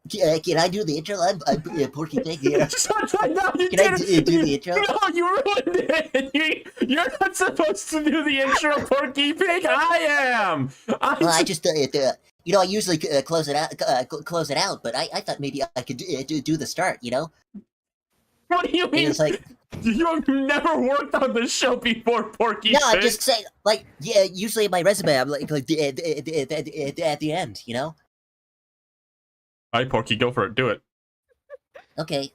can I do the intro? I'm Porky Pig here. No, you Can I do the intro? No, you ruined it. You're not supposed to do the intro, Porky Pig. I am. Well, I just you know, I usually close it out, but I thought maybe I could do the start. You know? What do you mean? It's like, You've never worked on this show before, Porky no, Pig. I'm just saying, like, yeah. Usually in my resume, I'm like at the end. You know? All right, Porky, go for it. Do it. Okay.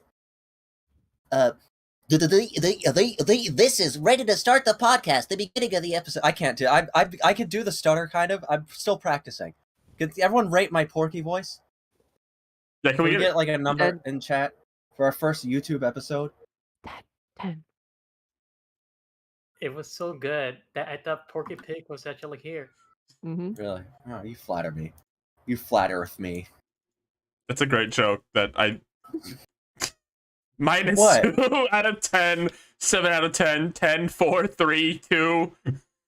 This is ready to start the podcast. The beginning of the episode. I can't do. I can do the stutter kind of. I'm still practicing. Can everyone rate my Porky voice? Yeah, Can we get like a number in chat for our first YouTube episode? 10. It was so good that I thought Porky Pig was actually here. Mm-hmm. Really? Oh, you flatter me. You flattereth me. That's a great joke that I... Minus What? 2 out of 10, 7 out of 10, 10, 4, 3, 2,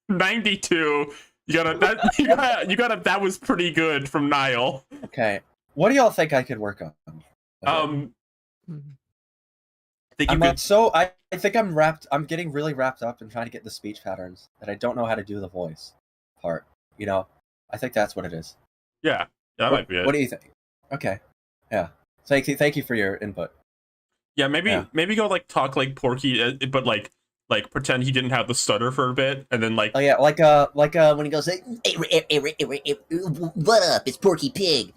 92. That was pretty good from Niall. Okay. What do y'all think I could work on? I think I'm getting really wrapped up in trying to get the speech patterns that I don't know how to do the voice part. You know, I think that's what it is. Yeah, that might be it. What do you think? Okay. Yeah. Thank you for your input. Yeah, maybe go like talk like Porky, but like pretend he didn't have the stutter for a bit, and then like Oh yeah, like When he goes, hey, what up? It's Porky Pig.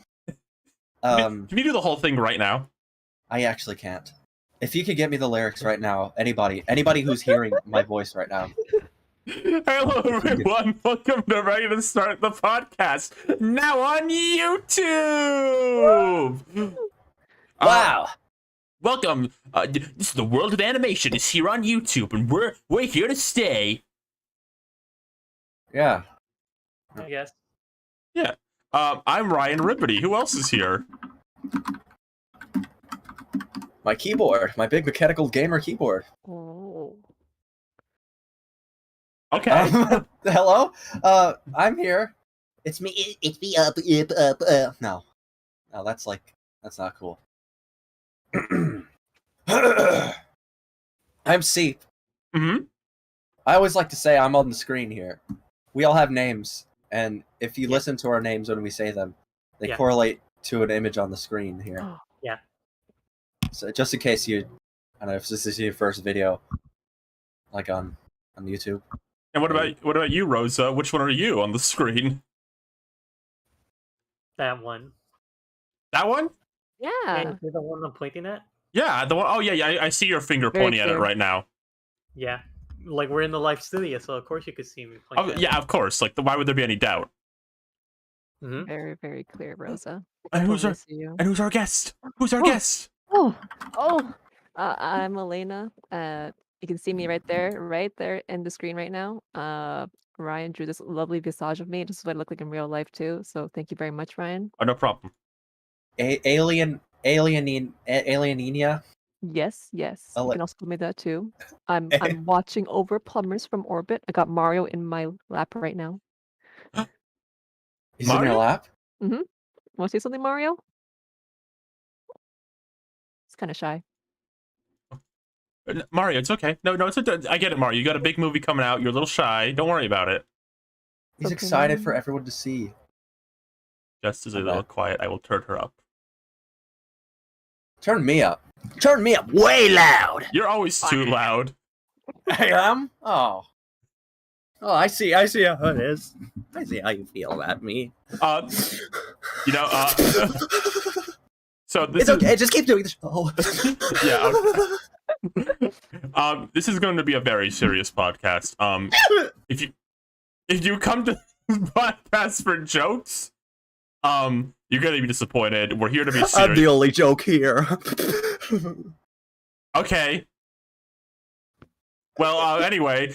can you do the whole thing right now? I actually can't. If you could get me the lyrics right now, anybody who's hearing my voice right now. Hello everyone, welcome to Ready to Start the Podcast, now on YouTube! Wow! Welcome, this is the world of animation, it's here on YouTube, and we're here to stay. Yeah. I guess. Yeah, I'm Ryan Rippity, who else is here? My keyboard, my big mechanical gamer keyboard. Oh. Okay. Hello? I'm here. It's me. No, that's not cool. I'm Seep. Mm-hmm. I always like to say I'm on the screen here. We all have names, and if you listen to our names when we say them, they correlate to an image on the screen here. Yeah. So just in case I don't know if this is your first video, like on YouTube. And what about you, Rosa? Which one are you on the screen? That one. That one? Yeah. You're the one I'm pointing at? Yeah, the one. Oh yeah, I see your finger Very pointing at it clear. right now. Yeah. Like, we're in the live studio, so of course you could see me pointing Oh yeah, of course. Like, why would there be any doubt? Mm-hmm. Very, very clear, Rosa. And who's our Totally see you. guest? Who's our guest? Oh. I'm Elena. You can see me right there in the screen right now. Ryan drew this lovely visage of me. This is what I look like in real life too. So thank you very much, Ryan. Oh, no problem. Alienina. Yes. You I'll can also call me that too. I'm watching over Plumbers from Orbit. I got Mario in my lap right now. He's in your Mario? lap? Want to say something, Mario? It's kind of shy. Mario, it's okay. No, I get it, Mario. You got a big movie coming out. You're a little shy. Don't worry about it. He's Okay. excited for everyone to see. Just as a little quiet, I will turn her up. Turn me up. Turn me up way loud. You're always too loud. I am? Oh, I see how it is. I see how you feel about me. You know, so this It's okay, just keep doing the show. yeah. Okay. This is going to be a very serious podcast. If you come to this podcast for jokes, you're gonna be disappointed. We're here to be serious. I'm the only joke here. Okay. Well, anyway,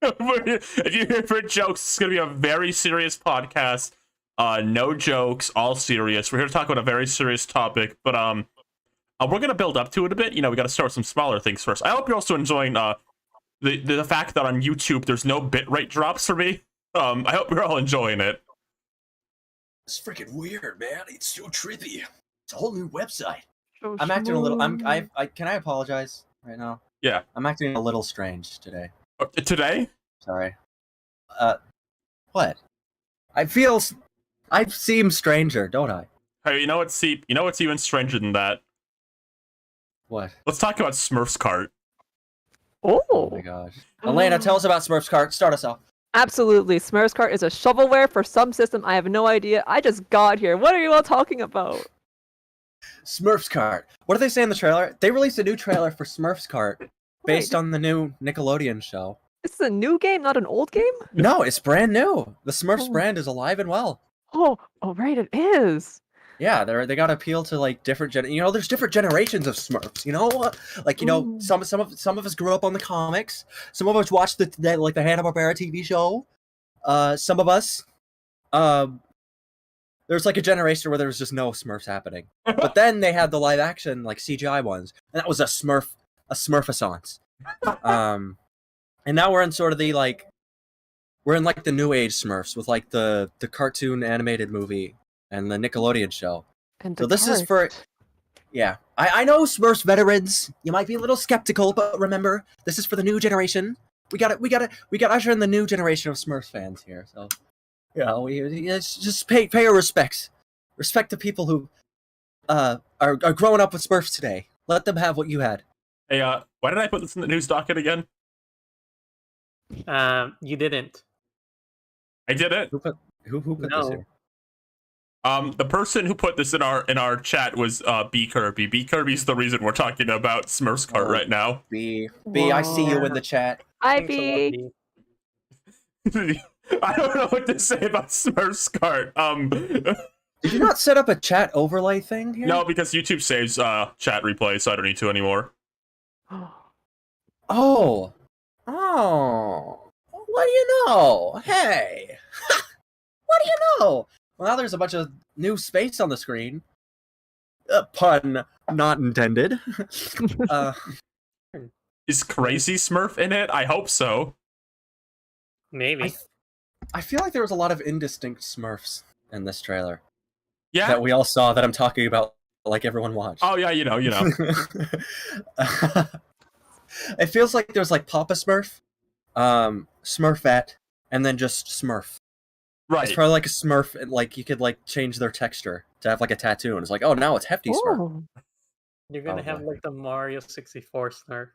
if you're here for jokes, it's gonna be a very serious podcast. No jokes, all serious. We're here to talk about a very serious topic, but we're gonna build up to it a bit. You know, we got to start with some smaller things first. I hope you're also enjoying the fact that on YouTube there's no bitrate drops for me. I hope you're all enjoying it. It's freaking weird, man. It's so trippy. It's a whole new website. So I'm acting a little. smooth. Can I apologize right now? Yeah. I'm acting a little strange today. Today? Sorry. What? I seem stranger, don't I? Hey, you know what's even stranger than that? What? Let's talk about Smurfs Kart. Oh my gosh. Elena, tell us about Smurfs Kart. Start us off. Absolutely. Smurfs Kart is a shovelware for some system. I have no idea. I just got here. What are you all talking about? Smurfs Kart. What did they say in the trailer? They released a new trailer for Smurfs Kart based on the new Nickelodeon show. This is a new game, not an old game? No, it's brand new. The Smurfs Oh. brand is alive and well. Oh, right, it is. Yeah, they got to appeal to like different there's different generations of Smurfs. Ooh. Some of us grew up on the comics. Some of us watched the Hanna-Barbera TV show. Some of us, there's like a generation where there was just no Smurfs happening. But then they had the live action like CGI ones, and that was a Smurfaissance. And now we're in sort of the we're in like the new age Smurfs with like the cartoon animated movie and the Nickelodeon show. And So this is for, yeah. I know Smurfs veterans, you might be a little skeptical, but remember, this is for the new generation. We got to usher in the new generation of Smurfs fans here. So, just pay your respects. Respect the people who are growing up with Smurfs today. Let them have what you had. Hey, why did I put this in the news docket again? You didn't. I did it. Who put this No. here? The person who put this in our chat was B Kirby. B Kirby's the reason we're talking about Smurfs Kart right now. B, I see you in the chat. Hi, Thanks a lot, B. B. I don't know what to say about Smurfs Kart. Did you not set up a chat overlay thing here? No, because YouTube saves chat replay, so I don't need to anymore. Oh. What do you know? Hey. What do you know? Well, now there's a bunch of new space on the screen. Pun not intended. Is Crazy Smurf in it? I hope so. Maybe. I feel like there was a lot of indistinct Smurfs in this trailer Yeah. that we all saw that I'm talking about, like everyone watched. Oh yeah, you know. It feels like there's like Papa Smurf, Smurfette, and then just Smurf. Right. It's probably like a Smurf, and like you could like change their texture to have like a tattoo, and it's like, oh, now it's Hefty Smurf. Oh. You're gonna have Probably. like the Mario 64 Snarf.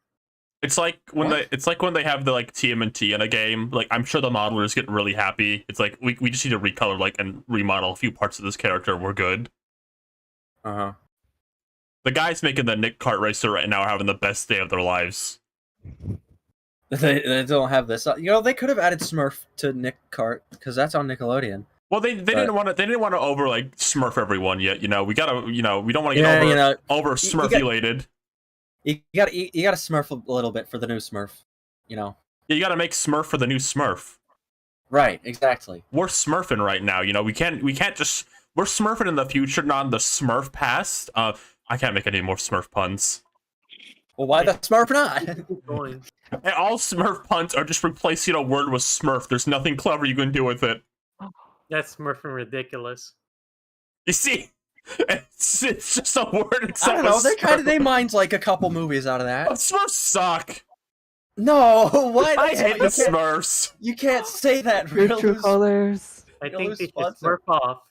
It's like when they have the like TMNT in a game. Like I'm sure the modelers get really happy. It's like we just need to recolor like and remodel a few parts of this character. We're good. Uh-huh. The guys making the Nick Kart Racer right now are having the best day of their lives. They don't have this. They could have added Smurf to Nick Kart because that's on Nickelodeon. Well, they didn't want to over like Smurf everyone yet. We gotta we don't want to Yeah, get over Smurfulated. You got to Smurf a little bit for the new Smurf. Yeah, you gotta make Smurf for the new Smurf. Right, exactly. We're Smurfing right now. We can't just we're Smurfing in the future, not in the Smurf past. I can't make any more Smurf puns. Well, why the Smurf not? Keep going. And all Smurf puns are just replacing a word with Smurf. There's nothing clever you can do with it. That's Smurfing ridiculous. You see, it's just a word. I Except don't know. with They mined like a couple movies out of that. Smurfs suck. No, what? I hate the Smurfs. You can't say that. Your Real true colors. I You'll think lose they should sponsor. Smurf off.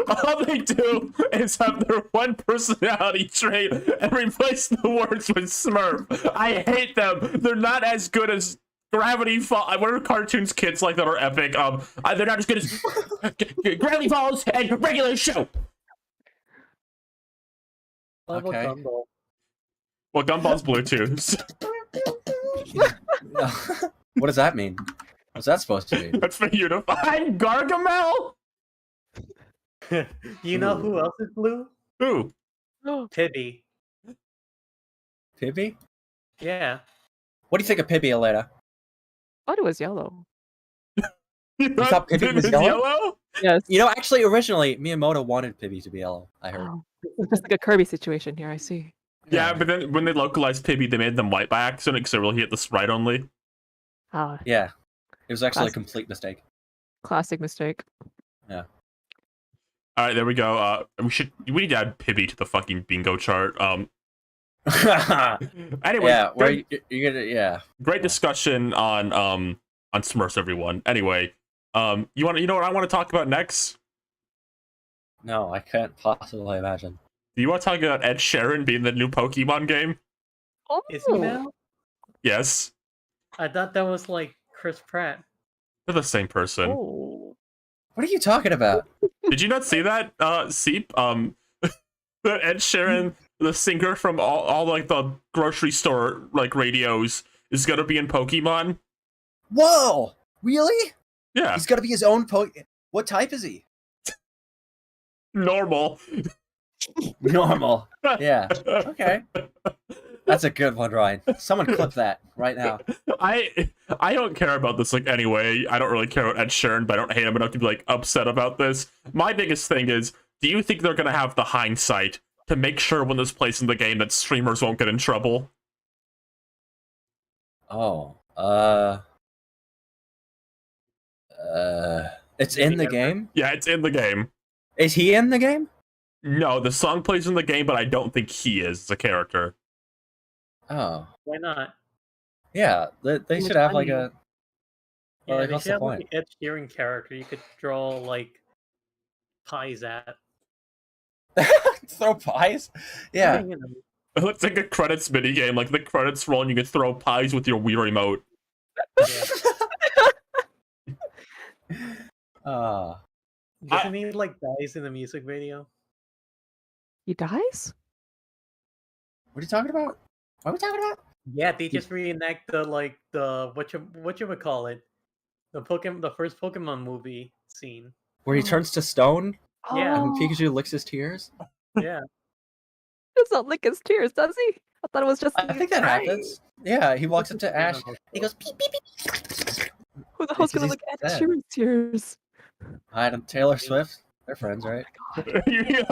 All they do is have their one personality trait and replace the words with Smurf. I hate them. They're not as good as Gravity Falls. What are cartoons kids like that are epic? They're not as good as Gravity Falls and Regular Show. Level Okay. Gumball. Well, Gumball's Bluetooth. What does that mean? What's that supposed to mean? That's for you to find. Gargamel. You know who else is blue? Who? Tibby. Pibby? Yeah. What do you think of Pibby, Elena? I thought it was yellow. You thought Pibby was yellow? Yes. Actually, originally Miyamoto wanted Pibby to be yellow. I heard. Oh, it's just like a Kirby situation here. I see. Yeah, but then when they localized Pibby, they made them white by accident because they really hit the sprite only. Ah, Yeah, it was actually a Classic. complete mistake. classic mistake. Yeah. All right, there we go. We need to add Pibby to the fucking bingo chart. Anyway, yeah, where you're gonna great discussion on Smurfs, everyone. Anyway, you know what I want to talk about next? No, I can't possibly imagine. Do you want to talk about Ed Sheeran being the new Pokemon game? Oh, Is he now? Yes, I thought that was like Chris Pratt. they're the same person. Oh. What are you talking about? Did you not see that, Seep? The Ed Sheeran, the singer from all like the grocery store like radios, is gonna be in Pokemon. Whoa! Really? Yeah, He's got to be his own What type is he? normal. Normal. Yeah. Okay. That's a good one, Ryan. Someone clip that right now. I don't care about this like anyway. I don't really care about Ed Sheeran, but I don't hate him enough to be like upset about this. My biggest thing is, do you think they're gonna have the hindsight to make sure when this plays in the game that streamers won't get in trouble? Oh. It's in the game? Yeah, it's in the game. Is he in the game? No, the song plays in the game, but I don't think he is a character. Oh. Why not? Yeah, they should have like a... Yeah, Well, they what's should the have like point? an Ed Sheeran character you could draw like pies at. Throw pies? Yeah. You know, It's like a credits mini game. Like the credits roll, and you can throw pies with your Wii remote. Ah. doesn't he like dies in the music video? He dies? What are you talking about? What are we talking about? Yeah, they just reenact the what you would call it, the first Pokemon movie scene. Where he turns to stone Yeah. and Oh, Pikachu licks his tears? Yeah, does not lick his tears, does he? I thought it was just. I think that happens. Yeah, he walks up to Ash. He goes, beep, beep, beep. Who the hell's gonna Because lick he's Ed dead. Sheeran's tears? Hi, I'm Taylor Swift. They're friends, right? Are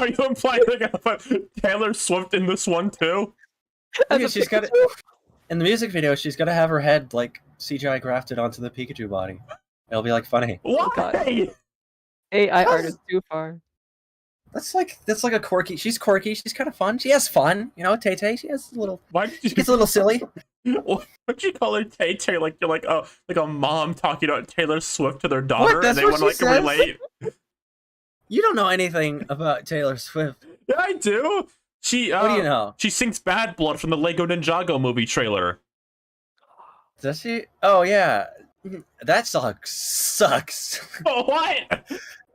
you implying they're gonna put Taylor Swift in this one too? As Yeah, a she's got it. Pikachu? In the music video, she's gonna have her head like CGI grafted onto the Pikachu body. It'll be like funny. God. Why? AI art Because- is too far. That's like a quirky. She's quirky. She's kind of fun. She has fun, you know. Tay Tay. She has a little. Why did you? She gets a little silly. What'd you call her Tay Tay? Like you're like a mom talking about Taylor Swift to their daughter, That's and they what want to she like says? relate. You don't know anything about Taylor Swift. Yeah, I do. She What do you know? She sings "Bad Blood" from the Lego Ninjago movie trailer. Does she? Oh yeah. That song sucks. Oh, what?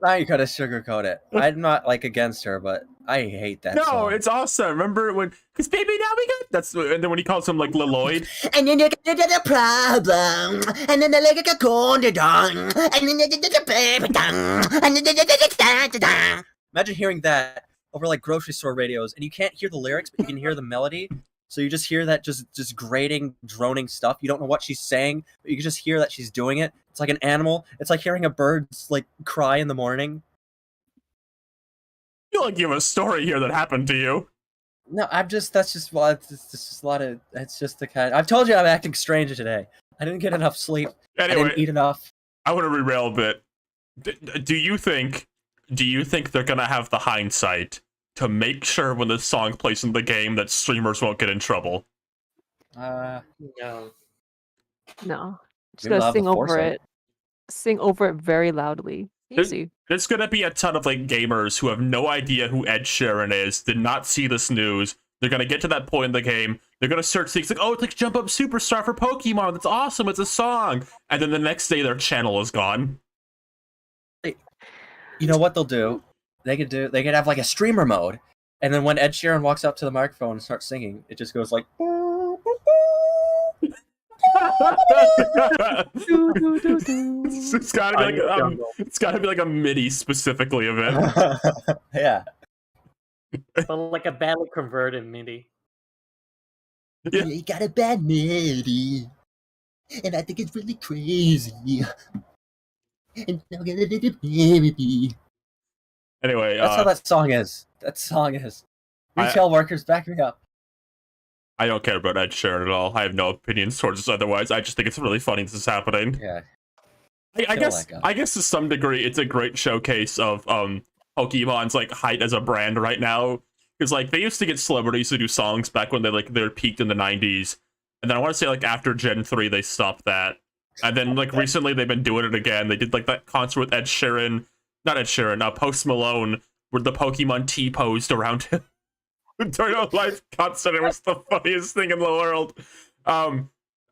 Now you gotta sugarcoat it. I'm not like against her, but I hate that No, song. it's awesome. Remember when? Because baby, now we got that's and then when he calls him like Lloyd. And then you get the problem, and then the leg get cornered down, and then you get the baby down, and then the Imagine hearing that over like grocery store radios, and you can't hear the lyrics, but you can hear the melody. So you just hear that just grating, droning stuff. You don't know what she's saying, but you can just hear that she's doing it. It's like an animal. It's like hearing a bird like cry in the morning. I feel like you have a story here that happened to you. No, that's just well, it's just a lot of. It's just the kind. I've told you I'm acting strange today. I didn't get enough sleep. I Anyway, didn't eat enough. I want to derail a bit. Do you think they're gonna have the hindsight to make sure when this song plays in the game that streamers won't get in trouble? no. No. Just Maybe they'll gonna have sing the over foresight. it. Sing over it very loudly. Easy. There's gonna be a ton of like gamers who have no idea who Ed Sheeran is, did not see this news. They're gonna get to that point in the game. They're gonna search things like, oh, it's like Jump Up Superstar for Pokemon. That's awesome. It's a song. And then the next day, their channel is gone. You know what they'll do? They could have like a streamer mode, and then when Ed Sheeran walks up to the microphone and starts singing, it just goes like. Do, do, do, do. It's gotta be like it's gotta be like a MIDI specifically of it. Yeah. But like a badly converted MIDI. Yeah. You got a bad melody, and I think it's really crazy. And now get a little baby. Anyway, That's how that song is. That song is. Retail workers, back me up. I don't care about Ed Sheeran at all. I have no opinions towards this otherwise. I just think it's really funny this is happening. Yeah. I Kill guess that guy. I guess to some degree it's a great showcase of Pokemon's like height as a brand right now. Because like they used to get celebrities to do songs back when they're peaked in the 90s, and then I want to say like after Gen 3 they stopped that, and then like recently they've been doing it again. They did like that concert with Post Malone, where the Pokemon T-posed around him during a live concert. It was the funniest thing in the world.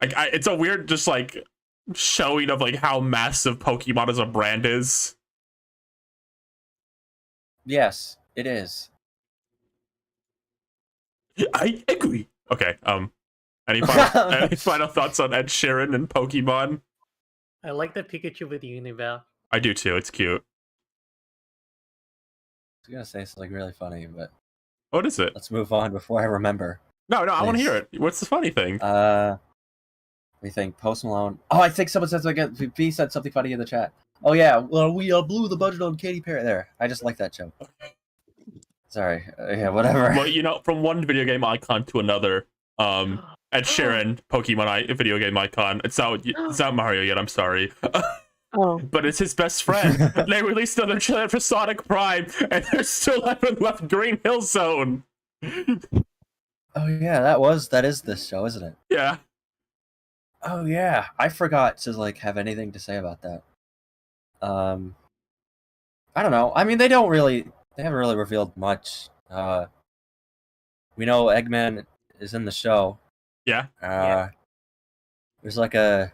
It's a weird just like showing of like how massive Pokemon as a brand is. Yes, it is. I agree. Okay. Any final thoughts on Ed Sheeran and Pokemon? I like the Pikachu with Unival. I do too. It's cute. I was gonna say something really funny, but What is it? let's move on before I remember. No, I want to Please. hear it. What's the funny thing? We think Post Malone. Oh, I think someone said something. V said something funny in the chat. Oh yeah, well we blew the budget on Katy Perry there. I just like that joke. Sorry. Yeah, whatever. Well, you know, from one video game icon to another, Ed Sheeran, Pokemon video game icon. It's not Mario yet. I'm sorry. Oh. But it's his best friend. They released another trailer for Sonic Prime, and there's still haven't left Green Hill Zone. Oh yeah, that is this show, isn't it? Yeah. Oh yeah, I forgot to like have anything to say about that. I don't know. I mean, they haven't really revealed much. We know Eggman is in the show. Yeah. There's like a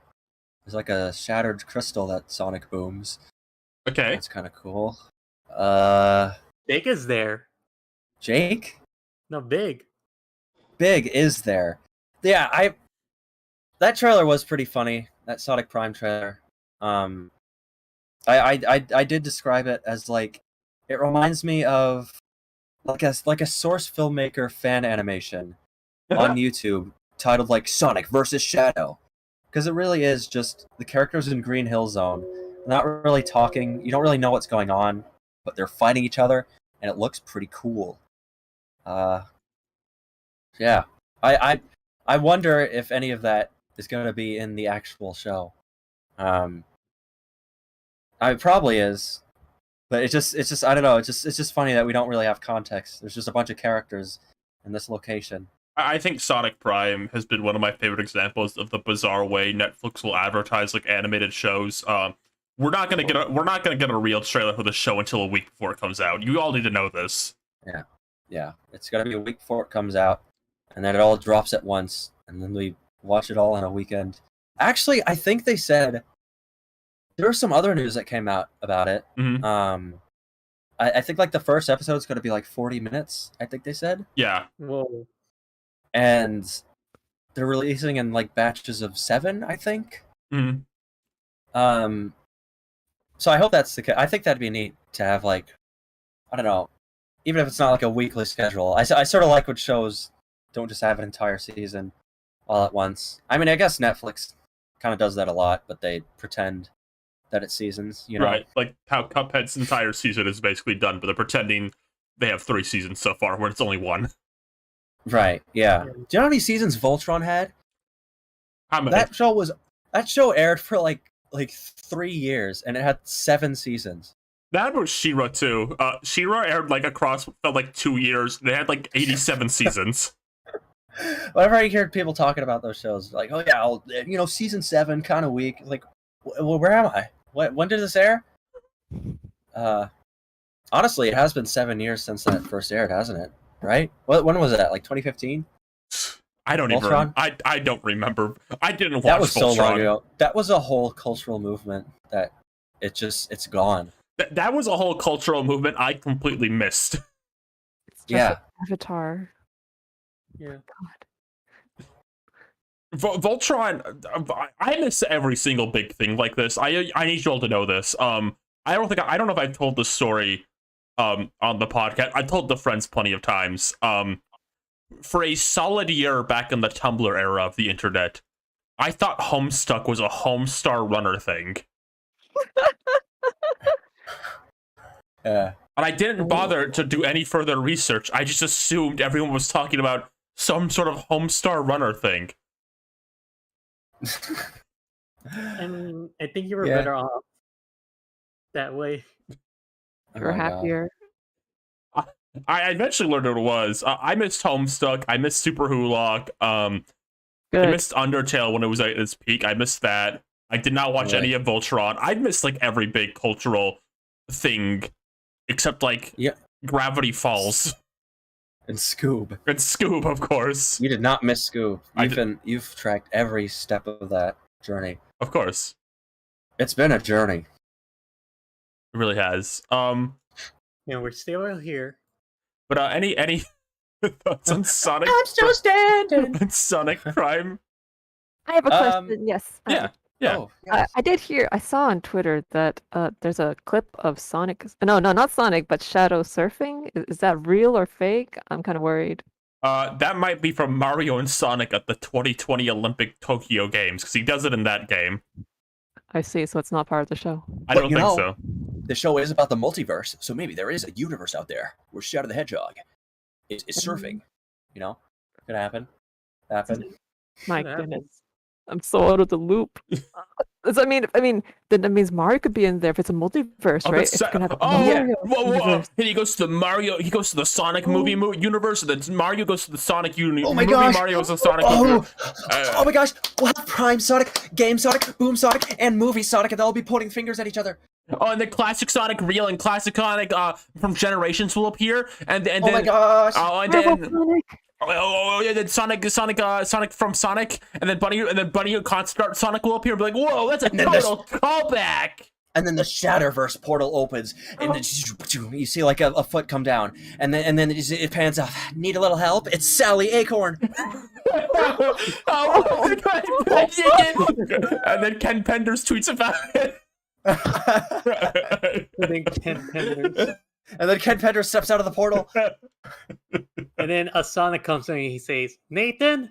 shattered crystal that Sonic booms. Okay. That's kind of cool. Big is there. Jake? No, Big. Big is there. Yeah, that trailer was pretty funny. That Sonic Prime trailer. I did describe it as like it reminds me of like a Source filmmaker fan animation on YouTube titled like Sonic versus Shadow, because it really is just the characters in Green Hill Zone not really talking. You don't really know what's going on, but they're fighting each other, and it looks pretty cool. Yeah, I wonder if any of that is going to be in the actual show. It probably is, but it's just I don't know. It's just funny that we don't really have context. There's just a bunch of characters in this location. I think Sonic Prime has been one of my favorite examples of the bizarre way Netflix will advertise like animated shows. We're not gonna get a real trailer for the show until a week before it comes out. You all need to know this. Yeah, it's gonna be a week before it comes out, and then it all drops at once, and then we watch it all in a weekend. Actually, I think they said there was some other news that came out about it. Mm-hmm. I think like the first episode is going to be like 40 minutes. I think they said. Yeah. Whoa. And they're releasing in like batches of 7, I think. Mm-hmm. So I hope that's the case. I think that'd be neat to have like, I don't know, even if it's not like a weekly schedule. I sort of like when shows don't just have an entire season all at once. I mean, I guess Netflix kind of does that a lot, but they pretend that it's seasons, you know? Right, like how Cuphead's entire season is basically done, but they're pretending they have 3 seasons so far, when it's only 1. Right, yeah. Do you know how many seasons Voltron had? How many? That show aired for like 3 years, and it had 7 seasons. That was She-Ra too. She-Ra aired like across like 2 years. They had like 87 seasons. Whenever I hear people talking about those shows, like, oh yeah, season 7 kind of weak. Like, well, where am I? When did this air? Honestly, it has been 7 years since that first aired, hasn't it? Right? When was that? Like 2015? I don't Voltron? even. I don't remember. I didn't watch That was Voltron. so long ago. That was a whole cultural movement that it's gone. That was a whole cultural movement I completely missed. It's just like Avatar. Yeah. God. Voltron, I miss every single big thing like this. I need you all to know this. I don't know if I've told this story on the podcast. I told the friends plenty of times. For a solid year back in the Tumblr era of the internet, I thought Homestuck was a Homestar Runner thing. Yeah. And I didn't bother to do any further research. I just assumed everyone was talking about some sort of Homestar Runner thing. I mean, I think you were Yeah. better off that way. Oh You're my God. happier. I eventually learned what it was. I missed Homestuck. I missed Super Hulock. I Good. missed Undertale when it was at its peak. I missed that. I did not watch Really? any of Voltron. I missed like every big cultural thing except like Yeah. Gravity Falls And Scoob. and Scoob, of course. You did not miss Scoob. I You've tracked every step of that journey. Of course, It's been a journey. it really has. We're still here. But any thoughts on Sonic? I'm still standing. on Sonic Prime? I have a question. Yes. Yeah. Yeah. Oh, yes. I did hear. I saw on Twitter that there's a clip of Sonic. No, not Sonic, but Shadow surfing. Is that real or fake? I'm kind of worried. That might be from Mario and Sonic at the 2020 Olympic Tokyo Games, because he does it in that game. I see. So it's not part of the show. I But don't you think know- so. The show is about the multiverse, so maybe there is a universe out there where Shadow the Hedgehog is surfing. You know, could happen. My Could goodness, I'm so out of the loop. I mean, then that means Mario could be in there if it's a multiverse, right? That's If it can have a yeah. Mario Whoa. universe. And he goes to the Mario. He goes to the Sonic movie universe, and then Mario goes to the Sonic universe. Oh my gosh. Mario goes to the Sonic Oh, universe. oh my gosh! We'll have Prime Sonic, Game Sonic, Boom Sonic, and Movie Sonic, and they'll all be pointing fingers at each other. Oh, and then Classic Sonic Real and Classic Sonic from Generations will appear, and Oh my gosh! Oh, and Turbo then Sonic. yeah, then Sonic from Sonic, and then Bunny Concept Sonic will appear and be like, whoa, that's a And then there's- total callback. And then the Shatterverse portal opens, and then you see like a foot come down, and then it pans out. Need a little help? It's Sally Acorn. Oh, and then Ken Penders tweets about it. I think Ken Penders. And then Ken Pender steps out of the portal. And then a Sonic comes in and he says, Nathan?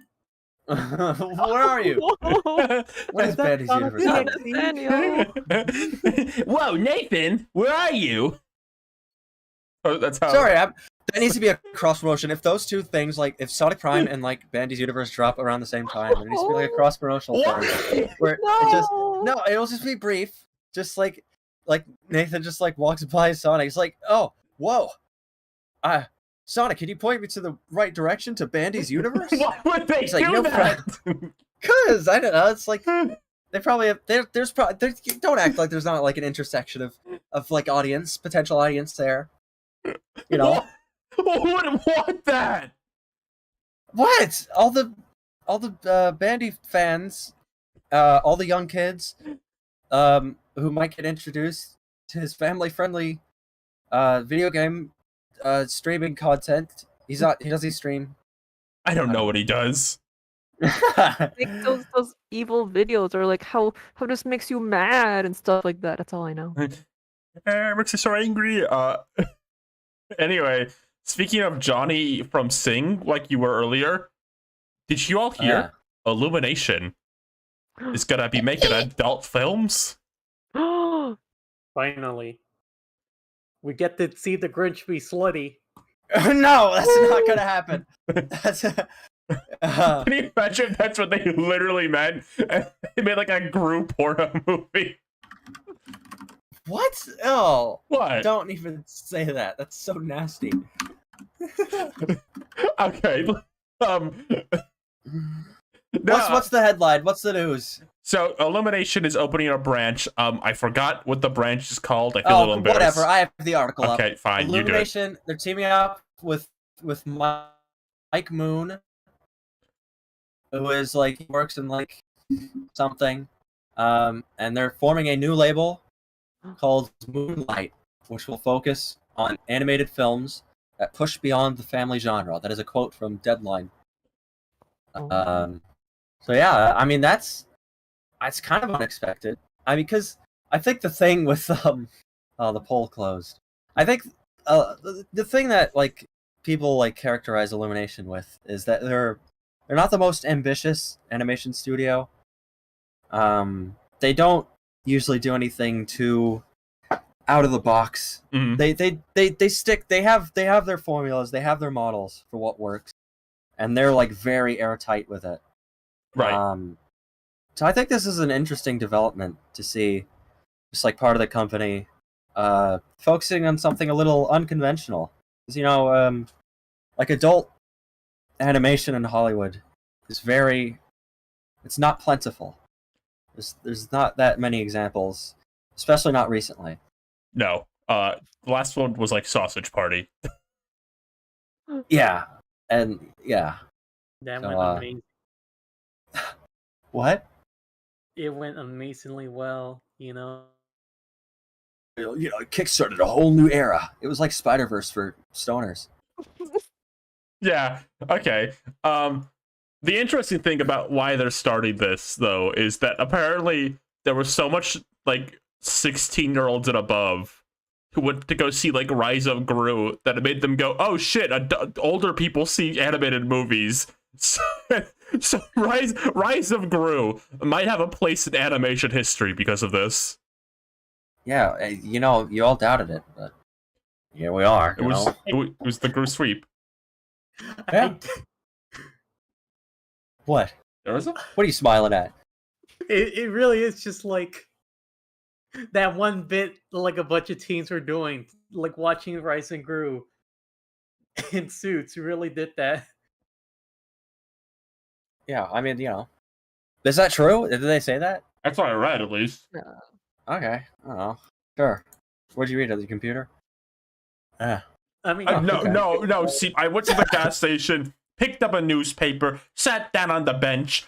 Where are you? Whoa, What is Bandy's Sonic universe? Daniel. Whoa, Nathan, where are you? Oh, that's how. Sorry, that needs to be a cross promotion. If those two things, like if Sonic Prime and like Bandy's universe drop around the same time, there needs to be like a cross promotional thing where it'll just be brief, just like Nathan just like walks by Sonic. It's like, oh, whoa, Sonic, can you point me to the right direction to Bandy's universe? Why would they He's like, do "No that? Cause I don't know. It's like they probably have. There's probably don't act like there's not like an intersection of like potential audience there. You know Who would want that? what? All the Bandy fans, all the young kids, who might get introduced to his family-friendly video game streaming content. He doesn't stream. I don't know what he does. Like those evil videos or like how this makes you mad and stuff like that. That's all I know. Makes me so angry. Anyway, speaking of Johnny from Sing, like you were earlier, did you all hear Illumination is gonna be making adult films? Finally. We get to see the Grinch be slutty. No, that's not gonna happen. That's Can you imagine that's what they literally meant? They made like a group porno movie. what? Oh, What? don't even say that. That's so nasty. Okay. What's the headline? What's the news? So Illumination is opening a branch. I forgot what the branch is called. I feel a little embarrassed. Whatever. I have the article up. Okay, fine. You do it. Illumination. They're teaming up with Mike Moon, who is like he works in like something, and they're forming a new label called Moonlight, which will focus on animated films that push beyond the family genre. That is a quote from Deadline. So yeah, I mean that's kind of unexpected. I mean, because I think the thing with the poll closed. I think the thing that like people like characterize Illumination with is that they're not the most ambitious animation studio. They don't usually do anything too out of the box. Mhm. They have their formulas, they have their models for what works, and they're like very airtight with it. Right. So I think this is an interesting development to see, just like part of the company focusing on something a little unconventional. You know, like adult animation in Hollywood is it's not plentiful. There's not that many examples, especially not recently. No. The last one was like Sausage Party. Yeah, and yeah. That So, went amazing. What? It went amazingly well, you know. You know, it kickstarted a whole new era. It was like Spider-Verse for stoners. Yeah. Okay. The interesting thing about why they're starting this though is that apparently there was so much like 16-year-olds and above who went to go see like Rise of Gru that it made them go, oh shit, older people see animated movies. So Rise of Gru might have a place in animation history because of this. Yeah, you know, you all doubted it, but here we are. It was the Gru sweep. Yeah. What? There was a What are you smiling at? It really is just like that one bit like a bunch of teens were doing, like watching Rice and Gru in Suits really did that. Yeah, I mean, you know, is that true? Did they say that? That's what I read at least. Okay, I don't know. Sure. What'd you read on the computer? I mean, No. See, I went to the gas station, picked up a newspaper, sat down on the bench,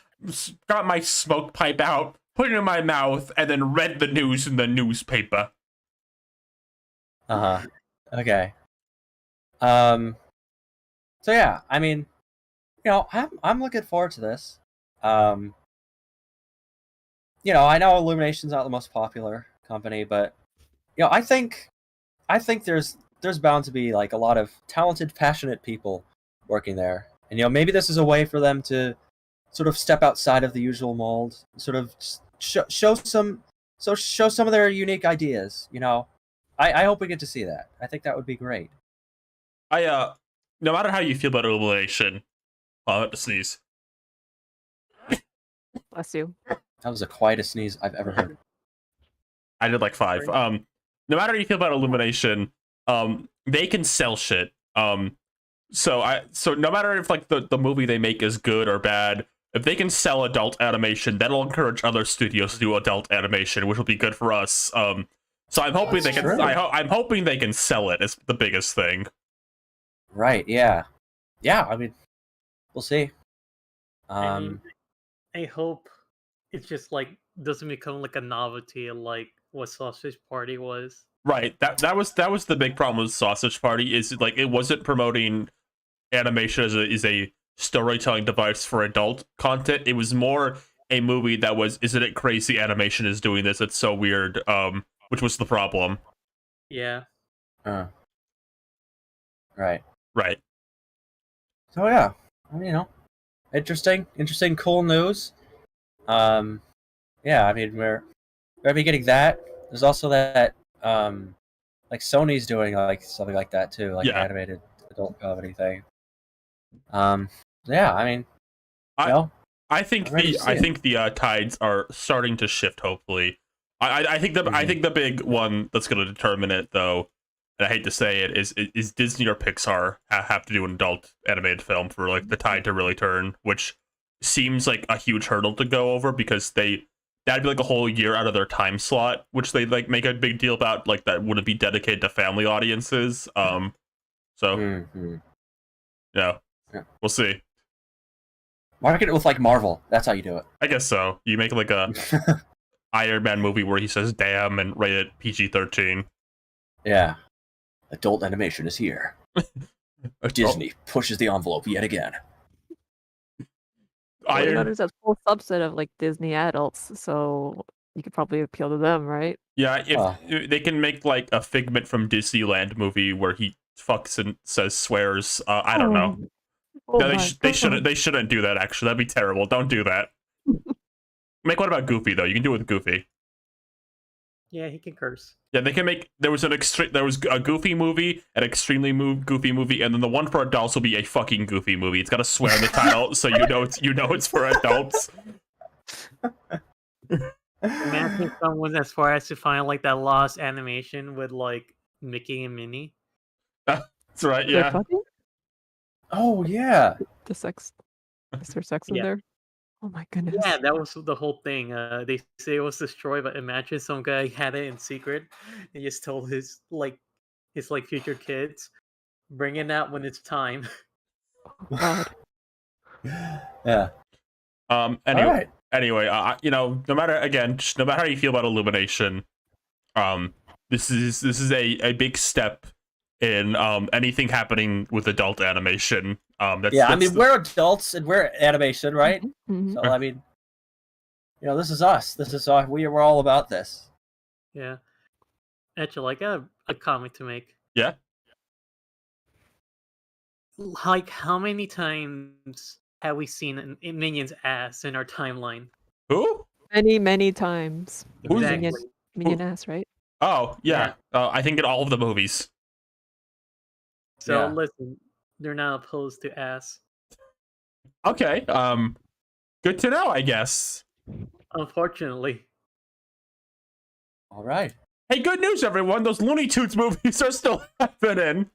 got my smoke pipe out, put it in my mouth, and then read the news in the newspaper. Okay. So yeah, I mean, you know, I'm looking forward to this. You know, I know Illumination's not the most popular company, but you know, I think there's bound to be like a lot of talented, passionate people working there, and you know, maybe this is a way for them to sort of step outside of the usual mold, sort of show some of their unique ideas. You know, I hope we get to see that. I think that would be great. No matter how you feel about Illumination, I'll have to sneeze. Bless you. That was the quietest sneeze I've ever heard. I did like 5. No matter how you feel about Illumination, they can sell shit. So no matter if like the movie they make is good or bad, if they can sell adult animation, that'll encourage other studios to do adult animation, which will be good for us. So I'm hoping That's they can. true. I'm hoping they can sell it. Is the biggest thing. Right? Yeah. Yeah. I mean, we'll see. I mean, I hope it's just like doesn't become like a novelty like what Sausage Party was. Right. That was the big problem with Sausage Party is like it wasn't promoting animation as a storytelling device for adult content. It was more a movie that was, isn't it crazy animation is doing this? It's so weird. Which was the problem. Yeah. Right. Right. So yeah, I mean, you know, interesting, cool news. Yeah, I mean, we're gonna be getting that. There's also that, like Sony's doing like something like that too, like an animated adult comedy thing. Yeah, I mean, I think the tides are starting to shift. Hopefully, I think the big one that's going to determine it, though, and I hate to say it, is Disney or Pixar have to do an adult animated film for like the tide to really turn, which seems like a huge hurdle to go over because that'd be like a whole year out of their time slot, which they like make a big deal about, like that wouldn't be dedicated to family audiences. So yeah, we'll see. Market it with like Marvel. That's how you do it. I guess so. You make like a Iron Man movie where he says "damn" and rate it PG-13. Yeah, adult animation is here. Disney pushes the envelope yet again. There's a full subset of like Disney adults, so you could probably appeal to them, right? Yeah, if they can make like a Figment from Disneyland movie where he fucks and says swears, I don't know. No, they shouldn't do that. Actually, that'd be terrible. Don't do that. Make one about Goofy though. You can do it with Goofy. Yeah, he can curse. Yeah, they can make. There was a Goofy movie, an extremely Goofy movie, and then the one for adults will be a fucking Goofy movie. It's got to swear in the title, so you know it's for adults. Imagine someone as far as to find like that lost animation with like Mickey and Minnie. That's right. They're Yeah. fucking? Oh yeah. The sex. Is there sex in Yeah. there? Oh my goodness. Yeah, that was the whole thing. They say it was destroyed, but imagine some guy had it in secret and just told his future kids, bring it out when it's time. Oh god. Yeah. Anyway, All right. no matter how you feel about Illumination, this is a big step in anything happening with adult animation. I mean, we're adults and we're animation, right? Mhm. So I mean, this is us. This is we're all about this. Yeah. Actually, I got a comment to make. Yeah. Like, how many times have we seen Minion's ass in our timeline? Who? Many times. Who's- Exactly. Minion ass, right? Oh yeah. I think in all of the movies. So Yeah. listen, they're not opposed to ass. Okay. Good to know, I guess. Unfortunately. All right. Hey, good news, everyone! Those Looney Tunes movies are still happening.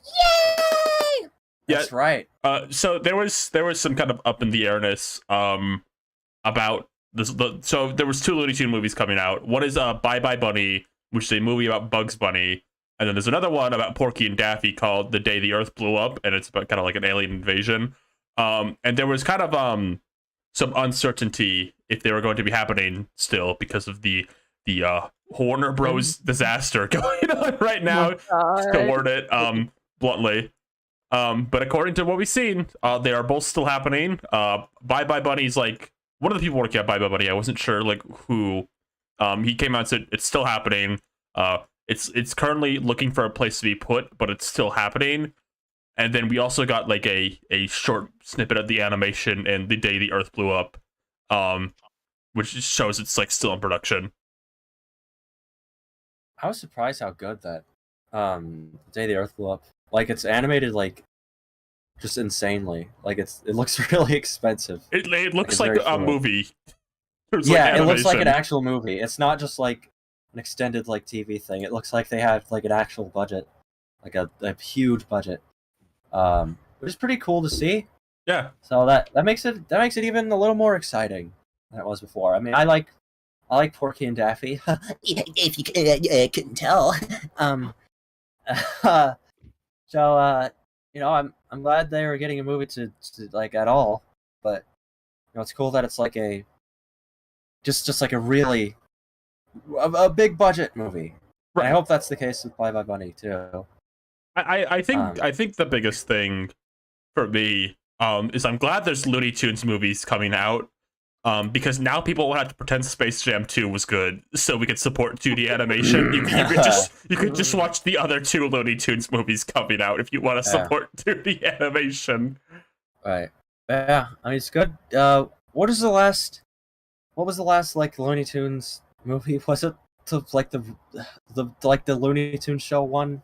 Yay! Yeah. That's right. So there was some kind of up in the airness about this. So there was 2 Looney Tune movies coming out. One is Bye Bye Bunny, which is a movie about Bugs Bunny, and then there's another one about Porky and Daffy called The Day the Earth Blew Up, and it's about kind of like an alien invasion. And there was kind of some uncertainty if they were going to be happening still because of the Warner Bros. Disaster going on right now, to word it bluntly. But according to what we've seen, they are both still happening. Bye Bye Bunny's like one of the people working at Bye Bye Bunny. I wasn't sure like who. He came out and said it's still happening. It's currently looking for a place to be put, but it's still happening. And then we also got like a short snippet of the animation in The Day the Earth Blew Up, which shows it's like still in production. I was surprised how good that Day the Earth Blew Up. Like it's animated like just insanely. Like it looks really expensive. It looks it's like very a fluid. movie. There's, Yeah, it looks like an animation. actual movie. It's not just like an extended like TV thing. It looks like they have like an actual budget, like a huge budget, which is pretty cool to see. Yeah. So that makes it even a little more exciting than it was before. I mean, I like Porky and Daffy. If you couldn't tell. So I'm glad they were getting a movie to like at all, but it's cool that it's like a just like a really a big budget movie. Right. And I hope that's the case with Bye Bye Bunny too. I think the biggest thing for me is I'm glad there's Looney Tunes movies coming out, because now people won't have to pretend Space Jam 2 was good, so we could support 2D animation. You could just watch the other 2 Looney Tunes movies coming out if you want to support 2D animation. Right. Yeah. I mean, it's good. What was the last like Looney Tunes movie? Was it like the Looney Tunes show one?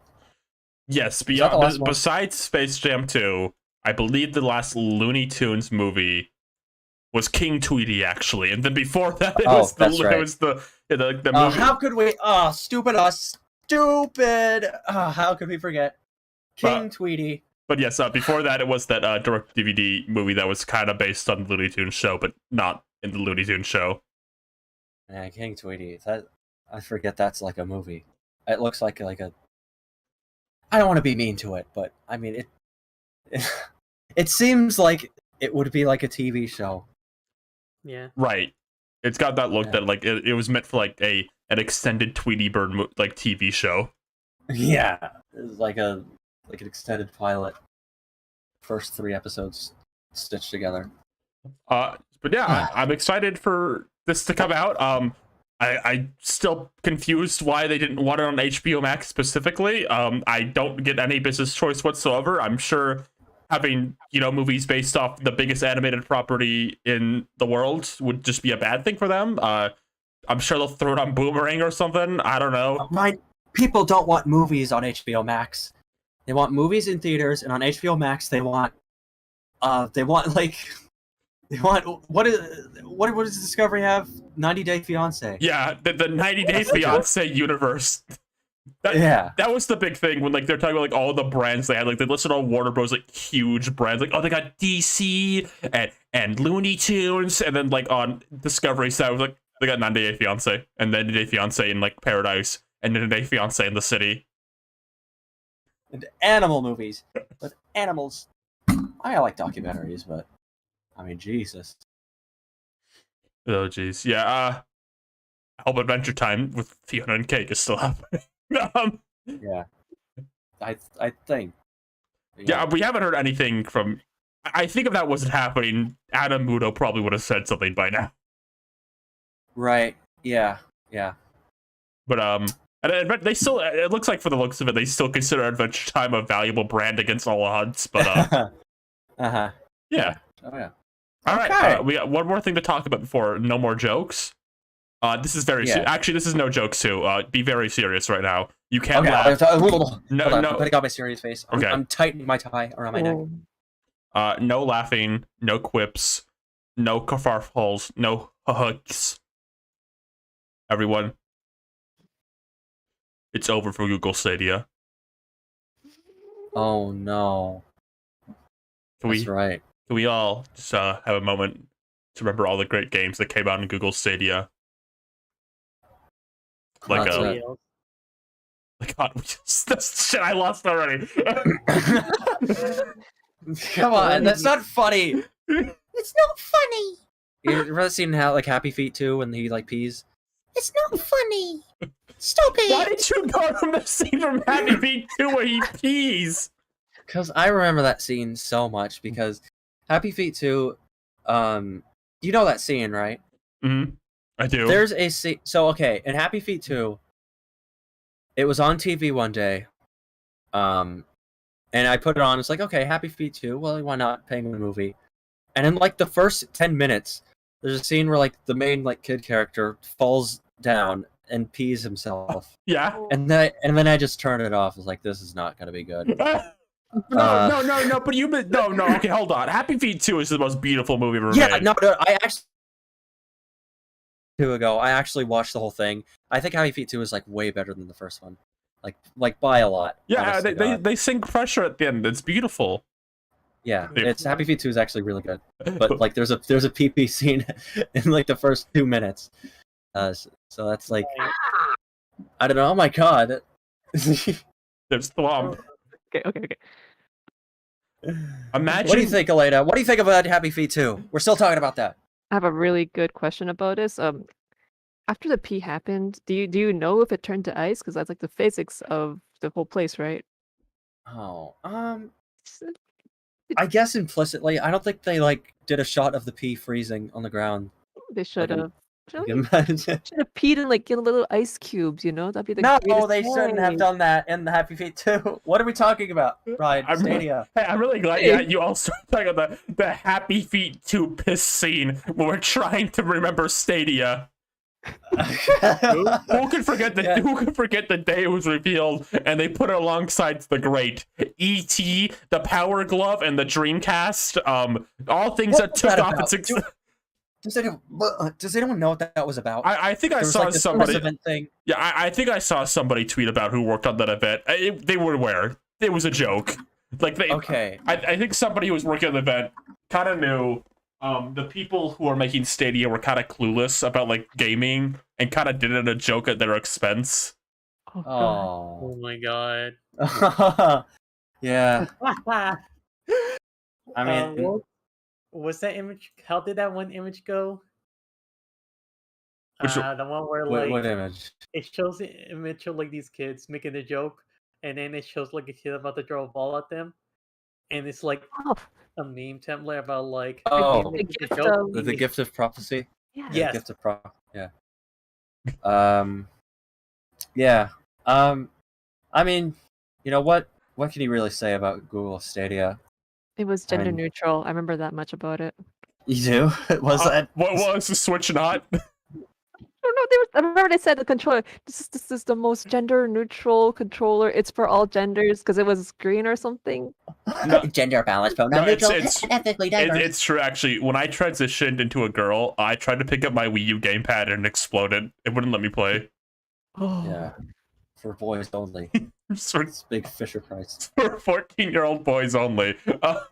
Yes, that the last one? besides Space Jam 2, I believe the last Looney Tunes movie was King Tweety, actually, and then before that it was the movie. How could we? Oh, stupid us! Stupid! How could we forget King Tweety? But yes, before that it was that direct DVD movie that was kind of based on the Looney Tunes show, but not in the Looney Tunes show. Yeah, King Tweety. I forget that's like a movie. It looks like a. I don't want to be mean to it, but I mean it seems like it would be like a TV show. Yeah. Right. It's got that look that like it was meant for like an extended Tweety Bird like TV show. Yeah, it was like an extended pilot. First 3 episodes stitched together. But yeah, I'm excited for this to come out. I'm still confused why they didn't want it on HBO Max specifically. I don't get any business choice whatsoever. I'm sure having movies based off the biggest animated property in the world would just be a bad thing for them. I'm sure they'll throw it on Boomerang or something. I don't know. People don't want movies on HBO Max. They want movies in theaters, and on HBO Max they want what does Discovery have? 90 Day Fiance. Yeah, the 90 Day Fiance universe. That was the big thing when like they're talking about like all the brands they had. Like they listed all Warner Bros. Like huge brands. Like, oh, they got DC and Looney Tunes, and then like on Discovery side was like they got 90 Day Fiance, and then 90 Day Fiance in like Paradise, and then 90 Day Fiance in the city. And animal movies with animals. I like documentaries, but I mean, Jesus. Oh jeez, yeah. I hope Adventure Time with Fiona and Cake is still happening. Yeah, I think. Yeah, we haven't heard anything from. I think if that wasn't happening, Adam Muto probably would have said something by now. Right. Yeah. Yeah. But and they still. It looks like for the looks of it, they still consider Adventure Time a valuable brand against all odds. But yeah. Oh yeah. All right. Okay. We got one more thing to talk about before no more jokes. This is very actually this is no jokes too. Be very serious right now. You can't laugh. No. Putting on my serious face. I'm tightening my tie around my neck. No laughing, no quips, no kerfuffles, no hugs. Everyone, it's over for Google Stadia. Oh no. That's right. Can we all just have a moment to remember all the great games that came out in Google Stadia? Like God, that's shit I lost already. Come on, that's not funny. It's not funny. You ever seen how like Happy Feet 2 when he like pees? It's not funny. Stop it. Why did you go from the scene from Happy Feet 2 where he pees? Because I remember that scene so much because Happy Feet 2, you know that scene, right? Mm-hmm. I do. There's a scene. So, okay, in Happy Feet 2, it was on TV one day, and I put it on. It's like, okay, Happy Feet 2, well, why not? Penguin movie. And in, like, the first 10 minutes, there's a scene where, like, the main, like, kid character falls down and pees himself. Yeah. And then I just turned it off. I was like, this is not going to be good. No, but no, okay, hold on. Happy Feet 2 is the most beautiful movie ever made. No, I actually... 2 ago, I actually watched the whole thing. I think Happy Feet 2 is like way better than the first one, like by a lot. Yeah, they sink pressure at the end. It's beautiful. Yeah, it's Happy Feet 2 is actually really good. But like, there's a pee scene in like the first 2 minutes. So that's like, I don't know. Oh my god. There's Thwomp. Okay. Imagine. What do you think, Elena? What do you think about Happy Feet 2? We're still talking about that. I have a really good question about this. After the pee happened, do you know if it turned to ice? Because that's like the physics of the whole place, right? Oh, I guess implicitly. I don't think they like did a shot of the pee freezing on the ground. They should have. Should have peed in like little ice cubes, you know? That'd be the No, greatest they shouldn't have thing. done that in the Happy Feet 2. What are we talking about, Ryan? Stadia. Hey, I'm really glad you all started talking about the Happy Feet 2 piss scene when we're trying to remember Stadia. Who could forget the day it was revealed and they put it alongside the great E.T., the Power Glove, and the Dreamcast. All things that took off its Does anyone know what that was about? I think I saw somebody. Event thing. Yeah, I think I saw somebody tweet about who worked on that event. They were aware. It was a joke. Like they. Okay. I think somebody who was working on the event kind of knew. The people who are making Stadia were kind of clueless about like gaming and kind of did it a joke at their expense. Oh my god. Yeah. I mean, what's that image? How did that one image go? Which The one where like what image? it shows the image of like these kids making a joke, and then it shows like a kid about to throw a ball at them, and it's like a meme template about like the gift of prophecy. Yeah. Yes. The gift of yeah. Yeah. I mean, you know what? What can you really say about Google Stadia? It was gender neutral. I remember that much about it. You do? Was that? What was the Switch not? I don't know. I remember they said the controller. This is the most gender neutral controller. It's for all genders because it was green or something. No. Gender balance pronoun neutral, ethnically diverse. It's true, actually. When I transitioned into a girl, I tried to pick up my Wii U gamepad and it exploded. It wouldn't let me play. Yeah. for boys only. For It's big Fisher Price. 14-year-old boys only.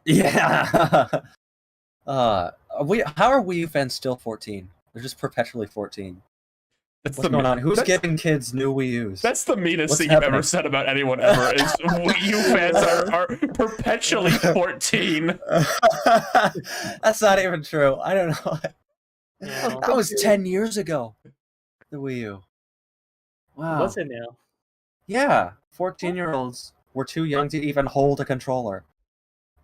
Yeah. How are Wii U fans still 14? They're just perpetually 14. That's What's going on? Who's giving kids new Wii U's? That's the meanest What's thing you've ever happening? said about anyone ever. Is Wii U fans are perpetually 14. That's not even true. I don't know. Now, That was 10 years ago. The Wii U. Wow. what's it now? Yeah, 14-year-olds were too young to even hold a controller.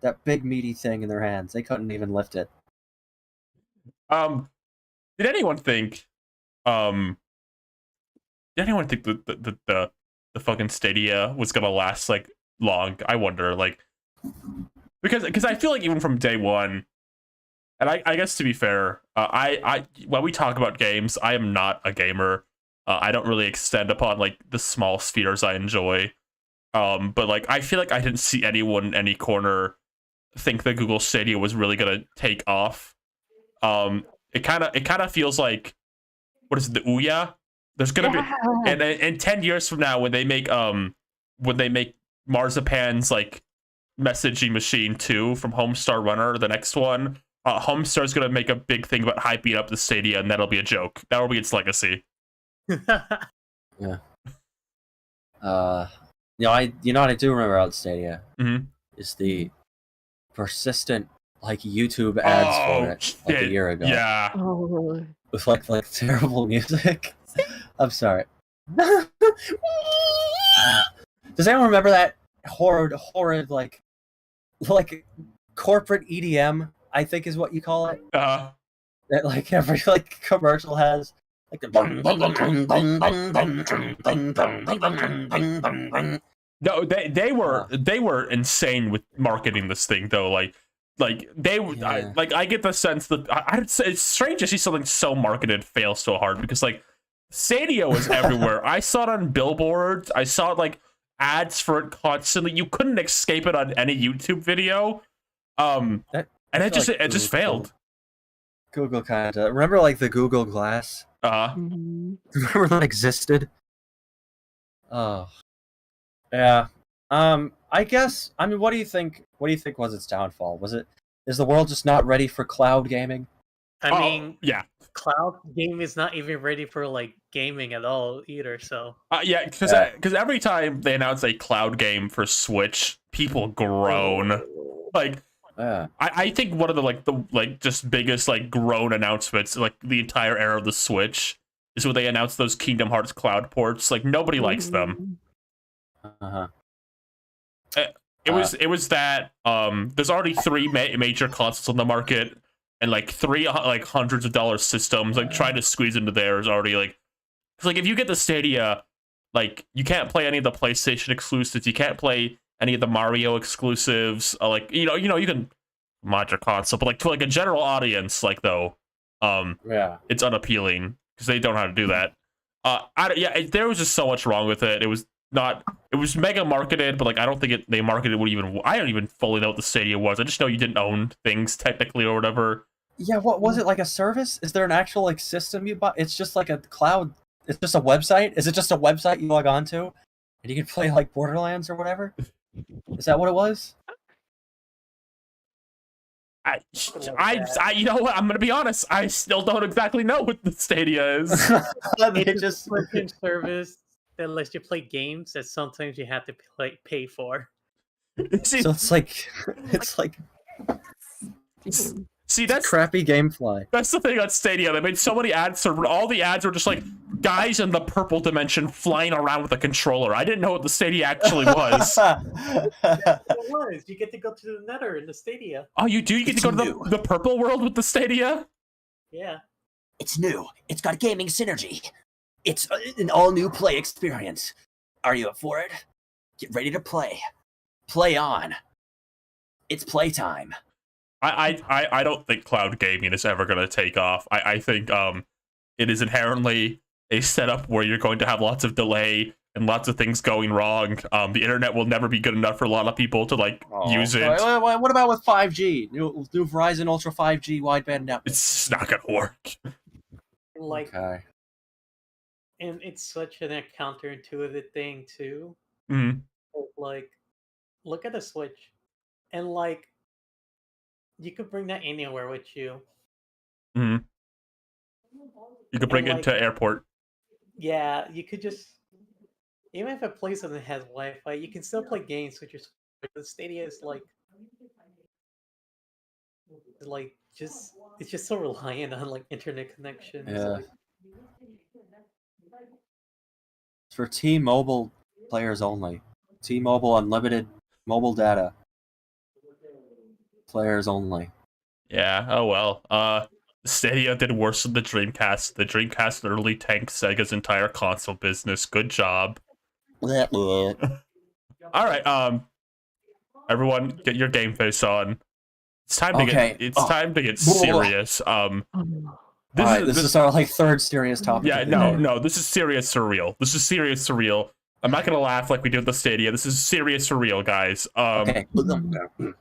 That big meaty thing in their hands. They couldn't even lift it. Did anyone think that the fucking Stadia was gonna last like long? I wonder, like, because I feel like even from day one, and I guess to be fair, when we talk about games, I am not a gamer. I don't really extend upon like the small spheres I enjoy. But like I feel like I didn't see anyone in any corner think that Google Stadia was really gonna take off. It kind of feels like, what is it, the Ouya? There's gonna be, and 10 years from now when they make Marzipan's like messaging machine 2 from Homestar Runner, the next one, Homestar's gonna make a big thing about hyping up the Stadia, and that'll be a joke. That will be its legacy. Yeah. I do remember about Stadia. Mhm. Is the persistent like YouTube ads for it like a shit. year ago. Yeah. Oh, With like terrible music. I'm sorry. Does anyone remember that horrid like corporate EDM, I think is what you call it? That like every like commercial has like the No, they were insane with marketing this thing though. Like they Yeah. I get the sense that I'd say it's strange to see something so marketed fail so hard, because like Stadia was everywhere. I saw it on billboards. I saw it like ads for it constantly. You couldn't escape it on any YouTube video. And it just failed. Google kind of remember like the Google Glass. mhm. Remember that existed? Oh, yeah. I guess. I mean, what do you think? What do you think was its downfall? Is the world just not ready for cloud gaming? I mean, yeah, cloud game is not even ready for like gaming at all either. So yeah, because every time they announce a cloud game for Switch, people groan. Like, Yeah. I think one of the just biggest like groan announcements like the entire era of the Switch is when they announced those Kingdom Hearts cloud ports. Like nobody likes them. Uh-huh. It was that there's already 3 major consoles on the market, and like 3 like hundreds of dollar systems. Like trying to squeeze into there is already like, cause like if you get the Stadia, like you can't play any of the PlayStation exclusives. You can't play any of the Mario exclusives. Like you can mod your console, but like to like a general audience, like though, Yeah. it's unappealing because they don't know how to do that. There was just so much wrong with it. It was mega marketed, but like I don't think they marketed what even. I don't even fully know what the Stadia was. I just know you didn't own things technically or whatever. Yeah. What was it, like a service? Is there an actual like system you buy? It's just like a cloud. It's just a website. Is it just a website you log on to, and you can play like Borderlands or whatever? Is that what it was? I you know what? I'm gonna be honest. I still don't exactly know what the Stadia is. it's just a freaking service that lets you play games that sometimes you have to pay for. See, So it's like see, that's crappy GameFly. That's the thing on Stadia. They made so many ads. So all the ads were just like guys in the purple dimension flying around with a controller. I didn't know what the Stadia actually was. It was. You get to go to the Nether in the Stadia. Oh, you do? You get to go to new. the purple world with the Stadia? Yeah. It's new. It's got gaming synergy. It's an all-new play experience. Are you up for it? Get ready to play. Play on. It's playtime. I don't think cloud gaming is ever going to take off. I think it is inherently a setup where you're going to have lots of delay and lots of things going wrong. The internet will never be good enough for a lot of people to like use it. What about with 5G? New Verizon Ultra 5G wideband network. It's not going to work. Like, Okay. and it's such an counterintuitive thing too. Mhm. Like, look at the Switch, and like, you could bring that anywhere with you. Mhm. You could bring And it like, to airport. yeah, you could just even if a place doesn't have Wi-Fi, you can still play games with your Switch. The Stadia is like just it's just so reliant on like internet connections. Yeah. Like, It's for T-Mobile players only. T-Mobile unlimited mobile data players only. Yeah. Oh well. Stadia did worse than the Dreamcast. The Dreamcast literally tanked Sega's entire console business. Good job. All right. Everyone, get your game face on. It's time to Okay. It's time to get serious. This is our like third serious topic. Yeah. of the No. day. No. This is serious surreal. This is serious surreal. I'm not gonna laugh like we did with the Stadia. This is serious surreal, guys. Okay.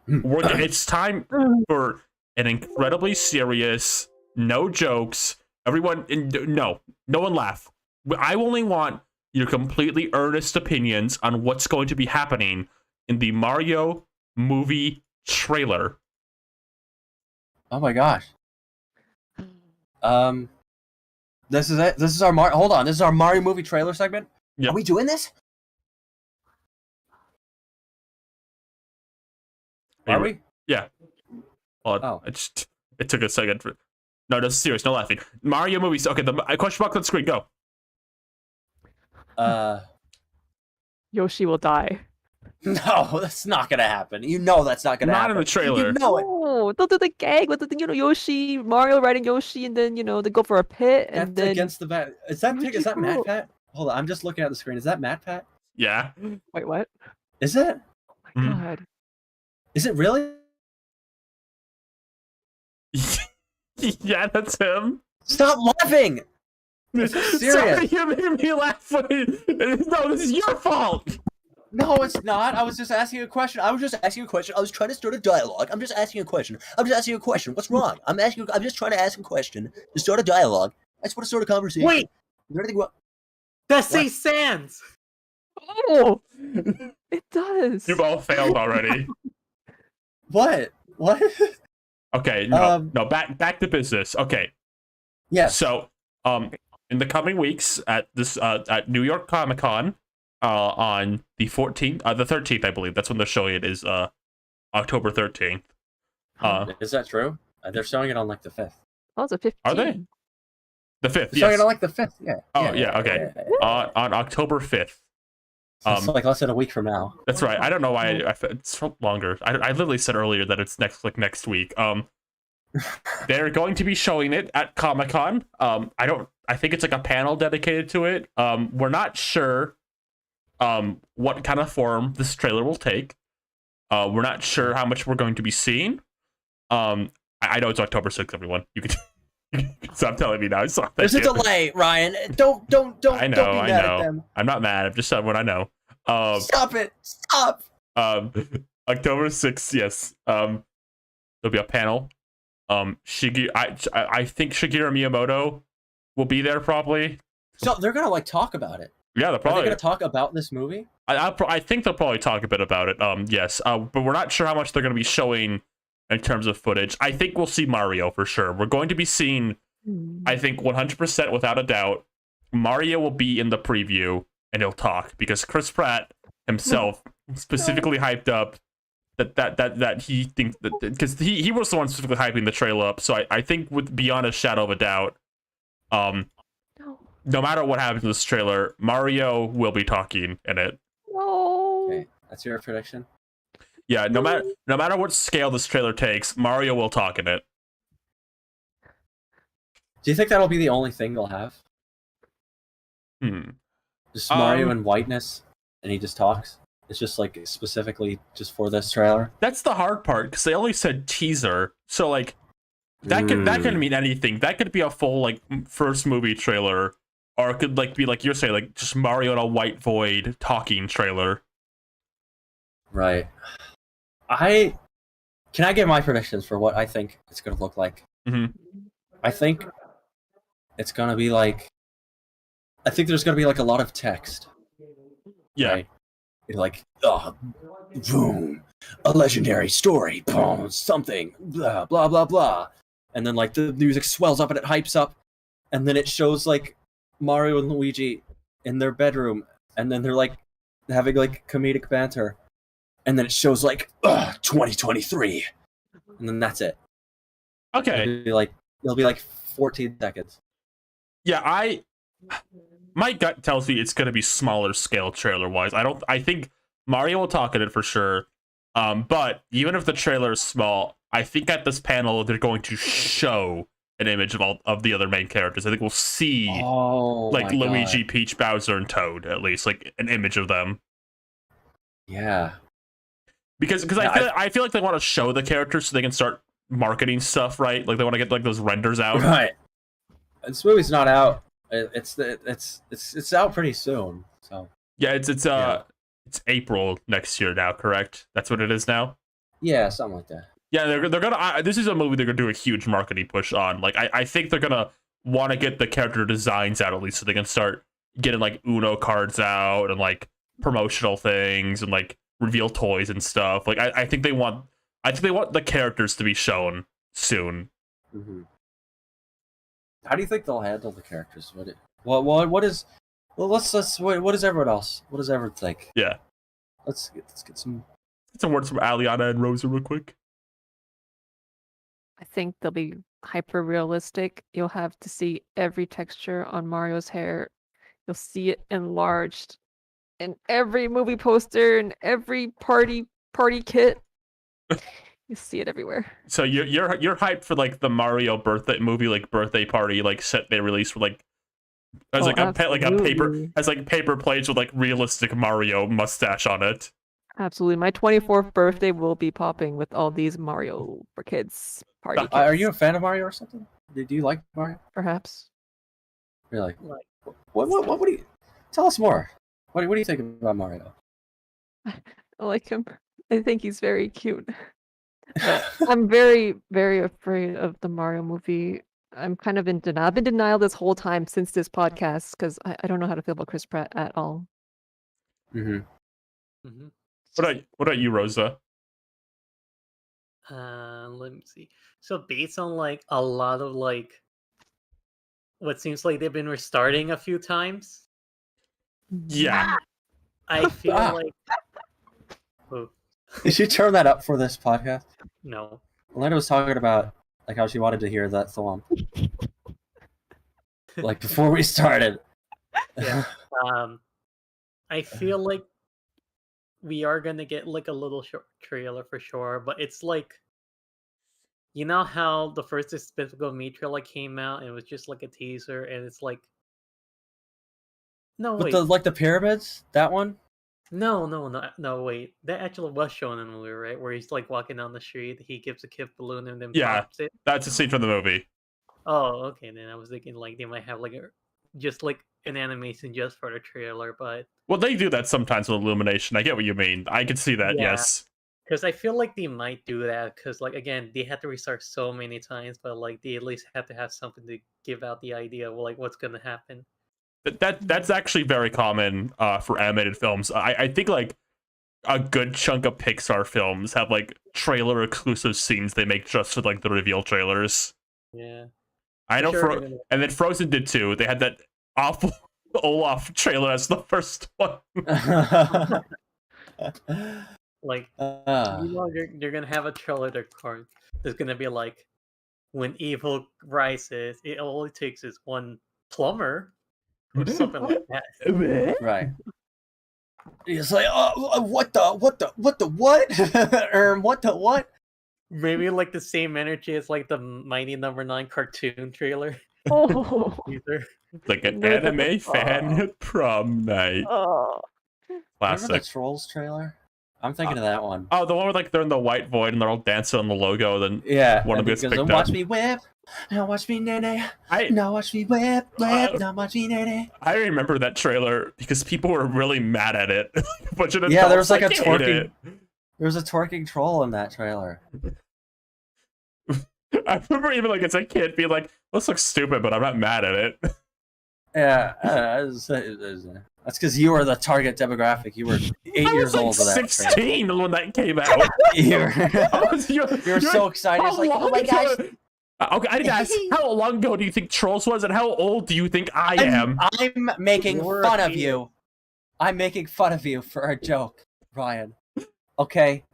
It's time for an incredibly serious, no jokes. Everyone, no one laugh. I only want your completely earnest opinions on what's going to be happening in the Mario movie trailer. Oh my gosh. This is it. This is our Hold on. This is our Mario movie trailer segment. Yep. Are we doing this? Are we? Yeah. Well, it took a second for. No, this is serious. No laughing. Mario movies. Okay, the question mark on the screen. Go. Yoshi will die. No, that's not gonna happen. You know that's not gonna happen. Not in the trailer. You know it. Oh, they'll do the gag with the Yoshi, Mario riding Yoshi, and then they go for a pit, and That's then against the bat. Is that Yoshi Matt cool. Pat? Hold on, I'm just looking at the screen. Is that Matt Pat? Yeah. Wait, what? Is it? Oh my Mhm. god! Is it really? Yeah, that's him. Stop laughing! This is serious. Sorry, you made me laugh. No, this is your fault. No, it's not. I was just asking a question. I was just trying to start a dialogue. I'm just asking a question. What's wrong? I'm just trying to ask a question to start a dialogue. I just want to start a conversation. wait, Is there anything wrong? that What? says Sans. Oh, it does. You've all failed already. What? What? Okay, no. Back to business. Okay. Yes. So, in the coming weeks at at New York Comic Con, on the 14th, the 13th, I believe that's when they're showing it, is October 13th. Is that true? They're showing it on like the 5th. Oh, it's a 15. Are they? The 5th. They're Yes. showing it on like the 5th. Yeah. Oh yeah. Okay. On October 5th. So it's like less than a week from now. That's right. I don't know why it's longer. I literally said earlier that it's next week. They're going to be showing it at Comic-Con. I think it's like a panel dedicated to it. We're not sure what kind of form this trailer will take. We're not sure how much we're going to be seeing. I know it's October 6th, everyone. You can stop telling me now. There's a delay, Ryan. Don't I know, don't be mad I know. at them. I'm not mad. I'm just saying what I know. Stop it. Stop. October 6th, yes. There'll be a panel. I think Shigeru Miyamoto will be there probably. So they're gonna like talk about it. Yeah, they're Are probably they gonna talk about this movie? I think they'll probably talk a bit about it. Yes. But we're not sure how much they're going to be showing in terms of footage. I think we'll see Mario for sure. We're going to be seeing, I think 100% without a doubt, Mario will be in the preview and he'll talk because Chris Pratt himself specifically hyped up that he thinks that, because he was the one specifically hyping the trailer up. So I think with beyond a shadow of a doubt, no matter what happens in this trailer, Mario will be talking in it. No. Okay, that's your prediction. Yeah, no matter what scale this trailer takes, Mario will talk in it. Do you think that'll be the only thing they'll have? Just Mario in whiteness, and he just talks. It's just like specifically just for this trailer. That's the hard part because they only said teaser, so like that could mean anything. That could be a full like first movie trailer, or it could like be like you're saying, like just Mario in a white void talking trailer. Right. Can I give my predictions for what I think it's gonna look like? Mm-hmm. I think it's gonna be like I think there's gonna be like a lot of text. Yeah. Right? You're like, oh, boom, a legendary story, boom, something, blah blah blah blah, and then like the music swells up and it hypes up, and then it shows like Mario and Luigi in their bedroom, and then they're like having like comedic banter, and then it shows like 2023, and then that's it. Okay. It'll be like 14 seconds. Yeah, my gut tells me it's going to be smaller scale trailer wise. I think Mario will talk in it for sure. But even if the trailer is small, I think at this panel they're going to show an image of all of the other main characters. I think we'll see like Luigi, God. Peach, Bowser, and Toad at least, like an image of them. Yeah. Because I feel like they want to show the characters so they can start marketing stuff, right? Like they want to get like those renders out. Right. This movie's not out. It's out pretty soon. So yeah, it's April next year now, correct? That's what it is now. yeah, something like that. Yeah, they're gonna. This is a movie they're gonna do a huge marketing push on. Like I think they're gonna want to get the character designs out at least so they can start getting like Uno cards out and like promotional things and like reveal toys and stuff. Like I think they want the characters to be shown soon. Mm-hmm. How do you think they'll handle the characters? What is everyone else? What does everyone think? Yeah. Let's get some words from Aliana and Rosa real quick. I think they'll be hyper realistic. You'll have to see every texture on Mario's hair. You'll see it enlarged in every movie poster and every party kit. You see it everywhere. So you're hyped for like the Mario birthday movie, like birthday party, like set they released for like as like a paper plates with like realistic Mario mustache on it. Absolutely. My 24th birthday will be popping with all these Mario for Kids party kits. Are you a fan of Mario or something? Do you like Mario? Perhaps. Really? What do you tell us more? What do you think about Mario? I like him. I think he's very cute. But I'm very, very afraid of the Mario movie. I'm kind of in denial. I've been in denial this whole time since this podcast because I don't know how to feel about Chris Pratt at all. Mm-hmm. Mm-hmm. What about you, Rosa? Let me see. So based on like a lot of like what seems like they've been restarting a few times. Yeah. I feel like oh, Did you turn that up for this podcast? no. Elena was talking about like how she wanted to hear that song. Like before we started. Yeah. I feel like we are gonna get like a little short trailer for sure, but it's like, you know how the first Despicable Me trailer came out and it was just like a teaser, and it's like, no With wait, the pyramids, that one? no wait, that actually was shown in the movie, right? Where he's like walking down the street, he gives a kid balloon and then Yeah. pops it. That's a scene from the movie. Oh, okay. Then I was thinking like they might have like just like an animation just for the trailer, but Well, they do that sometimes with Illumination. I get what you mean. I can see that, Yeah. yes. because I feel like they might do that because like again they had to restart so many times, but like they at least have to have something to give out the idea of like what's gonna happen. That's actually very common for animated films. I think like a good chunk of Pixar films have like trailer exclusive scenes they make just for like the reveal trailers. Yeah. I know, Sure. and then Frozen did too. They had that awful Olaf trailer as the first one. Like you know you're gonna have a trailer card. There's gonna be like when evil rises, it only takes is one plumber or something like that. Right. It's like, what the what? Maybe like the same energy as like the Mighty Number 9 cartoon trailer. Oh. Either. Like an No, anime fan at prom night. Oh. Remember the Classic. Trolls trailer? I'm thinking of that one. Oh, the one where like they're in the white void and they're all dancing on the logo. Then Yeah. one of them gets picked up. Watch me whip. Now watch me nene. Now watch me whip. Now watch me nene. I remember that trailer because people were really mad at it. A bunch of Yeah, there adults, was like a hated twerking. it. There was a twerking troll in that trailer. I remember even like as a kid being like, "This looks stupid," but I'm not mad at it. Yeah, that's because you were the target demographic. You were 8 I years was like old when that trailer. 16 when that came out. You're, You're you're so excited. It's like, oh my gosh. Okay, I need to ask, how long ago do you think Trolls was, and how old do you think I am? I'm making You were fun a of you. I'm making fun of you for a joke, Ryan. Okay.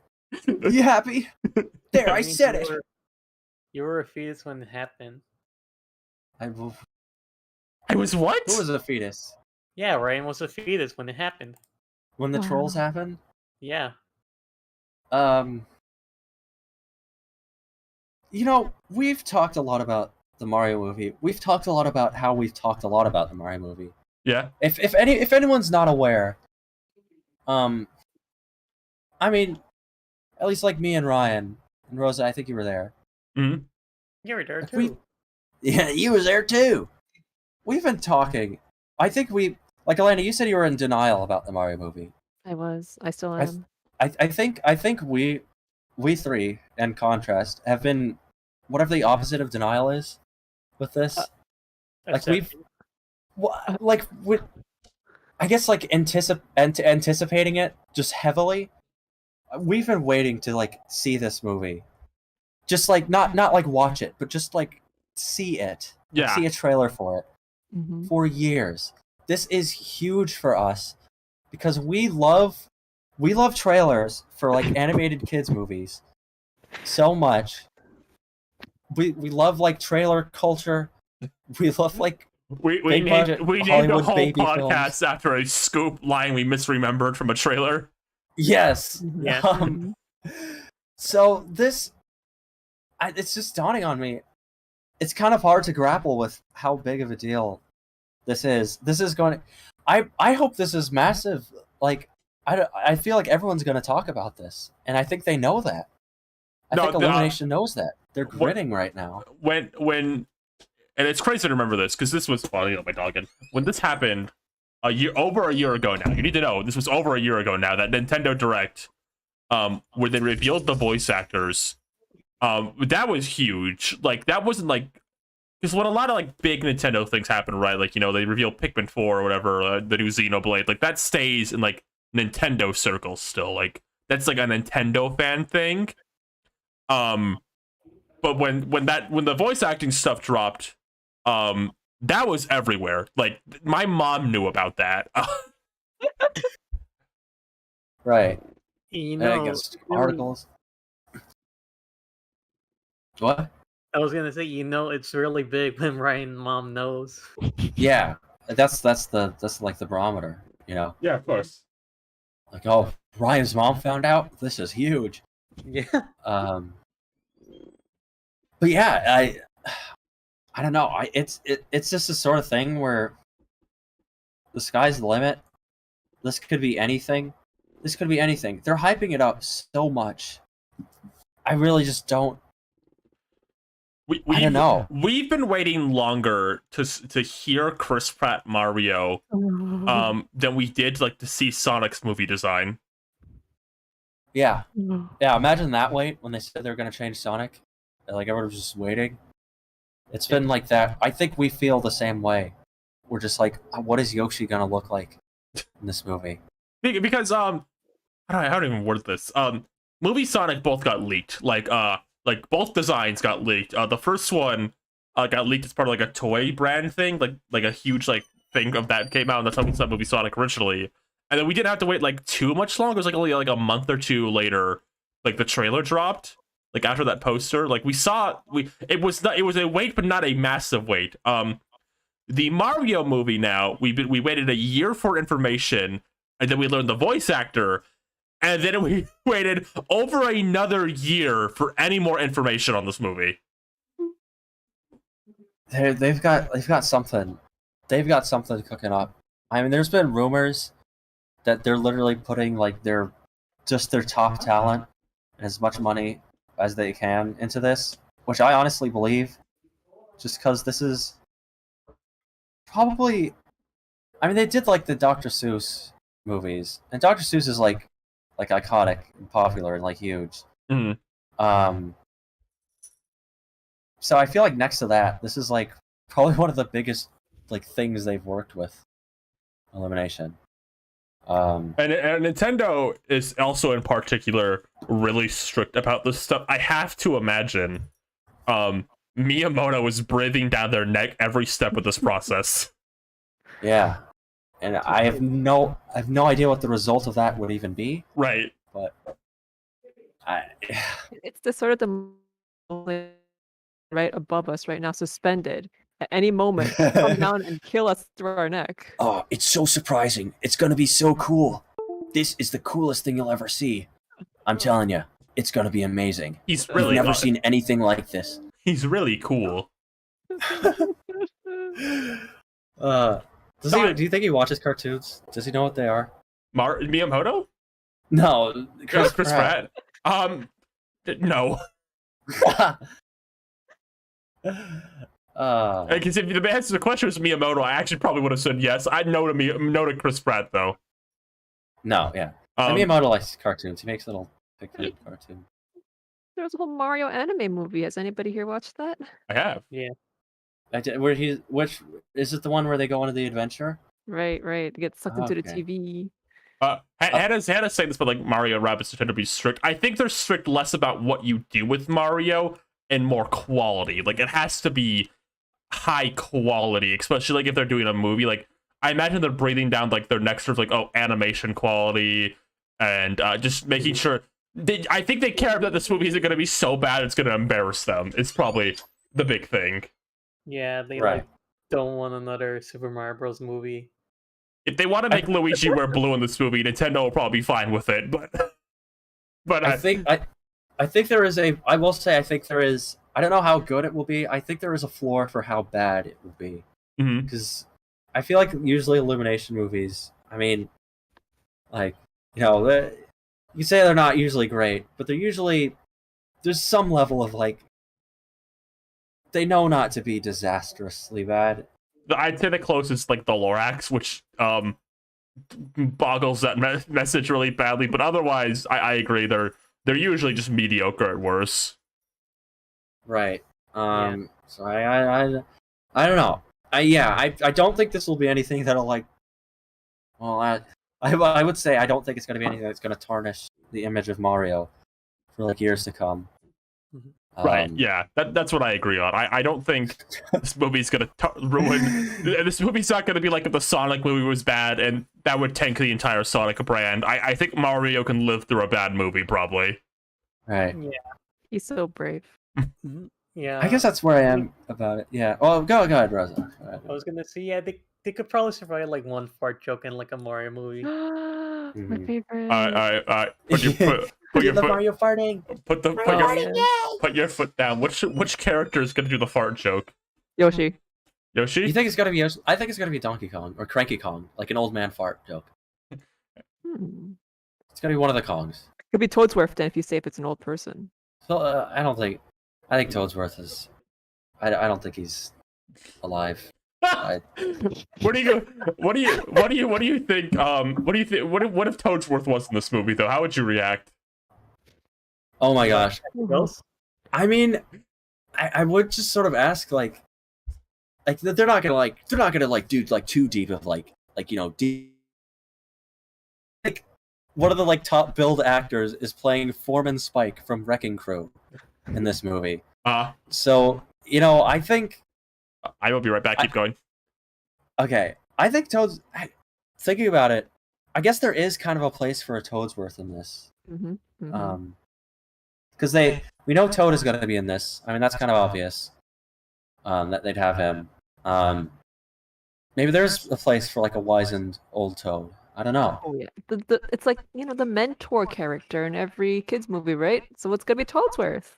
You happy? There, I mean, said it. You were a fetus when it happened. Who I was what? was a fetus? Yeah, Ryan was a fetus when it happened. When the Wow. trolls happened? Yeah. You know, we've talked a lot about the Mario movie. We've talked a lot about how we've talked a lot about the Mario movie. Yeah. If anyone's not aware, I mean, at least like me and Ryan and Rosa, I think you were there. Mm-hmm. You were there Like, too. Yeah, you was there too. We've been talking. I think like Elena, you said you were in denial about the Mario movie. I was. I still I am. I think we three, in contrast, have been whatever the opposite of denial is with this. Like I guess like anticipating it just heavily. We've been waiting to like see this movie, just like not like watch it, but just like see it. Like, Yeah. see a trailer for it Mhm. for years. This is huge for us because we love trailers for like animated kids movies so much. We love like trailer culture. We love like We big named budget a Hollywood whole baby podcast films. after a scoop line we misremembered from a trailer. Yes. Mhm. Yeah. Mhm. So this, it's just dawning on me. It's kind of hard to grapple with how big of a deal this is. This is going. I hope this is massive. Like I feel like everyone's going to talk about this, and I think they know that. I think Illumination knows that. They're grinning right now. When and it's crazy to remember this because this was my dog again. When this happened over a year ago now. You need to know this was over a year ago now. That Nintendo Direct, where they revealed the voice actors. That was huge. Like that wasn't like because when a lot of like big Nintendo things happen, right? Like they reveal Pikmin 4 or whatever, the new Xenoblade. Like that stays in like Nintendo circles still. Like that's like a Nintendo fan thing. But when the voice acting stuff dropped, that was everywhere. Like my mom knew about that. Right. You And I know, guess really, articles. What? I was gonna say, it's really big when Ryan mom knows. Yeah, that's like the barometer. Yeah, of course. Like, oh, Ryan's mom found out. This is huge. Yeah. But yeah, I don't know. It's just the sort of thing where the sky's the limit. This could be anything. This could be anything. They're hyping it up so much. I really just don't. I don't know. We've been waiting longer to hear Chris Pratt Mario than we did like to see Sonic's movie design. Yeah. Yeah, imagine that wait when they said they were going to change Sonic. Like everyone was just waiting. It's been like that. I think we feel the same way. We're just like, what is Yoshi going to look like in this movie? Because how do I even word this? Movie Sonic both got leaked. Like both designs got leaked. The first one got leaked as part of like a toy brand thing, like a huge like thing of that came out, and that's how we saw Movie Sonic originally. And then we didn't have to wait like too much longer. It was like only like a month or two later, like the trailer dropped. Like after that poster, like it was a wait, but not a massive wait. The Mario movie now we waited a year for information, and then we learned the voice actor, and then we waited over another year for any more information on this movie. They've got something. They've got something cooking up. I mean, there's been rumors that they're literally putting like their top talent and as much money as they can into this, which I honestly believe, just because this is probably. I mean, they did like the Dr. Seuss movies, and Dr. Seuss is like iconic and popular and like huge. Mm-hmm. So I feel like next to that, this is like probably one of the biggest like things they've worked with Illumination. And Nintendo is also in particular really strict about this stuff. I have to imagine Miyamoto is breathing down their neck every step of this process. Yeah, and I have no idea what the result of that would even be. Right. But It's the sort of the right above us right now, suspended. At any moment, come down and kill us through our neck. Oh, it's so surprising. It's gonna be so cool. This is the coolest thing you'll ever see. I'm telling you, it's gonna be amazing. He's You've really never seen anything like this. He's really cool. do you think he watches cartoons? Does he know what they are? Miyamoto? No, Chris Pratt. No. Because if the answer to the question was Miyamoto, I actually probably would have said yes. I'd no to Chris Pratt though. No, yeah. Miyamoto likes cartoons. He makes little picture cartoons. There was a whole Mario anime movie. Has anybody here watched that? I have. Yeah. Which is it? The one where they go on the adventure? Right. They get sucked into the Okay. TV. Hannah's saying this, but like Mario Rabbids tend to be strict. I think they're strict less about what you do with Mario and more quality. Like it has to be high quality, especially like if they're doing a movie. Like I imagine they're breathing down like their next sort of like animation quality and just making sure. I think they care that this movie isn't going to be so bad it's going to embarrass them. It's probably the big thing. Yeah, they Right. like don't want another Super Mario Bros. Movie. If they want to make Luigi wear blue in this movie, Nintendo will probably be fine with it. But I think there is a. I will say I think there is. I don't know how good it will be. I think there is a floor for how bad it will be. Mhm. Because I feel like usually Illumination movies. I mean, like you say they're not usually great, but they're usually there's some level of like they know not to be disastrously bad. I'd say the closest like the Lorax, which boggles that message really badly. But otherwise, I agree. They're usually just mediocre at worst. Right. So I don't know. I don't think this will be anything that'll like. Well, I would say I don't think it's going to be anything that's going to tarnish the image of Mario for like years to come. Right, yeah, that's what I agree on. I don't think this movie's gonna ruin. This movie's not gonna be like if the Sonic movie was bad, and that would tank the entire Sonic brand. I think Mario can live through a bad movie, probably. Right. Yeah. He's so brave. Yeah. I guess that's where I am about it. Yeah. Oh, go ahead, Rosa. Go ahead. I was gonna say, yeah, they could probably survive like one fart joke in like a Mario movie. My favorite. Put your the foot. Mario farting. Put your foot down. Which character is gonna do the fart joke? Yoshi. Yoshi? You think it's gonna be? I think it's gonna be Donkey Kong or Cranky Kong, like an old man fart joke. It's gonna be one of the Kongs. Could be Toadsworth then if you say if it's an old person. So I don't think. I think Toadsworth is. I don't think he's alive. What do you think? What do you think? What if Toadsworth was in this movie though? How would you react? Oh my gosh. Gross. I mean, I would just sort of ask like they're not gonna do like too deep of like deep. Like one of the like top billed actors is playing Foreman Spike from Wrecking Crew in this movie. So I think I will be right back. Keep going. Okay, I think thinking about it, I guess there is kind of a place for a Toadsworth in this. Because we know Toad is going to be in this. I mean, that's kind of obvious. That they'd have him. Maybe there's a place for like a wizened old Toad. I don't know. Oh yeah, it's like the mentor character in every kids movie, right? So it's gonna be Toadsworth.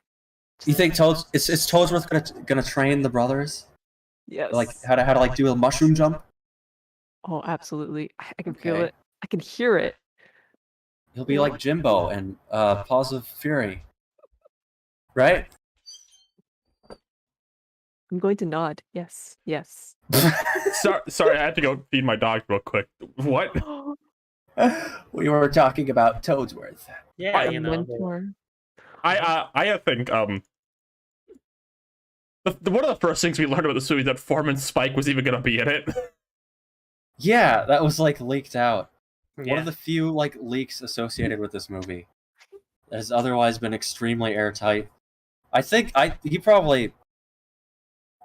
You think is Toadsworth gonna train the brothers? Yes. Like how to like do a mushroom jump? Oh, absolutely. I can feel it. I can hear it. He'll be like Jimbo and Paws of Fury. Right? I'm going to nod. Yes. Yes. Sorry, I had to go feed my dog real quick. What? We were talking about Toadsworth. Yeah, Mentor. I think One of the first things we learned about this movie is that Foreman Spike was even going to be in it. Yeah, that was like leaked out. Yeah. One of the few like leaks associated with this movie that has otherwise been extremely airtight. I think he probably.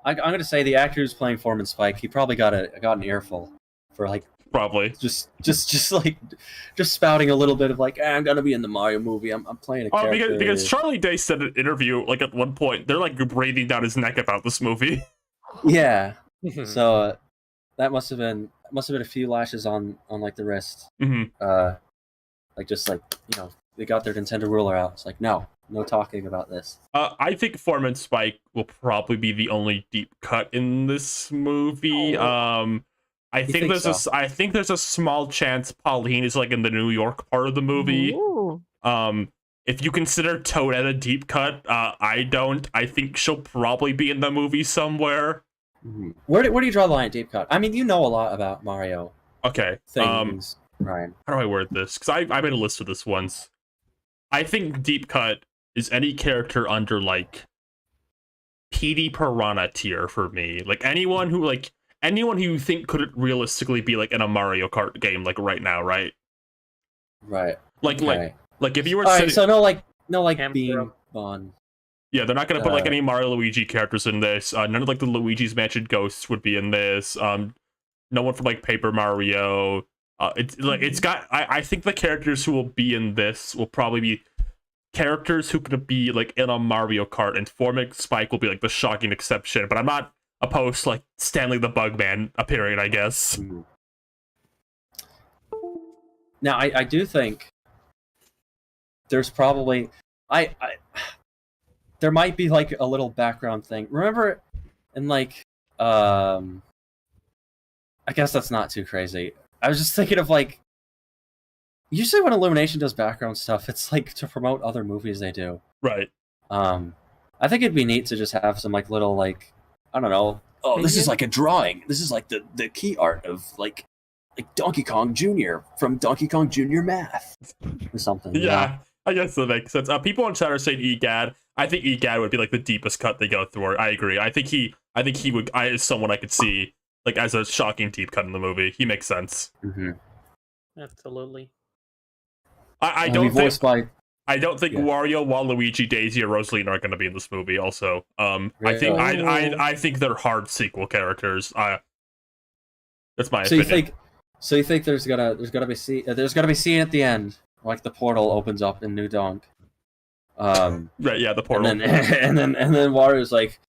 I'm gonna say the actor who's playing Foreman Spike. He probably got an earful for like Probably. just spouting a little bit of like, I'm gonna be in the Mario movie. I'm playing a character. Because Charlie Day said in an interview, like at one point, they're like breathing down his neck about this movie. Yeah. So that must have been a few lashes on like the wrist. Mm-hmm. Like just like they got their Nintendo ruler out. It's like no talking about this. I think Foreman Spike will probably be the only deep cut in this movie. I think there's a small chance Pauline is like in the New York part of the movie. Ooh. If you consider Toadette a deep cut, I don't. I think she'll probably be in the movie somewhere. Mm-hmm. Where do you draw the line at deep cut? I mean, you know a lot about Mario. Okay. Things, Ryan. How do I word this? Because I made a list of this once. I think deep cut is any character under like PD Piranha tier for me. Like anyone who you think couldn't realistically be like in a Mario Kart game like right now, right? Right. Like Okay. like if you were Alright, so no like Hamster. Bean Bond. yeah, they're not gonna put like any Mario Luigi characters in this. None of like the Luigi's Mansion ghosts would be in this. No one from like Paper Mario. It's like it's got. I think the characters who will be in this will probably be characters who could be like in a Mario Kart, and Foreman Spike will be like the shocking exception. But I'm not opposed to like Stanley the Bugman appearing, I guess. Now I do think there's probably there might be like a little background thing. Remember in like I guess that's not too crazy. I was just thinking of like usually when Illumination does background stuff, it's like to promote other movies they do. Right. I think it'd be neat to just have some like little like I don't know. Oh, this is like a drawing. This is like the key art of like Donkey Kong Jr. from Donkey Kong Jr. Math or something. Yeah, I guess that makes sense. People on chat are saying EGAD. I think EGAD would be like the deepest cut they go through. I agree. I think he would. Is someone I could see like as a shocking deep cut in the movie. He makes sense. Mm-hmm. Absolutely. I don't think Wario, Waluigi, Daisy, or Rosalina are going to be in this movie. Also, Really? I think they're hard sequel characters. That's my opinion. So you think there's gonna be scene at the end, like the portal opens up in New Donk. Right, yeah, the portal. And then Wario's like,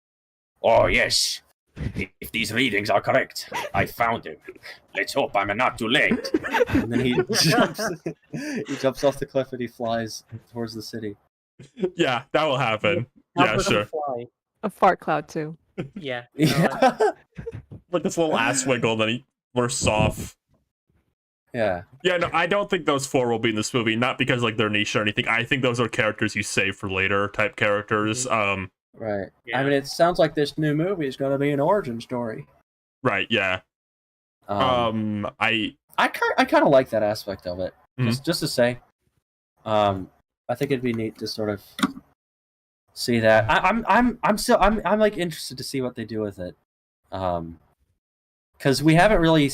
"Oh yes, if these readings are correct, I found him. Let's hope I'm not too late." And then he jumps off the cliff and he flies towards the city. Yeah, that will happen. How Yeah, does he sure. fly? A fart cloud too. Yeah. Yeah. Like this little ass wiggle, and then he bursts off. Yeah. Yeah, no, I don't think those four will be in this movie. Not because like they're niche or anything. I think those are characters you save for later type characters. Right. Yeah. I mean, it sounds like this new movie is going to be an origin story. Right. Yeah. I kind of like that aspect of it. Mhm. Just to say, I think it'd be neat to sort of see that. I'm like interested to see what they do with it. Because we haven't really.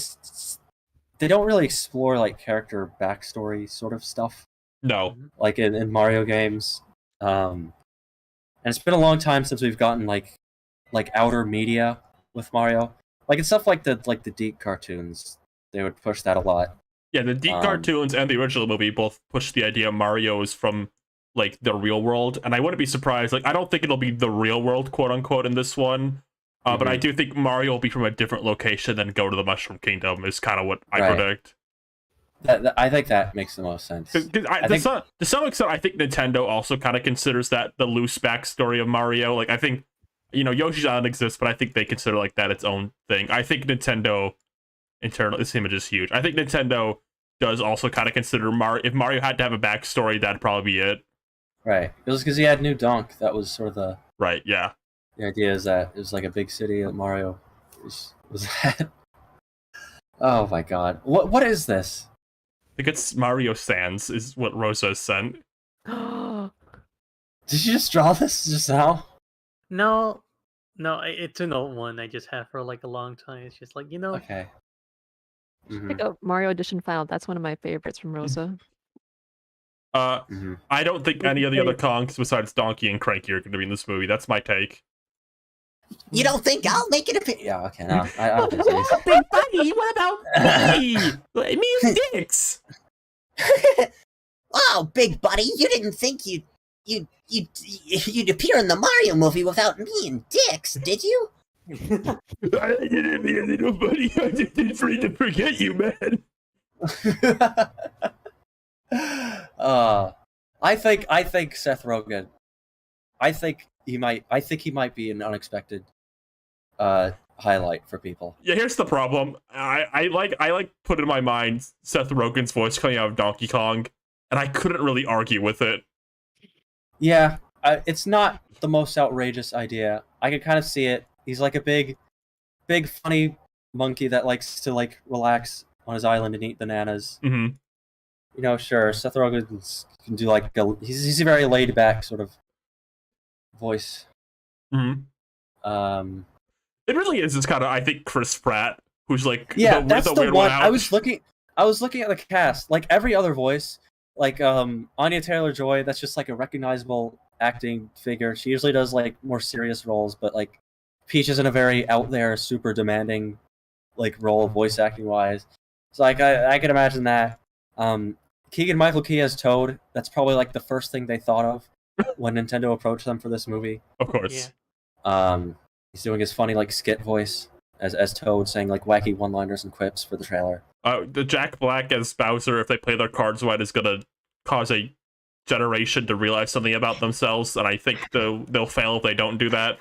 They don't really explore like character backstory sort of stuff No. like in Mario games. And it's been a long time since we've gotten like outer media with Mario. Like it's stuff like the Deke cartoons. They would push that a lot. Yeah, the Deke cartoons and the original movie both push the idea Mario is from like the real world, and I wouldn't be surprised. Like I don't think it'll be the real world, quote unquote, in this one. But I do think Mario will be from a different location than go to the Mushroom Kingdom. Is kind of what I predict. I think that makes the most sense. To some extent, I think Nintendo also kind of considers that the loose backstory of Mario. Like I think, Yoshi's Island exists, but I think they consider like that its own thing. I think Nintendo this image is huge. I think Nintendo does also kind of consider if Mario had to have a backstory, that'd probably be it. Right. It was because he had New Donk. That was sort of the right. Yeah. The idea is that it was like a big city that Mario was at. Oh my god. What is this? I think it's Mario Sands is what Rosa sent. Did you just draw this just now? No, No, it's an old one I just had for like a long time. It's just like, Okay. Pick up Mario Edition Final. That's one of my favorites from Rosa. I don't think any of the other Kongs besides Donkey and Cranky are going to be in this movie. That's my take. You don't think I'll make it a Yeah, okay, no. I don't think so. Big buddy, what about me? Me and Dix. Oh, big buddy, you didn't think you'd appear in the Mario movie without me and Dix, did you? I didn't mean little buddy. I just didn't free to forget you, man. I think Seth Rogen. I think he might be an unexpected highlight for people. Yeah, here's the problem. I like put in my mind Seth Rogen's voice coming out of Donkey Kong, and I couldn't really argue with it. Yeah, it's not the most outrageous idea. I can kind of see it. He's like a big, funny monkey that likes to like relax on his island and eat bananas. Mm-hmm. You know, sure, Seth Rogen can do like he's a very laid back sort of voice. Mm-hmm. It really is just kind of, I think, Chris Pratt, who's like that's the weird one. out. I was looking at the cast. Like every other voice, like Anya Taylor-Joy, that's just like a recognizable acting figure. She usually does like more serious roles, but like Peach is in a very out there, super demanding like role, voice acting wise. So like I can imagine that. Keegan-Michael Key as Toad. That's probably like the first thing they thought of when Nintendo approached them for this movie. Of course. Yeah. He's doing his funny like skit voice as Toad, saying like wacky one-liners and quips for the trailer. The Jack Black as Bowser, if they play their cards right, is gonna cause a generation to realize something about themselves, and I think they'll fail if they don't do that.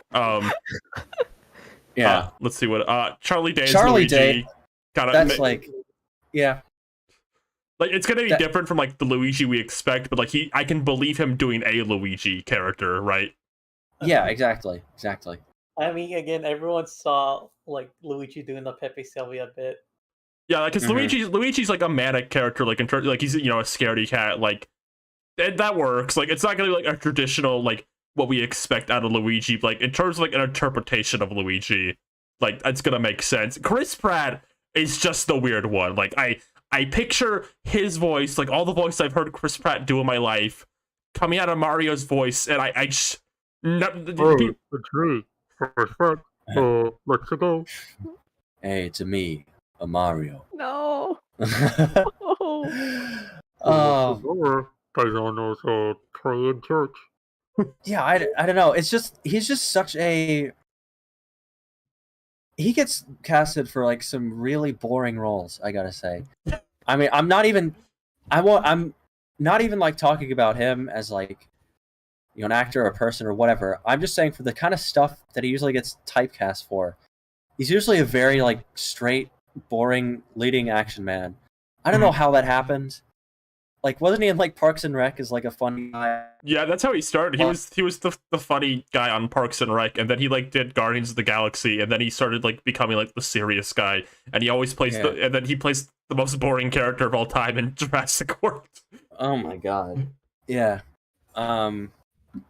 Yeah. Let's see what Charlie Day. Charlie Luigi, Day. That's like, yeah. Like it's gonna be different from like the Luigi we expect, but like I can believe him doing a Luigi character, right? Yeah, exactly. I mean, again, everyone saw like Luigi doing the Pepe Sylvia bit. Yeah, because Luigi's like a manic character, like in terms, like he's a scaredy cat, like that works. Like it's not gonna be like a traditional like what we expect out of Luigi. Like in terms of like an interpretation of Luigi, like it's gonna make sense. Chris Pratt is just the weird one. Like I picture his voice, like all the voice I've heard Chris Pratt do in my life, coming out of Mario's voice, and I just the tree. Let's go. Hey, it's me, a Mario. No. Pray in church. Yeah, I don't know. It's just he's just such a. He gets casted for like some really boring roles. I gotta say. I mean, I'm not even like talking about him as like, an actor or a person or whatever. I'm just saying for the kind of stuff that he usually gets typecast for. He's usually a very like straight, boring leading action man. I don't know how that happened. Like, wasn't he in like Parks and Rec as like a funny guy? Yeah, that's how he started. He was the funny guy on Parks and Rec, and then he like did Guardians of the Galaxy, and then he started like becoming like the serious guy, and he always plays and then he plays the most boring character of all time in Jurassic World. Oh my god. Yeah.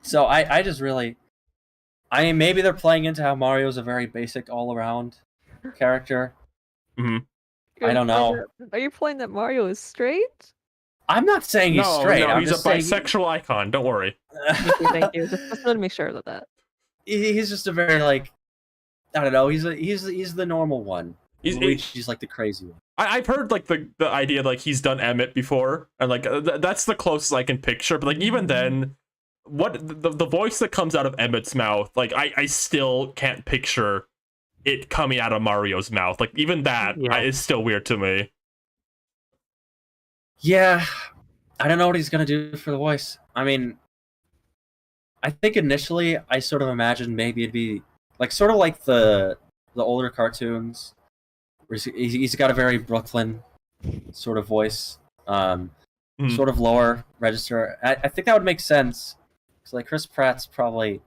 So I just really, I mean, maybe they're playing into how Mario's a very basic all-around character. Mm-hmm. I don't know. Are you playing that Mario is straight? I'm not saying he's straight. No, I'm he's just a saying bisexual icon. Don't worry. Thank you. Just wanted to make sure of that. He's just a very like, I don't know. He's the normal one. Luigi's like the crazy one. I've heard like the idea like he's done Emmett before, and like that's the closest I can picture. But like even then, what the voice that comes out of Emmett's mouth, like I still can't picture it coming out of Mario's mouth. Like even that is still weird to me. Yeah, I don't know what he's gonna do for the voice. I mean, I think initially I sort of imagined maybe it'd be like sort of like the older cartoons, where he's got a very Brooklyn sort of voice, sort of lower register. I think that would make sense. Because like Chris Pratt's probably,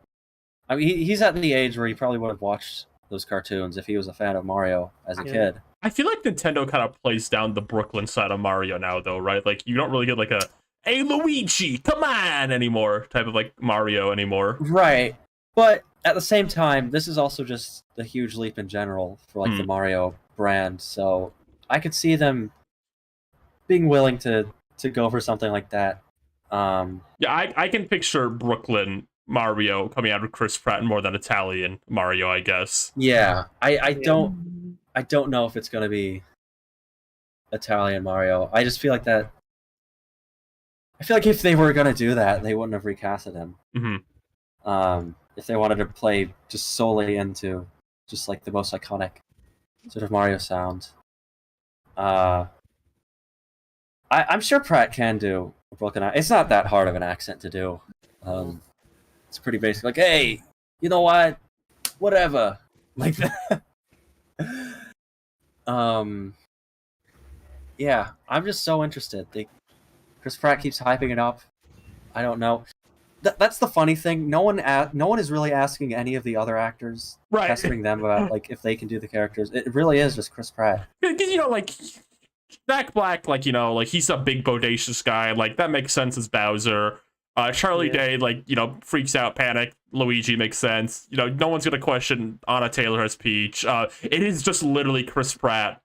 I mean, he's at the age where he probably would have watched those cartoons if he was a fan of Mario as a kid. I feel like Nintendo kind of plays down the Brooklyn side of Mario now, though, right? Like, you don't really get like a "Hey Luigi, come on" anymore type of like Mario anymore. Right, but at the same time, this is also just a huge leap in general for like the Mario brand. So I could see them being willing to go for something like that. Yeah, I can picture Brooklyn Mario coming out of Chris Pratt more than Italian Mario, I guess. Yeah, I don't know if it's gonna be Italian Mario. I just feel like that. I feel like if they were gonna do that, they wouldn't have recasted him. If they wanted to play just solely into just like the most iconic sort of Mario sound. I'm sure Pratt can do a Brooklyn accent. It's not that hard of an accent to do. It's pretty basic. Like, hey, you know what? Whatever. Like that. Yeah, I'm just so interested. Chris Pratt keeps hyping it up. I don't know. That's the funny thing. No one is really asking any of the other actors, pestering them about like if they can do the characters. It really is just Chris Pratt. Because like Jack Black, like like he's a big bodacious guy. Like that makes sense as Bowser. Charlie Day, like freaks out, panic. Luigi makes sense. No one's gonna question Anna Taylor as Peach. It is just literally Chris Pratt,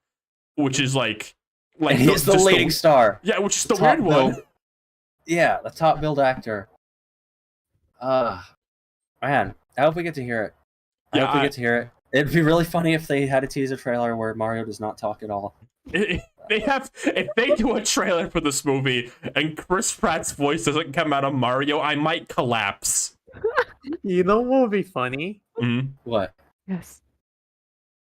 which is like and he's the leading star. Yeah, which is the weird one. Yeah, the top billed actor. Man, I hope we get to hear it. I hope we get to hear it. It'd be really funny if they had a teaser trailer where Mario does not talk at all. If they do a trailer for this movie and Chris Pratt's voice doesn't come out of Mario, I might collapse. You know what would be funny? What? Yes.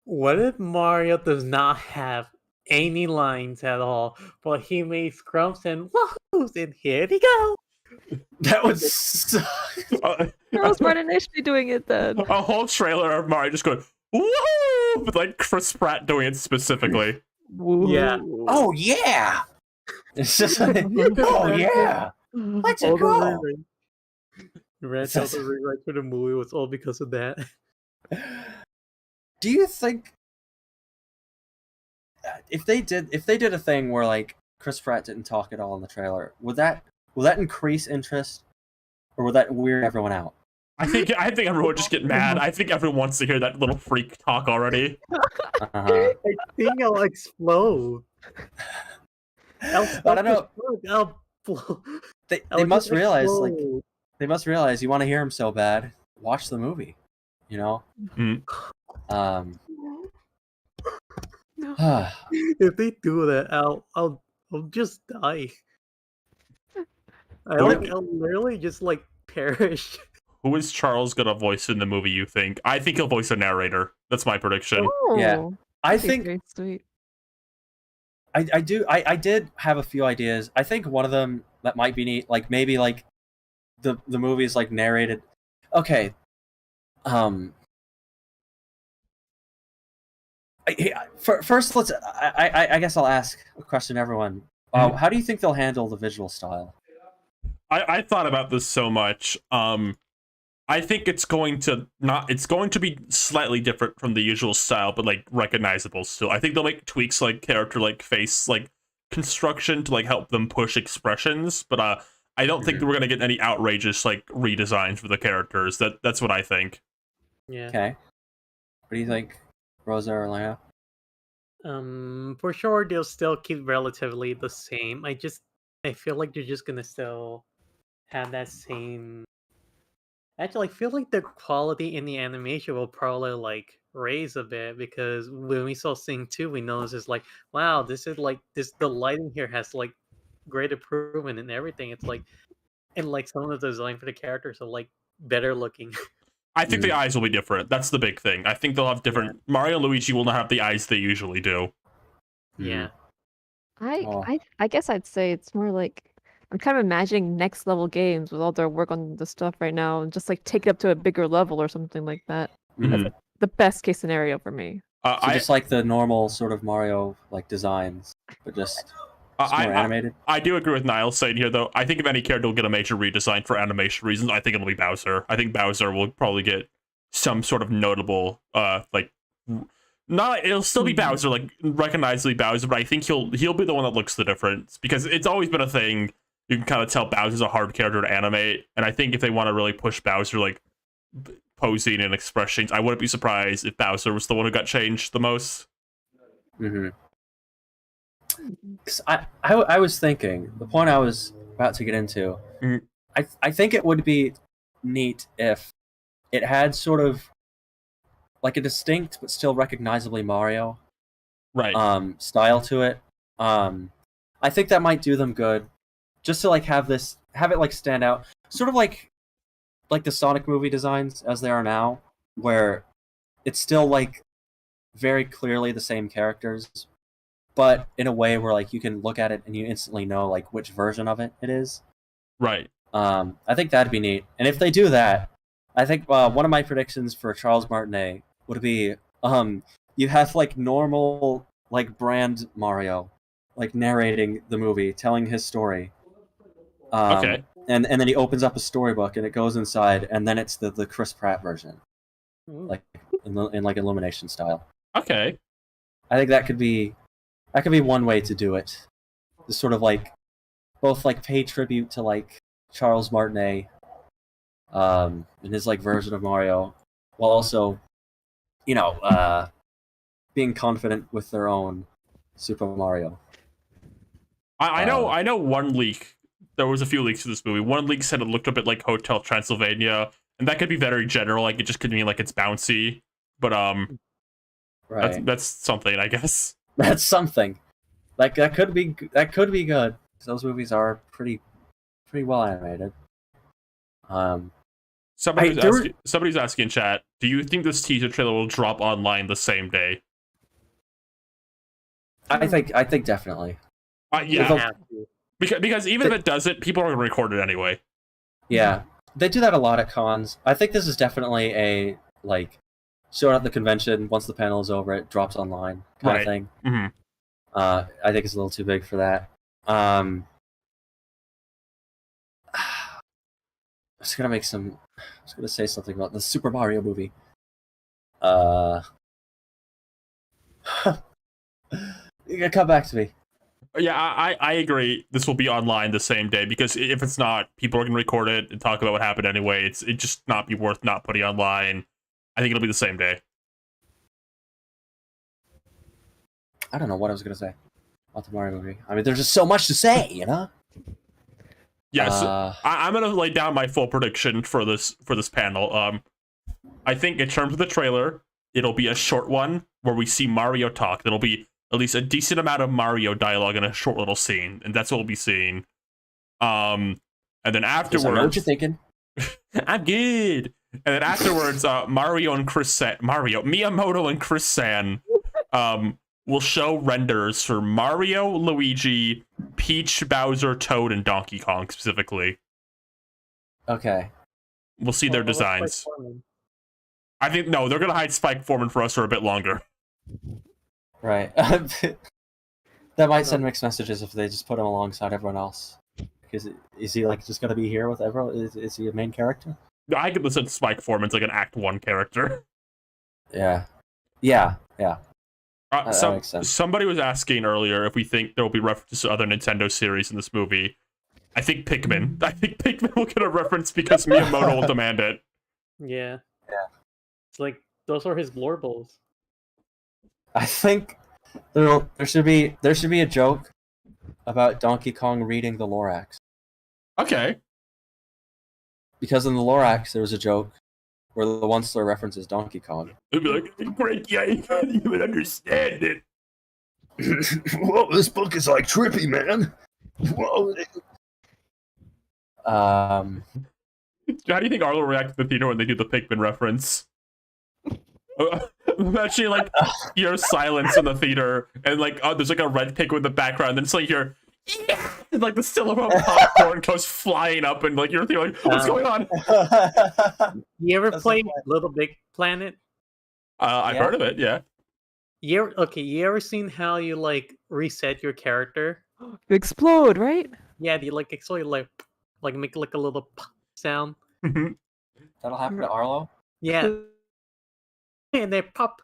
What if Mario does not have any lines at all, but he makes grumps and wahoo's, and here he go. That would suck. Charles Martinet should be doing it then. A whole trailer of Mario just going woohoo, with like Chris Pratt doing it specifically. Yeah. Oh yeah. It's just like, oh yeah. Let's go. Rant out the rewrite for the movie was all because of that. Do you think if they did a thing where like Chris Pratt didn't talk at all in the trailer, would that increase interest, or would that weird everyone out? I think everyone would just get mad. I think everyone wants to hear that little freak talk already. I think I'll explode. I don't know. They must realize explode. They must realize you want to hear him so bad. Watch the movie. If they do that, I'll just die. I'll literally just like perish. Who is Charles gonna voice in the movie, you think? I think he'll voice a narrator. That's my prediction. Oh, yeah. I think very sweet. I do. I did have a few ideas. I think one of them that might be neat, like maybe like the movie is like narrated. Okay. First, let's. I guess I'll ask a question to everyone. How do you think they'll handle the visual style? I thought about this so much. I think it's going to be slightly different from the usual style, but like recognizable still. I think they'll make tweaks like character like face like construction to like help them push expressions, but I don't think that we're gonna get any outrageous like redesigns for the characters. That's what I think. Yeah. Okay. What do you think, Rosa or Lena? For sure they'll still keep relatively the same. I feel like they're just gonna still have that same. Actually, I feel like the quality in the animation will probably like raise a bit, because when we saw Sing 2, we noticed it's like, wow, this is like the lighting here has like great improvement and everything. It's like, and like some of the design for the characters are like better looking. I think the eyes will be different. That's the big thing. I think they'll have different. Yeah. Mario and Luigi will not have the eyes they usually do. Yeah. I guess I'd say it's more like I'm kind of imagining next level games with all their work on the stuff right now, and just like take it up to a bigger level or something like that. That's like the best case scenario for me. So just like the normal sort of Mario like designs, but just more animated. I do agree with Niles saying here, though. I think if any character will get a major redesign for animation reasons, I think it'll be Bowser. I think Bowser will probably get some sort of notable it'll still be Bowser, like recognizably Bowser, but I think he'll be the one that looks the difference, because it's always been a thing. You can kind of tell Bowser's a hard character to animate, and I think if they want to really push Bowser, like posing and expressions. I wouldn't be surprised if Bowser was the one who got changed the most. Mm-hmm. 'Cause I was thinking, the point I was about to get into, Mhm. I think it would be neat if it had sort of like a distinct but still recognizably Mario Right. style to it. I think that might do them good, just to like have it like stand out, sort of like the Sonic movie designs as they are now, where it's still like very clearly the same characters, but in a way where like you can look at it and you instantly know like which version of it is. Right. I think that'd be neat. And if they do that, I think one of my predictions for Charles Martinet would be you have like normal like brand Mario like narrating the movie, telling his story. Okay. And then he opens up a storybook and it goes inside, and then it's the Chris Pratt version, like in like Illumination style. Okay. I think that could be one way to do it. Just sort of like both like pay tribute to like Charles Martinet, and his like version of Mario, while also, being confident with their own Super Mario. I know one leak. There was a few leaks to this movie. One leak said it looked a bit like Hotel Transylvania, and that could be very general. Like it just could mean like it's bouncy, but Right. that's something, I guess. That's something. Like that could be good. Those movies are pretty well animated. Somebody's asking in chat, do you think this teaser trailer will drop online the same day? I think definitely. Yeah. Because even if it doesn't, people are going to record it anyway. Yeah. They do that a lot at cons. I think this is definitely a like show it at the convention, once the panel is over, it drops online kind of thing. Mm-hmm. I think it's a little too big for that. I was gonna say something about the Super Mario movie. You gotta come back to me. Yeah, I agree. This will be online the same day, because if it's not, people are going to record it and talk about what happened anyway. It just not be worth not putting online. I think it'll be the same day. I don't know what I was gonna say about the Mario movie. I mean, there's just so much to say, you know. Yes, I'm gonna lay down my full prediction for this panel. I think in terms of the trailer, it'll be a short one where we see Mario talk. That'll be at least a decent amount of Mario dialogue in a short little scene, and that's what we'll be seeing. And then afterwards, I know what you're thinking. I'm good. And then afterwards, Miyamoto and Chris San, will show renders for Mario, Luigi, Peach, Bowser, Toad, and Donkey Kong specifically. Okay. We'll see their designs. I think no, they're gonna hide Spike Foreman for us for a bit longer. Right. That might send mixed messages if they just put him alongside everyone else. Because is he like just gonna be here with everyone? Is he a main character? I could listen to Spike Foreman's like an Act 1 character. Yeah. That makes sense. Somebody was asking earlier if we think there will be references to other Nintendo series in this movie. I think Pikmin. I think Pikmin will get a reference because Miyamoto will demand it. Yeah. It's like those are his blorbles. I think there should be a joke about Donkey Kong reading the Lorax. Okay. Because in the Lorax there was a joke where the one slur references Donkey Kong. It'd be like, great, yeah, you can't even understand it. Whoa, this book is like trippy, man. Whoa. How do you think Arlo reacts to the theater when they do the Pikmin reference? Imagine like your silence in the theater, and like there's like a red pig in the background, and then it's like you're and like the Cinnabon popcorn goes flying up, and like you're like, what's going on? You ever play Little Big Planet? I've heard of it, yeah. You ever seen how you like reset your character? You explode, right? Yeah, you like actually like make like a little pop sound. That'll happen to Arlo? Yeah. And they pop.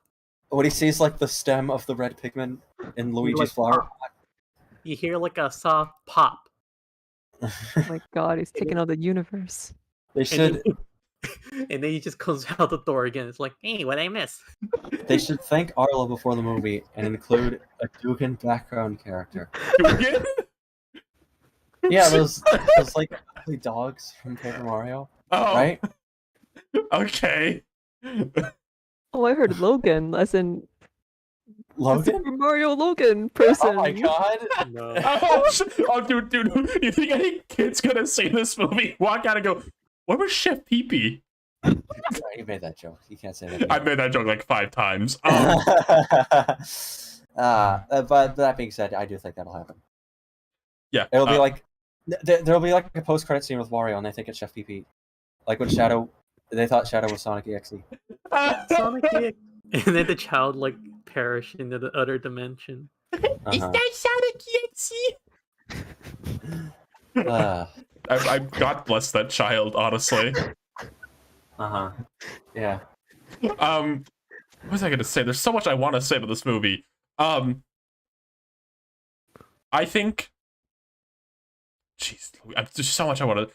What he sees like the stem of the red pigment in Luigi's flower. You hear like a soft pop. Oh my god, he's taking over the universe. They should And then he just comes out the door again. It's like, hey, what I miss? They should thank Arlo before the movie and include a Dugan background character. Dugan? Yeah, those like ugly dogs from Paper Mario, Oh, right? okay. Oh, I heard Logan, as in the Logan? Super Mario Logan person. Oh my god! No. Oh, dude, you think any kid's gonna see this movie, walk out and go, where was Chef Pee-Pee? Sorry, you made that joke. You can't say that. I made that joke like 5 times. But that being said, I do think that'll happen. Yeah. It'll be like there'll be like a post-credit scene with Wario, and they think it's Chef Pee-Pee, like when Shadow. They thought Shadow was Sonic EXE. Sonic EX. And then the child like perished into the other dimension. Is that Sonic EXE? I God bless that child, honestly. Yeah. What was I gonna say? There's so much I want to say about this movie. I think. Jeez, there's so much I want to.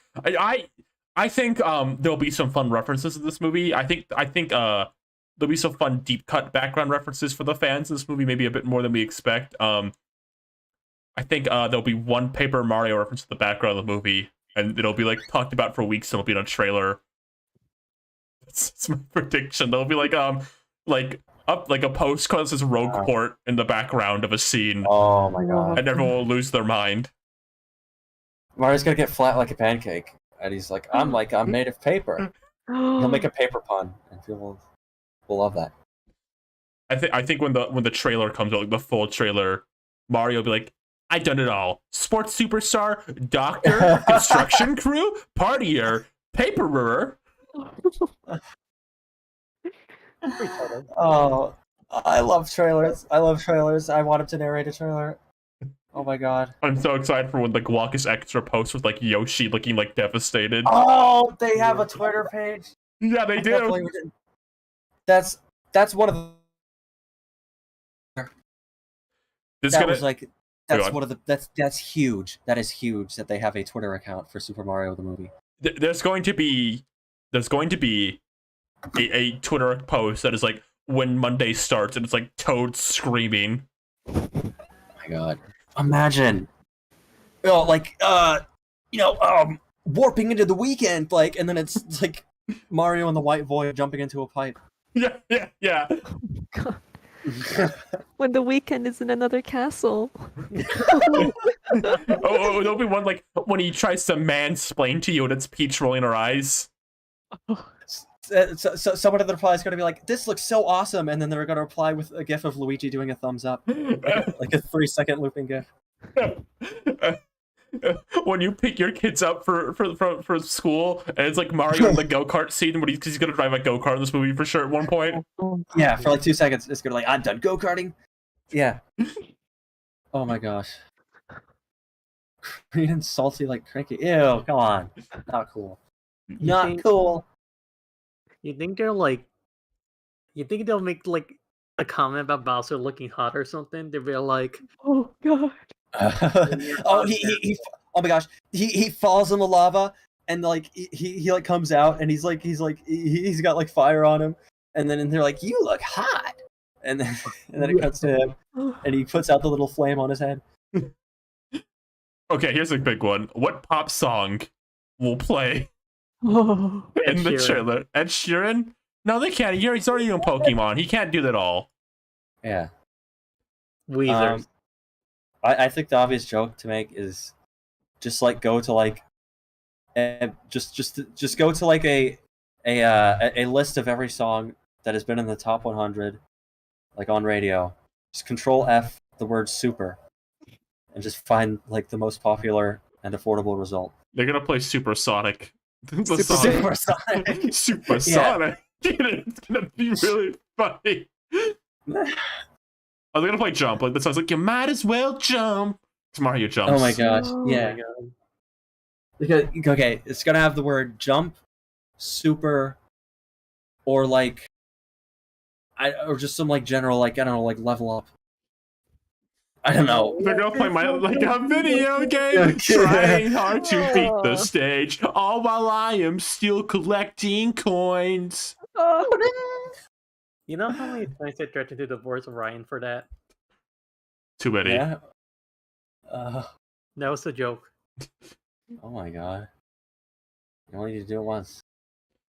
I think there'll be some fun references in this movie. I think there'll be some fun deep cut background references for the fans of this movie, maybe a bit more than we expect. I think there'll be one Paper Mario reference to the background of the movie, and it'll be like talked about for weeks. It'll be in a trailer. It's my prediction. There'll be like a post called this Rogue Port in the background of a scene. Oh my god! And everyone will lose their mind. Mario's gonna get flat like a pancake, and he's like, I'm made of paper." He'll make a paper pun, and people will love that. I think when the trailer comes out, like the full trailer, Mario will be like, "I done it all: sports superstar, doctor, construction crew, partier, paperer." Oh, I love trailers. I want him to narrate a trailer. Oh my god. I'm so excited for when the Glaucus Extra post with like Yoshi looking like devastated. Oh, they have a Twitter page. Yeah, they do. That's one of the. That's huge. That is huge that they have a Twitter account for Super Mario the movie. There's going to be a Twitter post that is like when Monday starts and it's like Toad screaming. Oh my god. Imagine. Warping into the weekend, and then it's like Mario and the White Void jumping into a pipe. Yeah. God. When the weekend is in another castle. There'll be one like when he tries to mansplain to you and it's Peach rolling her eyes. So someone in the reply is going to be like, "This looks so awesome," and then they're going to reply with a gif of Luigi doing a thumbs up, like a 3-second looping gif. When you pick your kids up for school, and it's like Mario in the go-kart scene, because he's going to drive a go-kart in this movie for sure at one point. Yeah, for like 2 seconds, it's going to like, "I'm done go-karting." Yeah. Oh my gosh. Green and salty like cranky. Ew, come on. Not cool. Not cool. You think they'll make like a comment about Bowser looking hot or something? They'll be like, "Oh god." Oh my gosh. He falls in the lava and like he like comes out and he's got like fire on him, and then they're like, "You look hot." And then it cuts to him and he puts out the little flame on his head. Okay, here's a big one. What pop song will play in the trailer? Ed Sheeran? No, they can't. He's already doing Pokemon. He can't do that all. Yeah. Weezer. I think the obvious joke to make is just like go to like just go to like a list of every song that has been in the top 100, like on radio. Just Control F the word super, and just find like the most popular and affordable result. They're gonna play Supersonic. Supersonic. Supersonic. It's gonna be really funny. Are they gonna play Jump? Like the song's like, "You might as well jump." It's Mario jumps. Oh my gosh! Yeah. Okay, it's gonna have the word jump, super, or like, or just some like general like I don't know like level up. I don't know. They're gonna play like a video game, trying hard to beat the stage, all while I am still collecting coins. You know how many times they threatened to divorce Ryan for that? Too many. Yeah. That was a joke. Oh my god. You only need to do it once.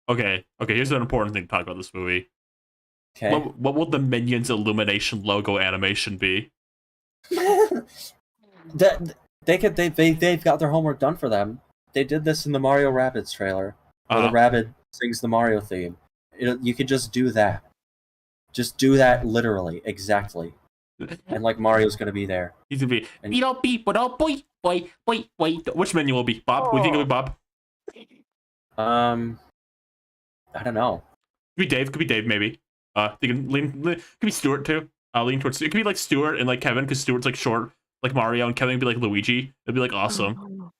Okay, here's an important thing to talk about this movie. Okay. What will the Minions Illumination logo animation be? They've got their homework done for them. They did this in the Mario Rabbids trailer, where the rabbit sings the Mario theme. You could just do that. Just do that literally, exactly. And like Mario's gonna be there. He's gonna be beep boy. Which minion will be Bob? We think it'll be Bob. I don't know. Could be Dave maybe. They can could be Stuart too. Lean towards it could be like Stuart and like Kevin because Stuart's like short like Mario and Kevin would be like Luigi. It'd be like awesome.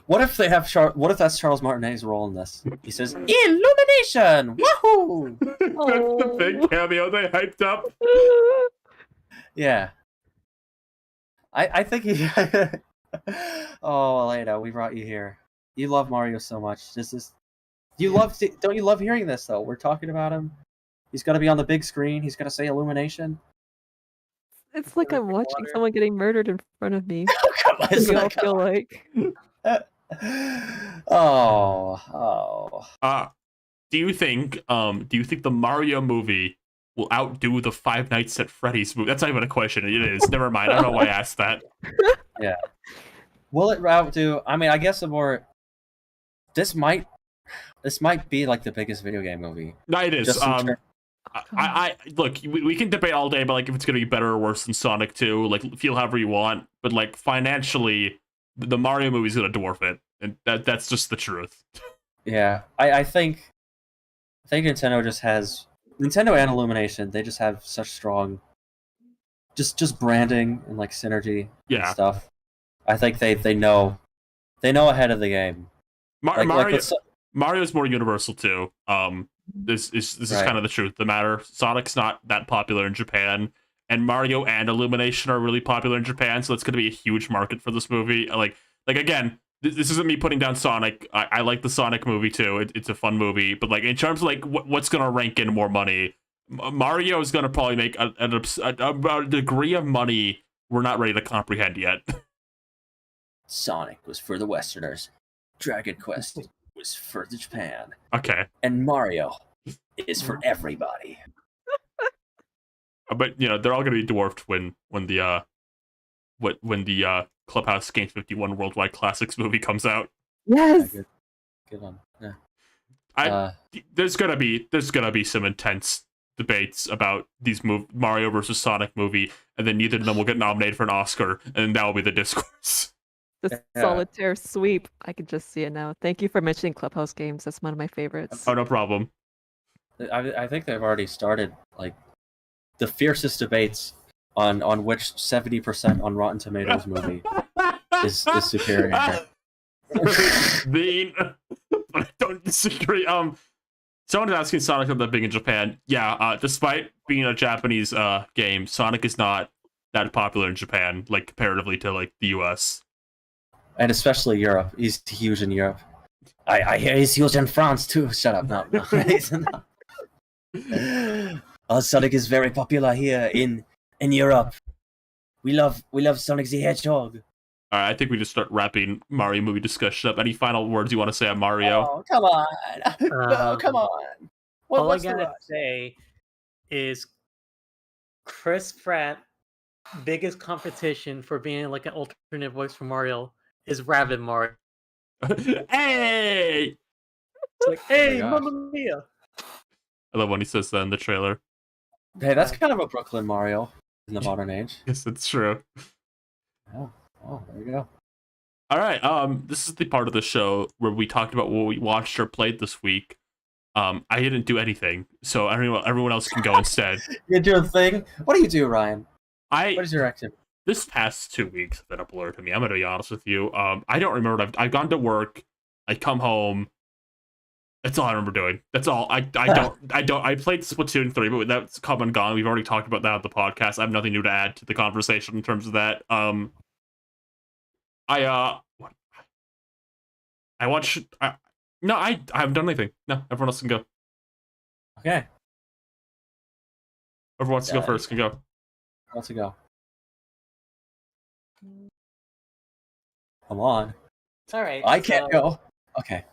What if they have what if that's Charles Martinet's role in this? He says illumination. Woohoo! That's the big cameo they hyped up. Yeah. I think he. Oh, Elena, we brought you here. You love Mario so much. Don't you love hearing this though? We're talking about him. He's gonna be on the big screen. He's gonna say illumination. It's like I'm watching someone getting murdered in front of me. Come on, That's what I feel like. Do you think the Mario movie will outdo the Five Nights at Freddy's movie? That's not even a question. It is. Never mind. I don't know why I asked that. Yeah. Will it outdo? I mean, I guess this might be like the biggest video game movie. No, it is. I look, we can debate all day about like if it's gonna be better or worse than Sonic 2. Like, feel however you want, but like financially, the Mario movie's gonna dwarf it, and that's just the truth. Yeah, I think Nintendo just has Nintendo and Illumination. They just have such strong, just branding and like synergy and stuff. I think they know ahead of the game. Mario's more universal too. This is kind of the truth of the matter. Sonic's not that popular in Japan, and Mario and Illumination are really popular in Japan, so it's going to be a huge market for this movie. Like again, this isn't me putting down Sonic. I like the Sonic movie too. It's a fun movie, but like in terms of like what's going to rank in more money, Mario is going to probably make a degree of money we're not ready to comprehend yet. Sonic was for the Westerners. Dragon Quest was for Japan. Okay. And Mario is for everybody. But they're all gonna be dwarfed when the Clubhouse Games 51 Worldwide Classics movie comes out. Yes. Yeah, good one. Yeah. There's gonna be some intense debates about these Mario versus Sonic movie, and then neither of them will get nominated for an Oscar, and that will be the discourse. The solitaire sweep. I can just see it now. Thank you for mentioning Clubhouse Games. That's one of my favorites. Oh, no problem. I think they've already started like the fiercest debates on which 70% on Rotten Tomatoes movie is superior. Mean, but I don't disagree. Someone is asking Sonic about that being in Japan. Yeah, despite being a Japanese game, Sonic is not that popular in Japan, like comparatively to like the US. And especially Europe. He's huge in Europe. I hear he's huge in France too. Shut up. No. Sonic is very popular here in Europe. We love Sonic the Hedgehog. All right, I think we just start wrapping Mario movie discussion up. Any final words you want to say on Mario? Oh, come on. No, come on. All I gotta say is Chris Pratt, biggest competition for being like an alternate voice for Mario is Rabbit Mario. Hey! It's like, hey, Mamma Mia! I love when he says that in the trailer. Hey, that's kind of a Brooklyn Mario in the modern age. Yes, it's true. Oh, there you go. All right, this is the part of the show where we talked about what we watched or played this week. I didn't do anything, so everyone else can go instead. You do a thing? What do you do, Ryan? What is your activity? This past 2 weeks have been a blur to me. I'm going to be honest with you. I don't remember. I've gone to work. I come home. That's all I remember doing. That's all. I played Splatoon 3, but that's come and gone. We've already talked about that on the podcast. I have nothing new to add to the conversation in terms of that. I watched. No, I haven't done anything. No, everyone else can go. Okay. Whoever wants to go first can go. Let's go. Come on. All right. I can't go. Okay.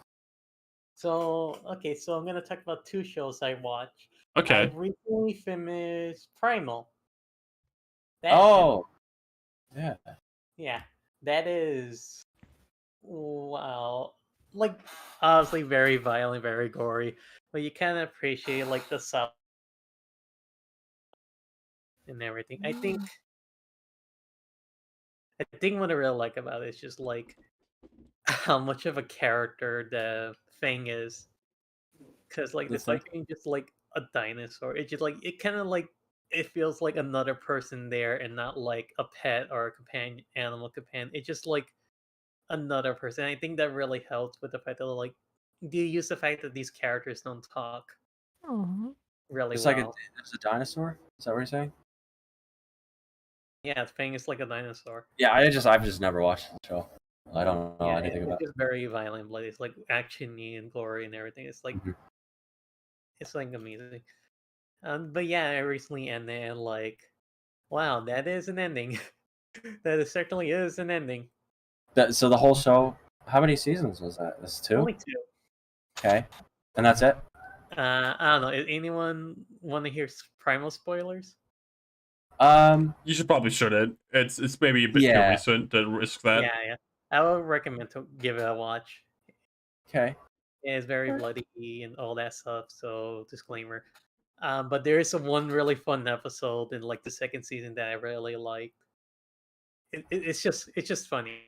So I'm gonna talk about 2 shows I watched. Okay. I recently finished Primal. That Oh. Yeah. yeah, that is wow. Like obviously very violent, very gory, but you kind of appreciate like the sub and everything. I think what I really like about it is just like how much of a character the thing is, because like The despite Thing? being just like a dinosaur, it's just like it kind of like it feels like another person there and not like a pet or a companion animal companion. It's just like another person. I think that really helps with the fact that like do you use the fact that these characters don't talk Aw. really It's well. like it's a dinosaur. Is that what you're saying? Yeah, Fang is like a dinosaur. Yeah, I've just never watched the show. I don't know Yeah, anything about it's just very violent, bloody. It's like actiony and glory and everything. It's like Mhm. it's like amazing. But yeah, I recently ended and like, wow, that is an ending. Certainly is an ending. So the whole show. How many seasons was that? That's 2. Only 2. Okay, and that's it. I don't know. Anyone want to hear Primal spoilers? You should probably shouldn't. It's maybe a bit too Yeah. recent to risk that. Yeah. I would recommend to give it a watch. Okay. It's very bloody and all that stuff. So disclaimer. But there is one really fun episode in like the 2nd season that I really liked. It's just funny.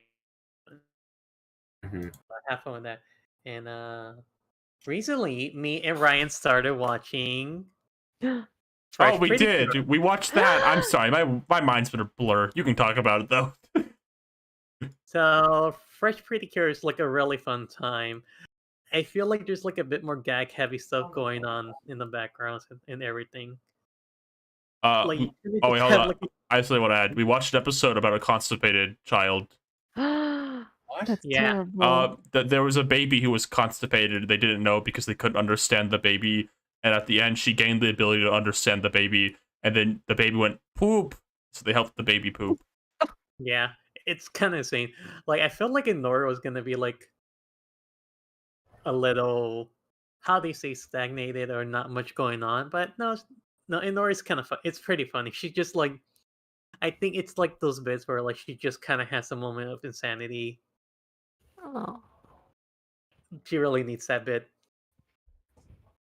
Mhm. Have fun with that. And recently, me and Ryan started watching. Oh, Fresh we Pretty did. Cure. We watched that. I'm sorry, my mind's been a blur. You can talk about it though. So Fresh Pretty Cure is like a really fun time. I feel like there's like a bit more gag heavy stuff going on in the background and everything. Like you really Oh wait, just hold have on. like I actually want to add. We watched an episode about a constipated child. What? That's Yeah. terrible. There was a baby who was constipated. They didn't know because they couldn't understand the baby. And at the end, she gained the ability to understand the baby. And then the baby went poop. So they helped the baby poop. Yeah, it's kind of insane. Like I felt like Inora was gonna be like a little, how do you say, stagnated or not much going on, but no, no, Inora's kind of fun. It's pretty funny. She just like, I think it's like those bits where like she just kind of has a moment of insanity. Oh. She really needs that bit.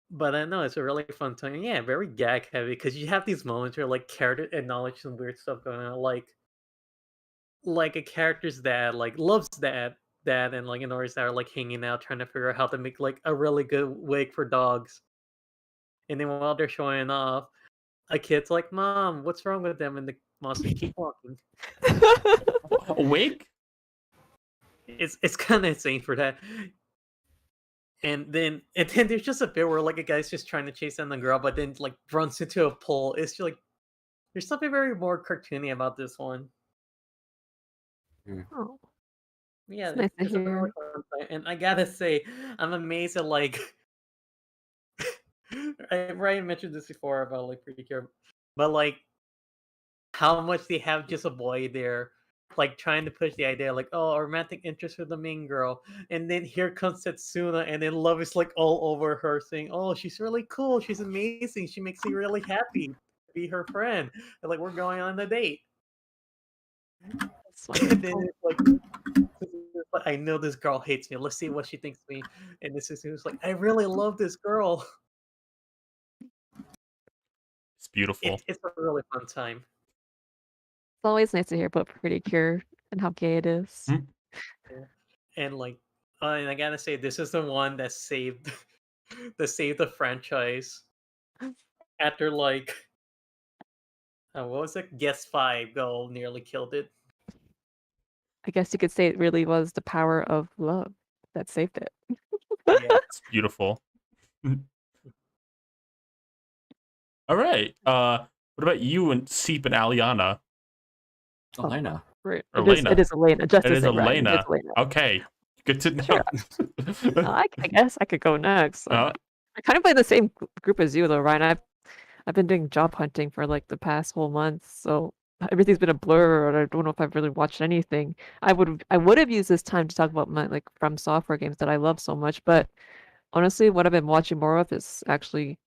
But I know it's a really fun time. Yeah, very gag heavy because you have these moments where like character acknowledge some weird stuff going on, like a character's dad like loves dad and like Inora's dad are like hanging out trying to figure out how to make like a really good wig for dogs. And then while they're showing off, a kid's like, "Mom, what's wrong with them?" And the mom's like, "Keep walking." A wig? It's kind of insane for that. And then there's just a bit where like a guy's just trying to chase down the girl, but then like runs into a pole. It's just like there's something very more cartoony about this one. Oh. Yeah, It's nice to it's a really hear. fun time. And I gotta say, I'm amazed at like Ryan mentioned this before about like Pretty Cure, but like how much they have just a boy there, like trying to push the idea, like, oh, a romantic interest with the main girl, and then here comes Setsuna, and then love is like all over her, saying, "Oh, she's really cool, she's amazing, she makes me really happy to be her friend, and like we're going on a date." That's And then wonderful. it's like, I know this girl hates me. Let's see what she thinks of me. And this is like, I really love this girl. It's beautiful. It's a really fun time. It's always nice to hear about Pretty Cure and how gay it is. Hmm? Yeah. And like, and I gotta say, this is the one that saved that saved the franchise after like what was it? Guess 5 goal nearly killed it. I guess you could say it really was the power of love that saved it. It's beautiful. All right. What about you and Seep and Aliana? Elena. Right. Elena. It is Elena. Just It to is say, Ryan, it Elena. is Elena. Okay. Good to know. Sure. I guess I could go next. I kind of play the same group as you, though, Ryan. I've been doing job hunting for like the past whole month, so everything's been a blur, and I don't know if I've really watched anything. I would have used this time to talk about my like From Software games that I love so much, but honestly, what I've been watching more of is actually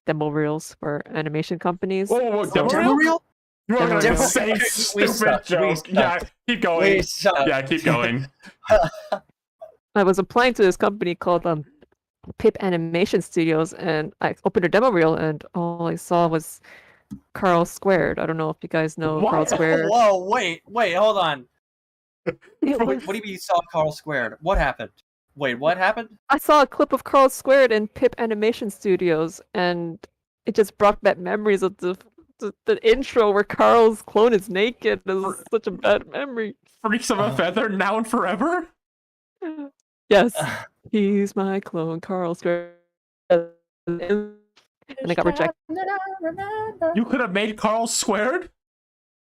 demo reels for animation companies. Whoa, So- demo reel? You are Demo gonna reel. say We stupid suck. We joke. suck. Yeah, keep going. Wait, shut Yeah, keep going. I was applying to this company called Pip Animation Studios, and I opened a demo reel, and all I saw was Carl Squared. I don't know if you guys know Carl What? Squared. Whoa, wait, hold on. It What, was- what do you mean you saw Carl Squared? What happened? Wait, what happened? I saw a clip of Carl Squared in Pip Animation Studios, and it just brought back memories of the intro where Carl's clone is naked. It was such a bad memory. Freaks of a feather, now and forever? Yes, he's my clone, Carl Squared. And I got rejected. You could have made Carl squared?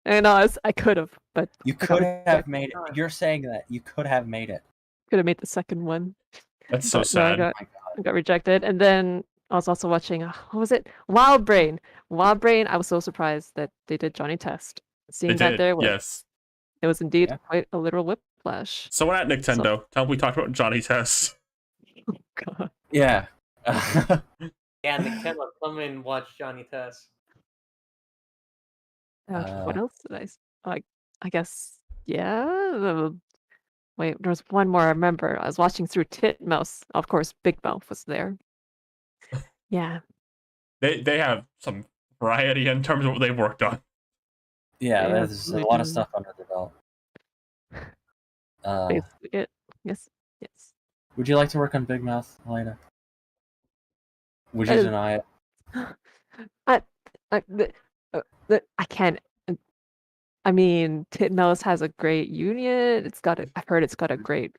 And I could have, but You I got could have rejected. made it. You're saying that. You could have made it. Could have made the second one. That's so But no, sad. I got rejected. And then I was also watching, what was it? Wild Brain. Wild Brain, I was so surprised that they did Johnny Test. Seeing They that did, there, was, yes. it was indeed Yeah. quite a literal whiplash. So we're at Nintendo. Tell them we talked about Johnny Test. God. Yeah. Yeah, Nintendo, come and watch Johnny Test. What else did I guess, yeah. Wait, there was one more I remember. I was watching through Titmouse. Of course, Big Mouth was there. Yeah. They have some variety in terms of what they've worked on. Yeah, Yeah, there's a they lot of do. stuff under the belt. Basically it. Yes. Would you like to work on Big Mouth, Elena? Would you Uh, deny it? I can't. I mean, Titmouse has a great union. I've heard it's got a great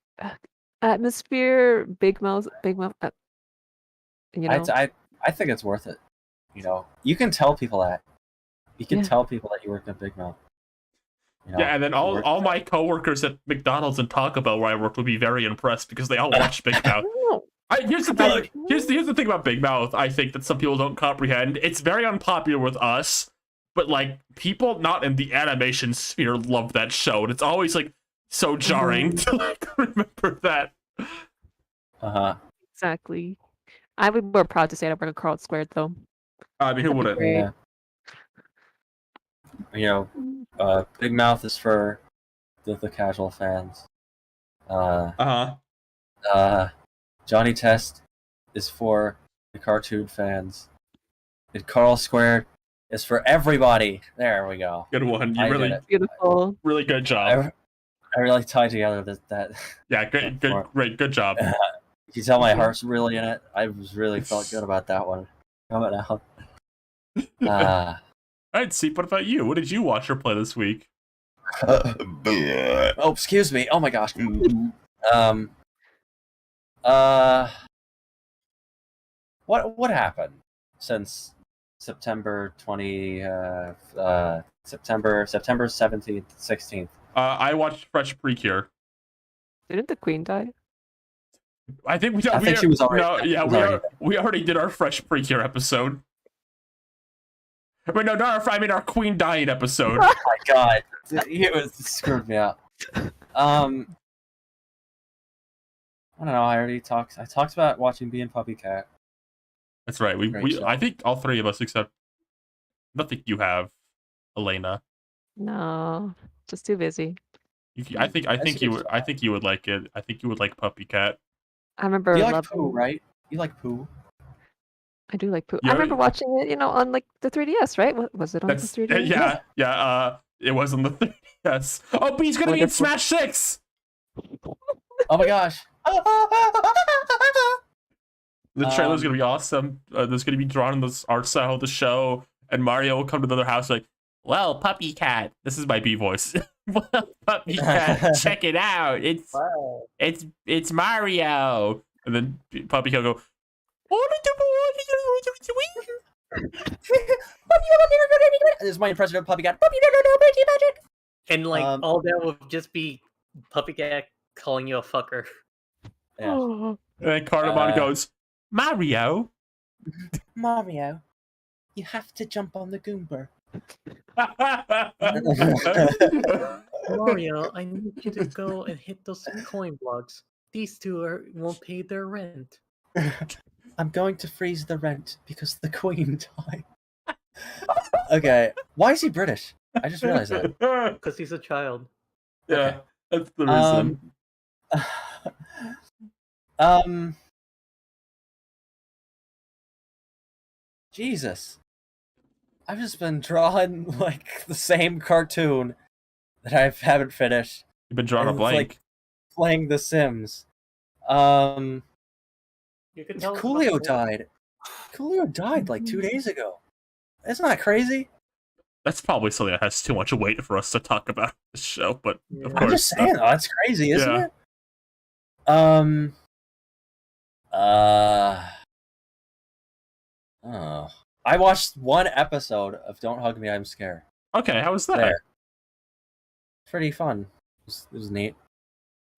atmosphere. Big Mouth. You know. I think it's worth it. You know, you can tell people that. You can Yeah. tell people that you worked at Big Mouth. You know, Yeah, and then you worked all there. my coworkers at McDonald's and Taco Bell where I worked would be very impressed because they all watch Big Mouth. Oh, Here's the thing. Here's the thing about Big Mouth. I think that some people don't comprehend. It's very unpopular with us, but like people not in the animation sphere love that show, and it's always like so jarring to like remember that. Uh-huh. exactly. I would be more proud to say I work at Carl Squared though. I mean, who That'd be wouldn't? great. Yeah. You know, Big Mouth is for the casual fans. Johnny Test is for the cartoon fans. And Carl Squared is for everybody. There we go. Good one. You I really, did it. Beautiful. really good job. I really tied together that. Yeah, good job. You tell my heart's really in it. I was really felt good about that one. Coming out. All right, Seep, what about you? What did you watch or play this week? Oh, excuse me. Oh my gosh. What happened since September 17th, 16th? I watched Fresh Precure. Didn't the Queen die? I think we. I think she was already. No, she yeah, was already we already did our Fresh Precure episode. But no, not our Queen dying episode. Oh my god, it screwed me up. I don't know. I talked about watching Bee and Puppy Cat. That's right. Great show. I think all three of us, except I don't think you have, Elena. No, just too busy. I think see you what would. I think you would like it. I think you would like Puppy Cat. I remember You like loving- Pooh, right? You like Pooh. I do like Pooh. Yeah. I remember watching it, on like the 3DS, right? Was it on That's the 3DS? yeah. It was on the 3DS. Oh, Bee's gonna be in Wonderful. Smash 6. Oh my gosh. The trailer's gonna be awesome. There's gonna be drawn in this art style of the show, and Mario will come to the other house like, "Well, Puppy Cat." This is my Bee voice. Well, Puppy Cat, check it out. Wow. It's Mario. And then Puppy will go, This is my impression of Puppy Cat. And like Um, all that would just be Puppy Cat calling you a fucker. Yeah. and then Cardamon goes, Mario. Mario, you have to jump on the Goomba. Mario, I need you to go and hit those coin blocks. These two won't pay their rent. I'm going to freeze the rent because the Queen died. Okay, why is he British? I just realized that. Because he's a child. Yeah, Okay. that's the reason. Jesus. I've just been drawing like the same cartoon that I haven't finished. You've been drawing a and, blank. like, playing The Sims. You can tell us about Coolio the- died. Coolio died like 2 days ago. Isn't that crazy? That's probably something that has too much weight for us to talk about this show, but of Yeah. course. I'm just saying, though, that's crazy, isn't Yeah. it? Oh. I watched one episode of Don't Hug Me, I'm Scared. Okay, how was that? There. Pretty fun. It was neat.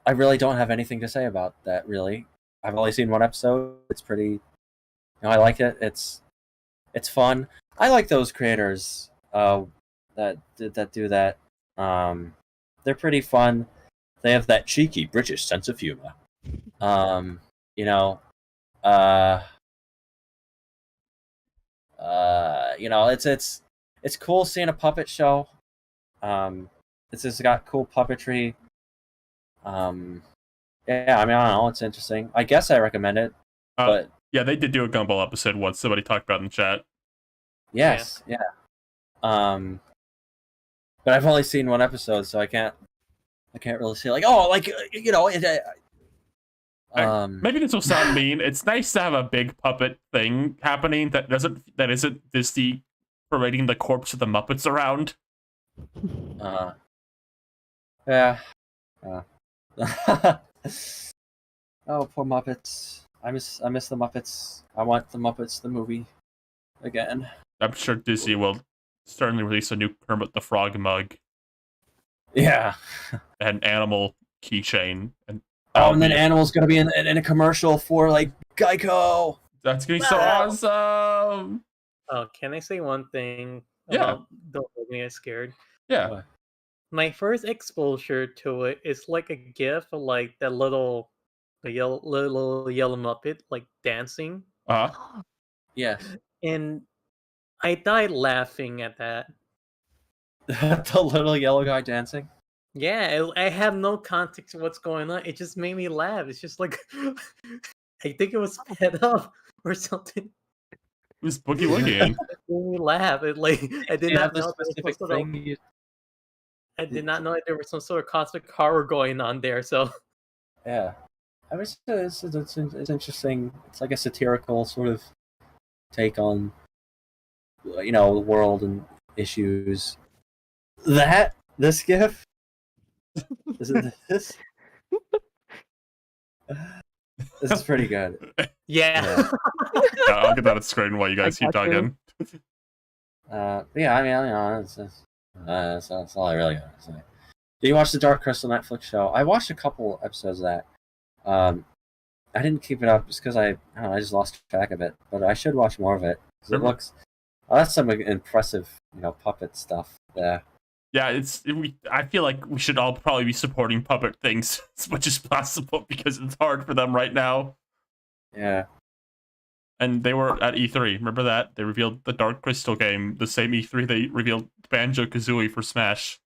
I really don't have anything to say about that, really. I've only seen one episode. It's pretty... I like it. It's fun. I like those creators that do that. They're pretty fun. They have that cheeky British sense of humor. It's cool seeing a puppet show. It's just got cool puppetry. Yeah, I mean, I don't know. It's interesting. I guess I recommend it. But Yeah, they did do a Gumball episode once. Somebody talked about it in chat. yes, yeah. But I've only seen one episode, so I can't really say like, oh, like Maybe this will sound mean. It's nice to have a big puppet thing happening that isn't Disney parading the corpse of the Muppets around. Yeah. Oh, poor Muppets. I miss the Muppets. I want the Muppets the movie again. I'm sure Disney will certainly release a new Kermit the Frog mug Yeah. and an animal keychain. And And then Animal's gonna be in a commercial for like Geico. that's gonna be so awesome. Oh, can I say one thing Yeah. about Don't Make Me Scared? Yeah. My first exposure to it is like a gif of like that little yellow Muppet like dancing, Uh-huh. Yes. and I died laughing at that. The little yellow guy dancing. Yeah, I have no context of what's going on. It just made me laugh. It's just like I think it was sped up or something. It was Boogie Woogie. It made me laugh. It like I did You not have this know there was specific some sort of- thing. I did not know that there was some sort of cosmic horror going on there. So Yeah. I mean, it's interesting. It's like a satirical sort of take on, the world and issues. This GIF? Is it this? This is pretty good. yeah. Yeah, I'll get that on screen while you guys I keep got you. talking. Yeah, I mean, that's all I really got to say. Did you watch the Dark Crystal Netflix show? I watched a couple episodes of that. I didn't keep it up just because I just lost track of it. But I should watch more of it because it looks. Oh, that's some impressive, puppet stuff there. Yeah, I feel like we should all probably be supporting puppet things as much as possible because it's hard for them right now. Yeah. And they were at E3. Remember that? They revealed the Dark Crystal game, the same E3 they revealed Banjo-Kazooie for Smash.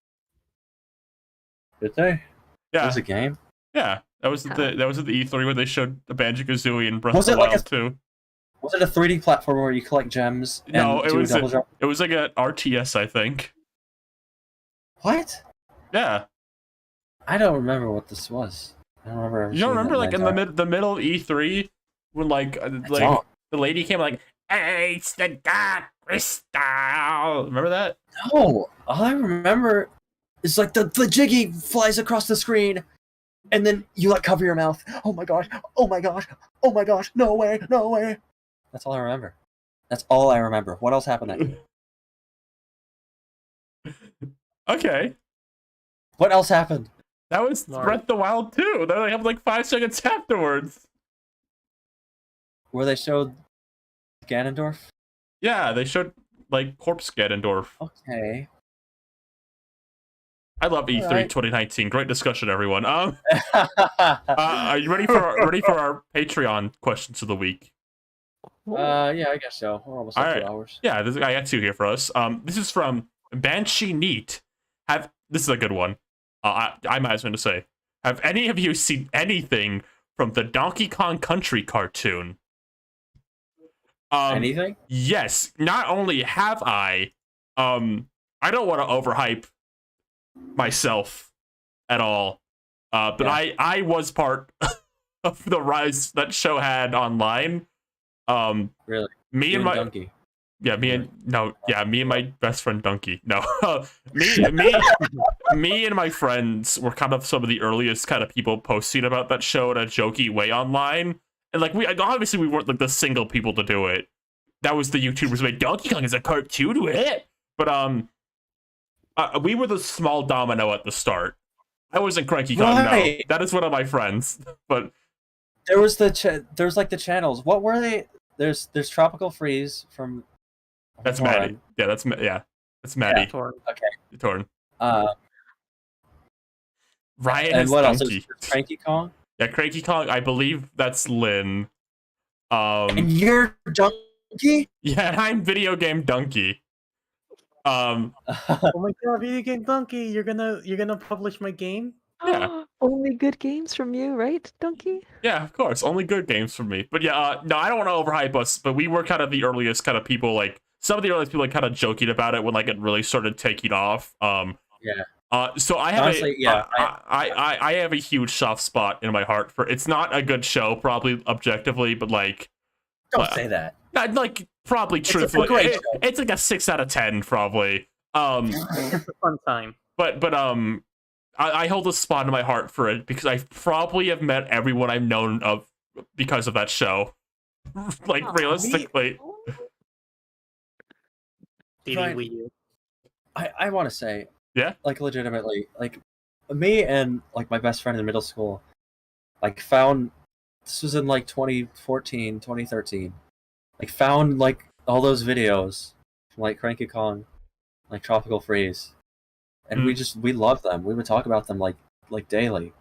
Did they? Yeah. It was a game. Yeah. That was at the E3 where they showed the Banjo-Kazooie and Breath Was of it the like Wild 2. Was it a 3D platform where you collect gems? And No, it do was a double jump? it was like an RTS, I think. What? Yeah. I don't remember what this was. I don't remember. You don't remember like in the middle of E3 when like don't. the lady came like, "Hey, it's the Dark Crystal." Remember that? No, all I remember is like the Jiggy flies across the screen, and then you like cover your mouth. Oh my gosh! Oh my gosh! Oh my gosh! No way! No way! That's all I remember. That's all I remember. What else happened that day? Okay. What else happened? That was Mark. Breath of the Wild too. They only have like 5 seconds afterwards. Where they showed Ganondorf? Yeah, they showed like corpse Ganondorf. Okay. I love E3 Alright. 2019. Great discussion, everyone. Are you ready for our Patreon questions of the week? Yeah, I guess so. We're almost at Alright. 2 hours. Yeah, I got 2 here for us. This is from Banshee Neat. This is a good one. I might as well say. Have any of you seen anything from the Donkey Kong Country cartoon? Anything? Yes. Not only have I don't want to overhype myself at all, but Yeah. I was part of the rise that show had online. Really? Me You and my Donkey. me and my best friend Donkey. No, me and my friends were kind of some of the earliest kind of people posting about that show in a jokey way online. And like we weren't like the single people to do it. That was the YouTubers who made Donkey Kong as a cartoon with it. But we were the small domino at the start. I wasn't Cranky Kong. Right. No, that is one of my friends. But There was there's like the channels. What were they? There's Tropical Freeze from. that's Torn. Maddie. Yeah, that's Maddie. Torn. Okay. Torn. Ryan And is what else? Donkey. There's Cranky Kong. Yeah, Cranky Kong. I believe that's Lynn. And you're Donkey. Yeah, I'm video game donkey. Oh my god, video game donkey! You're gonna publish my game? Yeah. Only good games from you, right, Donkey? Yeah, of course. Only good games for me. But yeah, no, I don't want to overhype us, but we were kind of the earliest kind of people, like, some of the earliest people, like, kind of joking about it when, like, it really started taking off. Yeah. So I have Honestly, yeah, I have a huge soft spot in my heart for, it's not a good show, probably objectively, but, like, Don't say that. like, probably It's a truthfully, great show. it's like a 6 out of 10, probably. It's a fun time. But I hold a spot in my heart for it because I probably have met everyone I've known of because of that show. Like, realistically. Right. Wii U. I want to say, Yeah? like, legitimately, like, me and, like, my best friend in middle school, like, found, this was in, like, 2014, 2013, like, found, like, all those videos from, like, Cranky Kong, like, Tropical Freeze, and we love them. We would talk about them, like daily.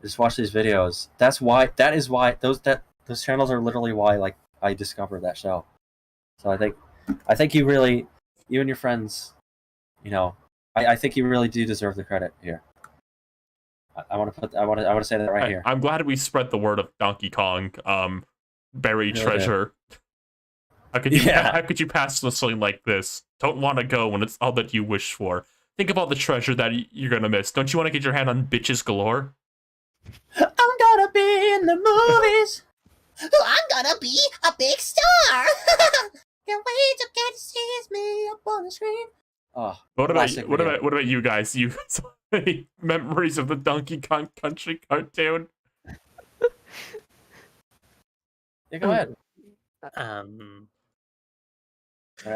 Just watch these videos. That is why those channels are literally why, like, I discovered that show. So I think you and your friends, you know, I think you really do deserve the credit here. I want to say that right here. I'm glad we spread the word of Donkey Kong, buried Yeah. treasure. How could you pass on something like this? Don't want to go when it's all that you wish for. Think of all the treasure that you're gonna miss. Don't you want to get your hand on bitches galore? I'm gonna be in the movies. I'm gonna be a big star! Can't wait to get to see me up on the screen. Oh, What about classic what video. about you guys? You any memories of the Donkey Kong Country cartoon? Yeah, go ahead. I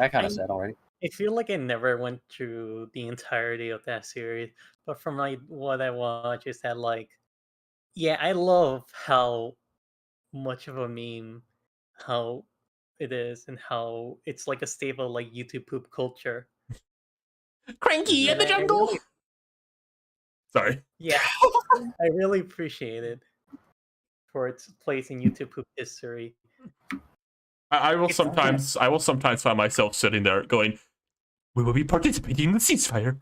kind of said already. I feel like I never went through the entirety of that series, but from like what I watched is that, like, yeah, I love how much of a meme how it is and how it's like a staple like YouTube poop culture. Cranky in the Yeah, I jungle. really- Sorry. Yeah, I really appreciate it for its place in YouTube poop history. I will It's sometimes find myself sitting there going, "We will be participating in the ceasefire."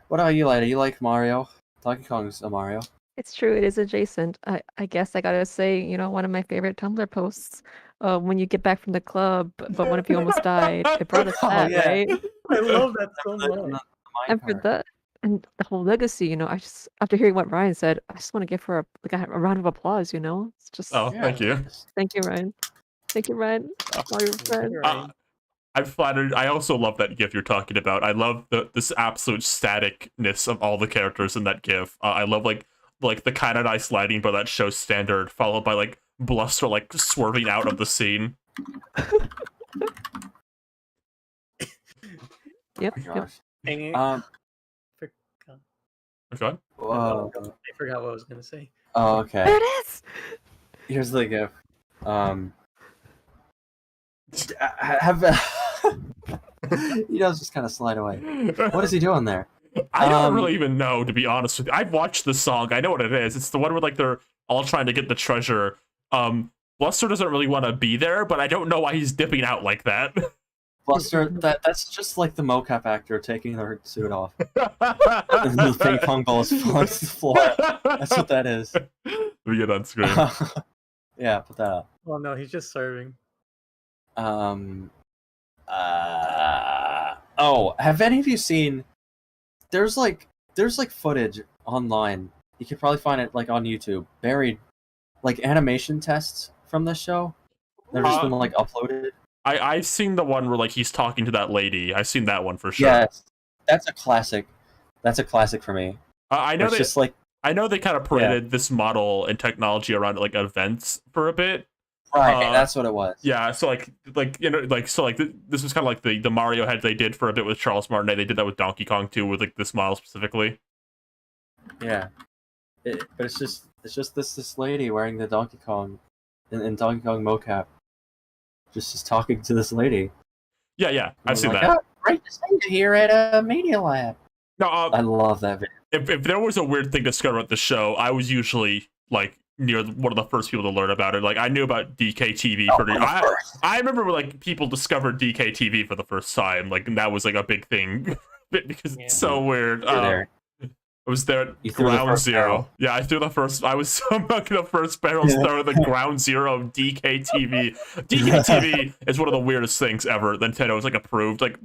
What about you, Lida? You like Mario? Donkey Kong's a Mario. It's true, it is adjacent. I guess I gotta say, one of my favorite Tumblr posts, when you get back from the club, but what if you almost died? It brought us Oh, that, yeah. right? I love that so The much. And for minecart. that, and the whole legacy, I just, after hearing what Ryan said, I just want to give her a round of applause, It's just, Oh, Yeah. thank you. thank you, Ryan. Thank you, Ryan. All your friends. Right. I'm flattered. I also love that GIF you're talking about. I love this absolute staticness of all the characters in that GIF. I love like the kind of nice lighting, but that show standard, followed by like Bluster like swerving out of the scene. Yep. Oh my Yep. gosh. And Okay. Whoa. I forgot what I was gonna say. Oh, okay. There it is. Here's the GIF. Have he does just kind of slide away. What is he doing there? I don't really even know, to be honest with you. I've watched the song. I know what it is. It's the one where like they're all trying to get the treasure. Bluster doesn't really want to be there, but I don't know why he's dipping out like that. Bluster, that's just like the mocap actor taking their suit off. And the ping pong ball is falling to the floor. That's what that is. We get on screen. Yeah, put that up. Oh no, he's just serving. Oh, have any of you seen? There's like footage online. You could probably find it like on YouTube, buried, like animation tests from this show. They're just been like uploaded. I've seen the one where like he's talking to that lady. I've seen that one for sure. Yes, that's a classic. That's a classic for me. I know It's just like I know they kind of paraded this model and technology around like events for a bit. right. That's what it was. Yeah, so like you know like so like this was kind of like the Mario head they did for a bit with Charles Martinet. They did that with Donkey Kong too, with like this model specifically. Yeah. But it's just this lady wearing the Donkey Kong in Donkey Kong mocap, just talking to this lady. Yeah, I've seen like, that. "Oh, great to see you here at Media Lab." No, I love that video. if there was a weird thing to discover at the show, I was usually like near one of the first people to learn about it. Like I knew about DKTV I remember when, like people discovered DKTV for the first time. Like and that was like a big thing because it's so weird. There. I was there at You threw the ground first zero. barrel. Yeah, I threw the first. I was among the first barrels thrown at the ground zero of DKTV. DKTV is one of the weirdest things ever. Nintendo was like approved. Like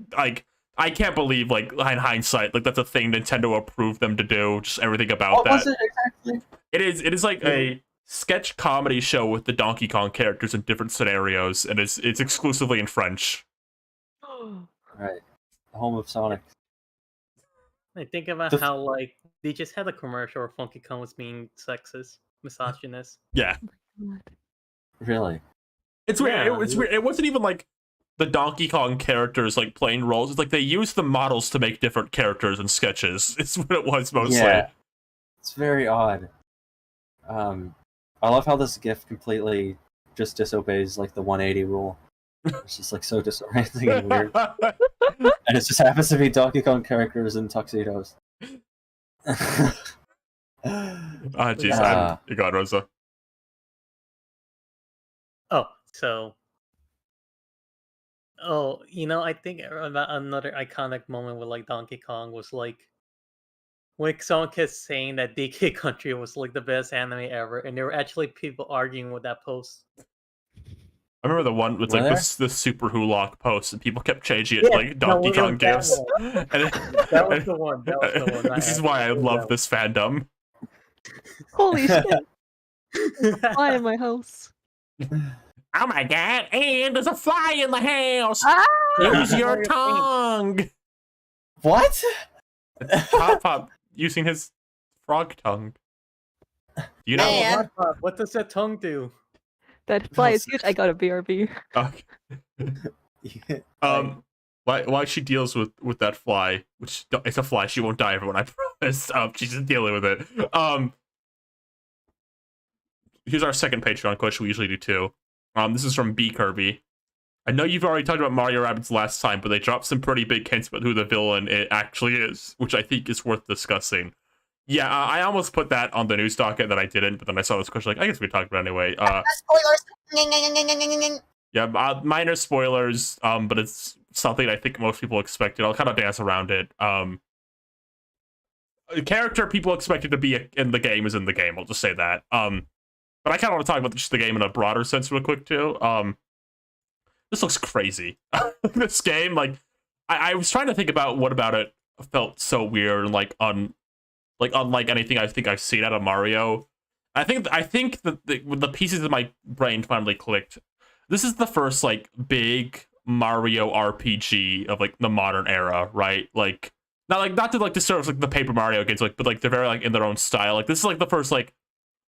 I can't believe like in hindsight like that's a thing Nintendo approved them to do. Just everything about What that. was it exactly? It is like a sketch comedy show with the Donkey Kong characters in different scenarios, and it's exclusively in French. Right. The home of Sonic. I think about how like they just had a commercial where Funky Kong was being sexist, misogynist. Yeah, Really? it's weird. Yeah. It's weird. It wasn't even like the Donkey Kong characters like playing roles. It's like they used the models to make different characters and sketches. It's what it was mostly. Yeah. It's very odd. I love how this GIF completely just disobeys like the 180 rule. It's just like so disorienting and weird. And it just happens to be Donkey Kong characters in tuxedos. Jeez. You got Rosa. Oh, so. Oh, you know, I think about another iconic moment with like Donkey Kong was like when someone kept saying that DK Country was like the best anime ever, and there were actually people arguing with that post. I remember the one with like the super Hulock post, and people kept changing it Yeah, to like Donkey it Kong was that gifs. one. And That was the one. That was the one. This is why I love this fandom. Holy shit! Fly in my house. Oh my god! And there's a fly in the house. Ah! Use your tongue. What? Pop using his frog tongue. You know. Man. What does that tongue do? That fly is huge. I got a BRB. Okay. Why she deals with that fly, which it's a fly, she won't die, everyone, I promise. She's just dealing with it. Here's our second Patreon question. We usually do two. This is from B Kirby. I know you've already talked about Mario Rabbids last time, but they dropped some pretty big hints about who the villain it actually is, which I think is worth discussing. Yeah, I almost put that on the news docket that I didn't, but then I saw this question, like, I guess we talked about it anyway. Spoilers. Yeah, minor spoilers, but it's something I think most people expected. I'll kind of dance around it. The character people expected to be in the game is in the game, I'll just say that. But I kind of want to talk about just the game in a broader sense real quick, too. This looks crazy. This game, like, I was trying to think about what about it felt so weird and, like, unlike anything I think I've seen out of Mario. I think that the pieces of my brain finally clicked. This is the first like big Mario RPG of like the modern era, right? Like not to like disturb like the Paper Mario games, like but like they're very like in their own style. Like this is like the first like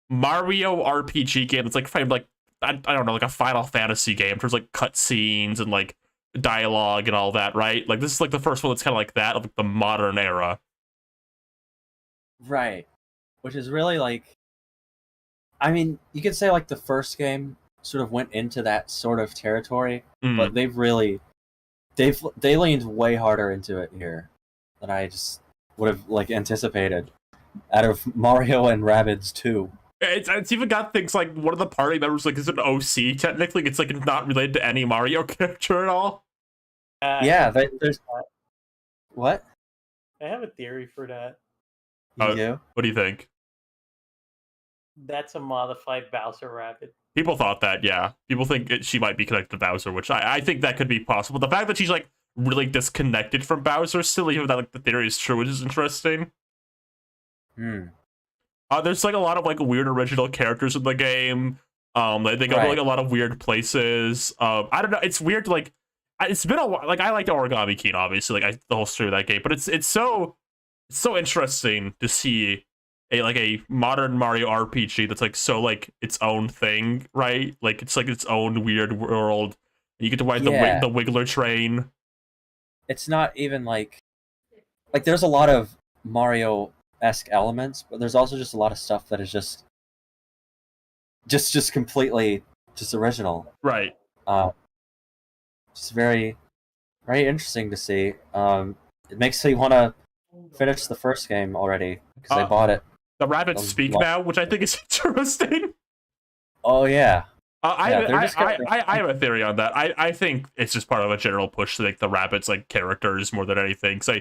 Mario RPG game that's like framed like I don't know, like a Final Fantasy game in terms of like cutscenes and like dialogue and all that, right? Like this is like the first one that's kind of like that of like, the modern era. Right. Which is really like, I mean, you could say like the first game sort of went into that sort of territory, but they leaned way harder into it here than I just would have like anticipated out of Mario and Rabbids 2. It's even got things like one of the party members like is an OC technically. It's like not related to any Mario character at all. Yeah, there's what? I have a theory for that. You do? What do you think? That's a modified Bowser Rabbit. People thought that, yeah. People think she might be connected to Bowser, which I think that could be possible. The fact that she's like really disconnected from Bowser still, even though like the theory is true, which is interesting. There's like a lot of like weird original characters in the game. They go to like a lot of weird places. I don't know. It's weird. Like it's been a while. Like I liked Origami King, obviously. Like the whole story of that game, but it's so interesting to see a modern Mario RPG that's like so like its own thing, right? Like it's like its own weird world. You get to ride the Wiggler train. It's not even like there's a lot of Mario-esque elements, but there's also just a lot of stuff that is just completely just original. Right. It's very, very interesting to see. It makes me want to finish the first game already because I bought it. The rabbits speak now, which I think is interesting. Oh yeah. I have a theory on that. I think it's just part of a general push to make the rabbits like characters more than anything. So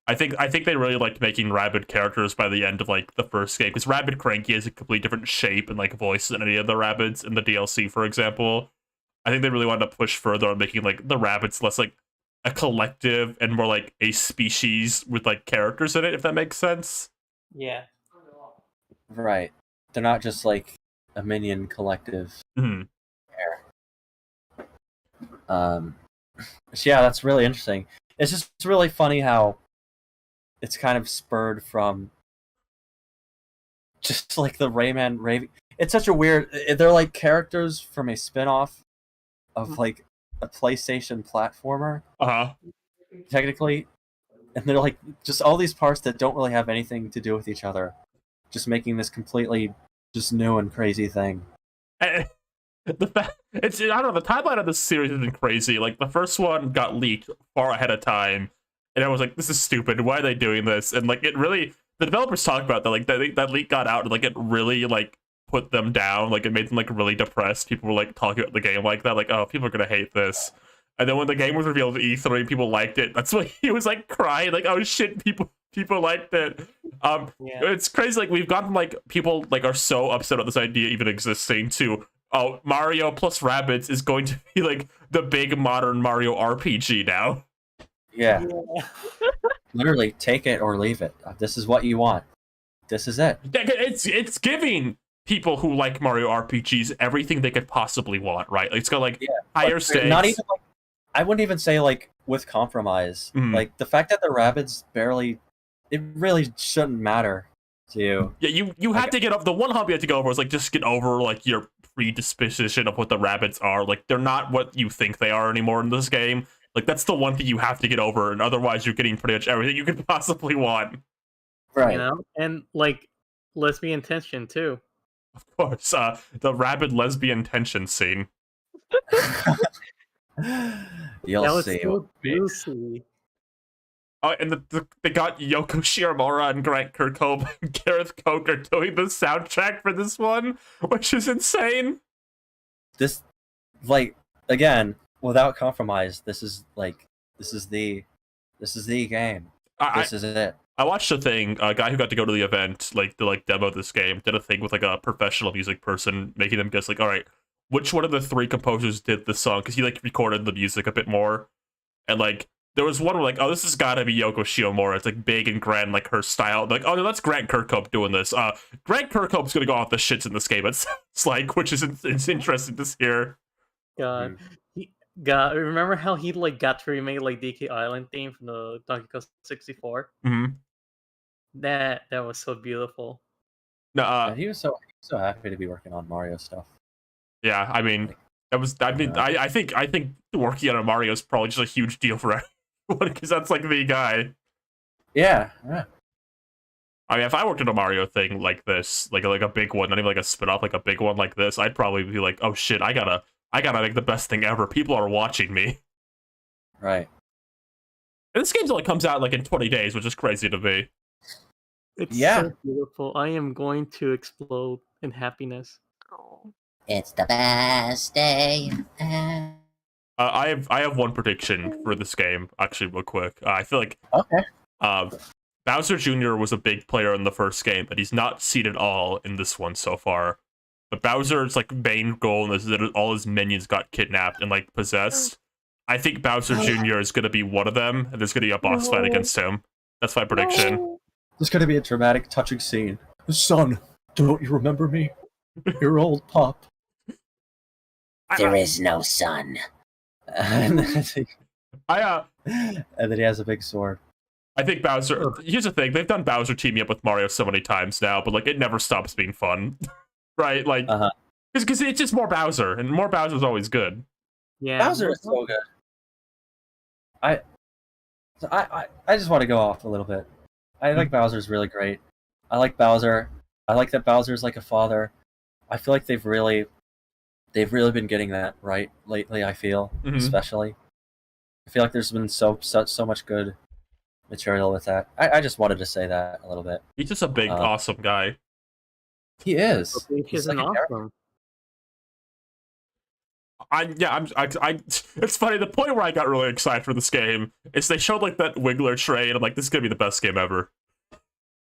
I think they really liked making rabbit characters by the end of like the first game because Rabbid Cranky has a completely different shape and like voice than any of the rabbits in the DLC, for example. I think they really wanted to push further on making like the rabbits less like a collective and more like a species with like characters in it, if that makes sense. Yeah. Right. They're not just like a minion collective. Mm-hmm. Yeah, that's really interesting. It's just really funny how it's kind of spurred from just like the Rayman Raving. It's such a weird. They're like characters from a spin-off of like a PlayStation platformer. Technically, and they're like just all these parts that don't really have anything to do with each other, just making this completely just new and crazy thing. I don't know, the timeline of this series has been crazy. Like the first one got leaked far ahead of time, and I was like, "This is stupid. Why are they doing this?" And like, it really, the developers talk about that. Like that leak got out, and like it really like put them down. Like it made them like really depressed. People were like talking about the game like that. Like, oh, people are gonna hate this. And then when the game was revealed at E3, people liked it. That's why he was like crying, like, "Oh shit, people liked it." It's crazy. Like we've gotten like people like are so upset about this idea even existing to. Oh, Mario plus Rabbids is going to be like the big modern Mario RPG now. Yeah. Literally, take it or leave it. This is what you want. This is it. It's giving people who like Mario RPGs everything they could possibly want, right? Like, it's got like higher stakes. Not even like, I wouldn't even say like with compromise. Like the fact that the Rabbids barely, it really shouldn't matter to you. Yeah, you had to get up. The one hump you had to go over was like just get over like your predisposition of what the rabbits are. Like they're not what you think they are anymore in this game. Like that's the one thing you have to get over, and otherwise you're getting pretty much everything you could possibly want. Right. You know, and like lesbian tension too. Of course, the rabid lesbian tension scene. You'll see. So juicy. Oh, and they got Yoko Shimomura and Grant Kirkhope and Gareth Coker doing the soundtrack for this one, which is insane. This, like, again, without compromise, this is the game. This is it. I watched a thing, a guy who got to go to the event, like, to, like, demo this game, did a thing with, like, a professional music person, making them guess, like, all right, which one of the three composers did this song? Because he, like, recorded the music a bit more. And, like, there was one where, like, oh, this has got to be Yoko Shimomura. It's, like, big and grand, like, her style. Like, oh, no, that's Grant Kirkhope doing this. Grant Kirkhope's going to go off the shits in this game, it's like, which is it's interesting to hear. God. remember how he like got to remake like DK Island theme from the Donkey Kong 64? Mm-hmm. That was so beautiful. No, Yeah, he was so happy to be working on Mario stuff. yeah, I mean, that was. I mean, Yeah. I think working on a Mario is probably just a huge deal for everyone because that's like the guy. Yeah. I mean, if I worked on a Mario thing like this, like a big one, not even like a spin-off, like a big one like this, I'd probably be like, oh shit, I gotta make the best thing ever. People are watching me. Right. And this game only comes out like in 20 days, which is crazy to me. It's Yeah. so beautiful. I am going to explode in happiness. Oh. It's the best day. I have one prediction for this game, actually, real quick. I feel like Okay. Bowser Jr. was a big player in the first game, but he's not seen it all in this one so far. But Bowser's like main goal is that all his minions got kidnapped and like possessed. I think Bowser Jr. is gonna be one of them, and there's gonna be a boss fight against him. That's my prediction. There's gonna be a dramatic, touching scene. Son, don't you remember me? Your old pop. There is no sun. And then he has a big sword. I think Bowser. Here's the thing: they've done Bowser teaming up with Mario so many times now, but like it never stops being fun, right? Like, because it's just more Bowser, and more Bowser is always good. Yeah, Bowser is so good. I just want to go off a little bit. I think Bowser's really great. I like Bowser. I like that Bowser's like a father. I feel like they've really been getting that right lately. I feel, especially. I feel like there's been so much good material with that. I just wanted to say that a little bit. He's just a big, awesome guy. He is. He's like an a character. awesome. It's funny. The point where I got really excited for this game is they showed like that Wiggler trade. I'm like, this is gonna be the best game ever.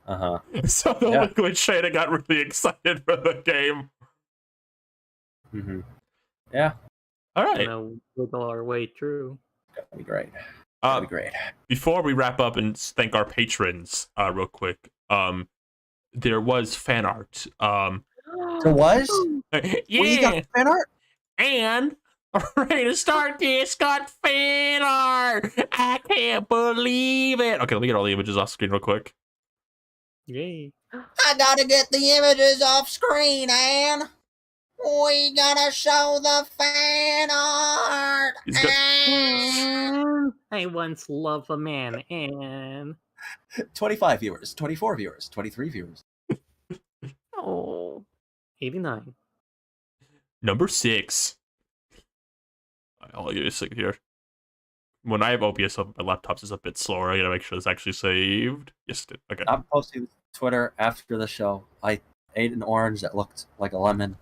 So the Wiggler trade, I got really excited for the game. Yeah. All right. We'll wiggle our way through. That'd be great. That'd be great. Before we wrap up and thank our patrons, real quick, there was fan art. There was? Yeah. Well, you got fan art? And ready to start this, got fan art. I can't believe it. Okay, let me get all the images off screen real quick. Yay. I gotta get the images off screen, Anne. We gotta show the fan art. And I once loved a man, and 25 viewers, 24 viewers, 23 viewers. Oh. 89. Number 6. I'll give you a second here. When I have OBS up, my laptop's is a bit slower. I gotta make sure it's actually saved. Yes, it did. Okay. I'm posting to Twitter after the show. I ate an orange that looked like a lemon.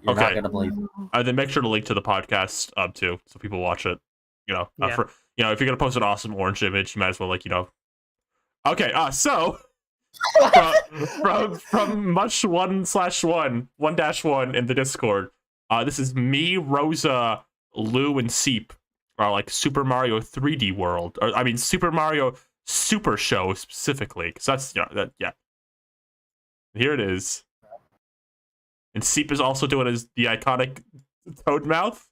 You're not gonna believe it. Then make sure to link to the podcast too, so people watch it. You know, Yeah. for if you're gonna post an awesome orange image, you might as well Okay, so from much 1/1 in the Discord. This is me, Rosa, Lou, and Seep. Like Super Mario 3D World, or I mean Super Mario Super Show specifically, because that's Here it is. And Seep is also doing the iconic toad mouth.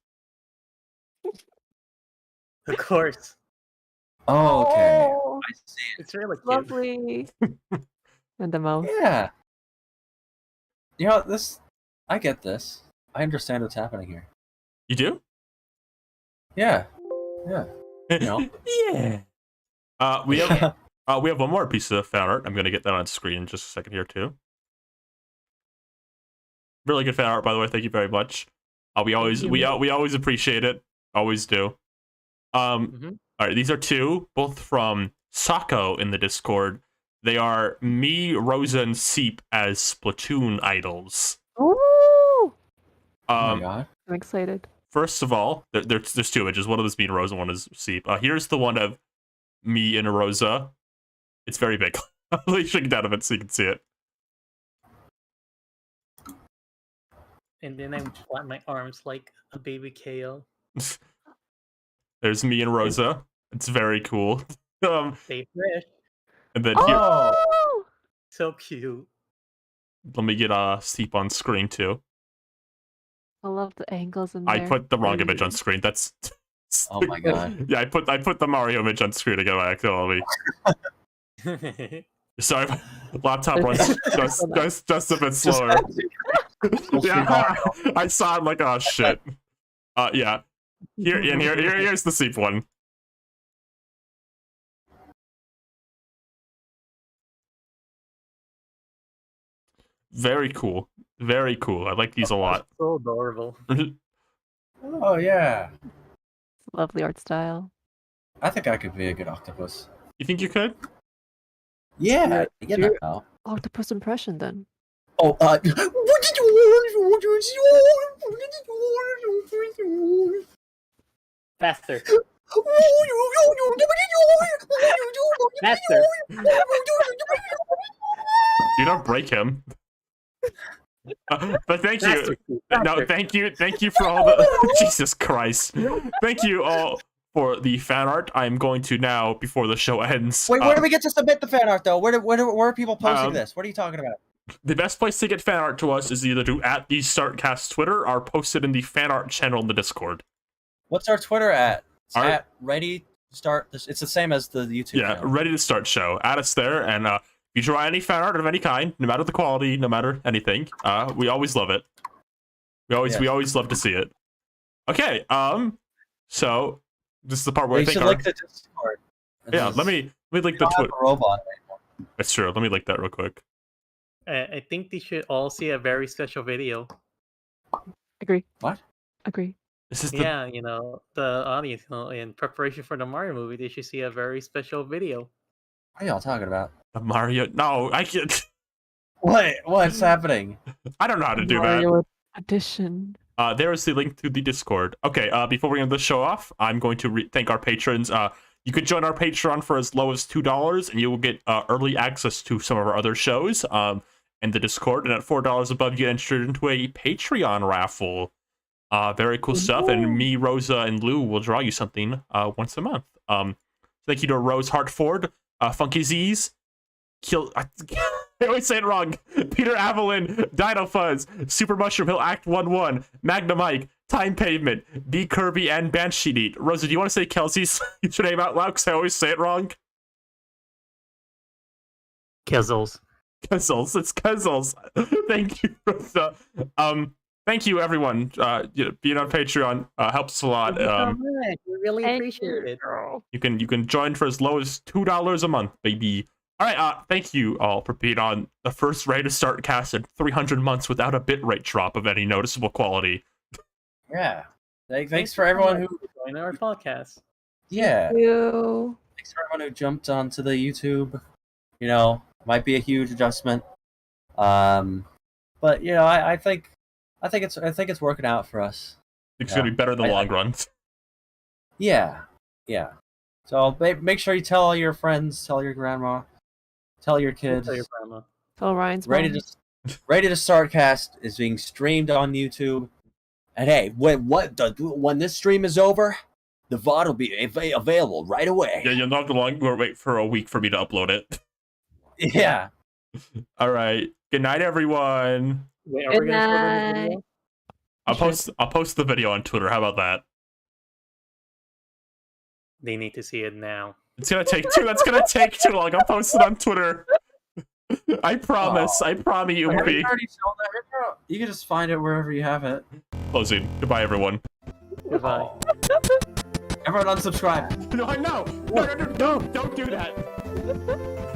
Of course. Oh, okay. Oh, I see it. It's really cute. lovely. And the mouth. Yeah. You know, I get this. I understand what's happening here. You do? Yeah. Yeah. You know? Yeah. We have one more piece of fan art. I'm gonna get that on screen in just a second here too. Really good fan art, by the way. Thank you very much. We always appreciate it. Always do. All right, these are two, both from Sako in the Discord. They are me, Rosa, and Seep as Splatoon idols. Ooh! Oh my god. I'm excited. First of all, there's two images. One of them is me and Rosa, one is Seep. Here's the one of me and Rosa. It's very big. I'll shrink down a bit so you can see it. And then I flap my arms like a baby kale. There's me and Rosa. It's very cool. Stay fresh. And then here, Oh! So cute. let me get Seep on screen too. I love the angles in there. I put the wrong image on screen. That's Oh my god. Yeah, I put the Mario image on screen again accidentally. Sorry, laptop runs just a bit slower. Yeah, I saw it like, oh shit. Yeah. Here's the Seep one. Very cool. Very cool. I like these a lot. So adorable. Oh yeah. Lovely art style. I think I could be a good octopus. You think you could? Yeah. Do your octopus impression then. Oh, what did you want? Faster. Faster. You don't break him. But thank you. No, thank you for all the Jesus Christ. Thank you all for the fan art. I'm going to now, before the show ends. Wait, where do we get to submit the fan art though? Where are people posting this? What are you talking about? The best place to get fan art to us is either to at the Startcast Twitter or post it in the fan art channel in the Discord. What's our Twitter at? It's at Ready to Start. It's the same as the YouTube. Yeah, channel. Ready to Start show. Add us there, and if you draw any fan art of any kind, no matter the quality, no matter anything, we always love it. We always love to see it. Okay, so this is the part where I think like the Discord. Yeah, let me link the Twitter. Robot. That's true. Let me link that real quick. I think they should all see a very special video. Agree. What? Agree. This is Yeah, the audience, in preparation for the Mario movie, they should see a very special video. What are y'all talking about? the Mario. No, I can't. What's happening? I don't know how to do Mario Edition. that. There is the link to the Discord. Okay, before we end the show off, I'm going to thank our patrons. You could join our Patreon for as low as $2, and you will get early access to some of our other shows and the Discord. And at $4 above, you get entered into a Patreon raffle. Very cool stuff. And me, Rosa, and Lou will draw you something once a month. Thank you to Rose Hartford, Funky Z's, I always say it wrong. Peter Avalon, Dino Fuzz, Super Mushroom Hill Act 1-1, Magna Mike, Time Pavement, B Kirby, and Banshee Eat. Rosa, do you want to say Kelsey's name out loud? Because I always say it wrong. Kezzles. Kezzles. It's Kezzles. Thank you, Rosa. Thank you, everyone. Being on Patreon helps a lot. We really appreciate it. You can join for as low as $2 a month, baby. All right, thank you all for being on the first Ready to Start cast in 300 months without a bitrate drop of any noticeable quality. Yeah. Thanks for everyone who joined our podcast. Yeah. Thank you. Thanks for everyone who jumped onto the YouTube. Might be a huge adjustment. But I think it's working out for us. It's gonna be better in the long run. Yeah. Yeah. So make sure you tell all your friends, tell your grandma, tell your kids. Tell your grandma. Tell Ryan's Ready to Start cast is being streamed on YouTube. And hey, when this stream is over, the VOD will be available right away. Yeah, you're not going to wait for a week for me to upload it. Yeah. All right. Good night, everyone. Wait, Good night. I'll post the video on Twitter. How about that? They need to see it now. It's gonna take too. That's gonna take too long. I'll post it on Twitter. I promise. I promise you. You can just find it wherever you have it. Closing. Goodbye, everyone. Goodbye. Everyone unsubscribe. No, don't do that.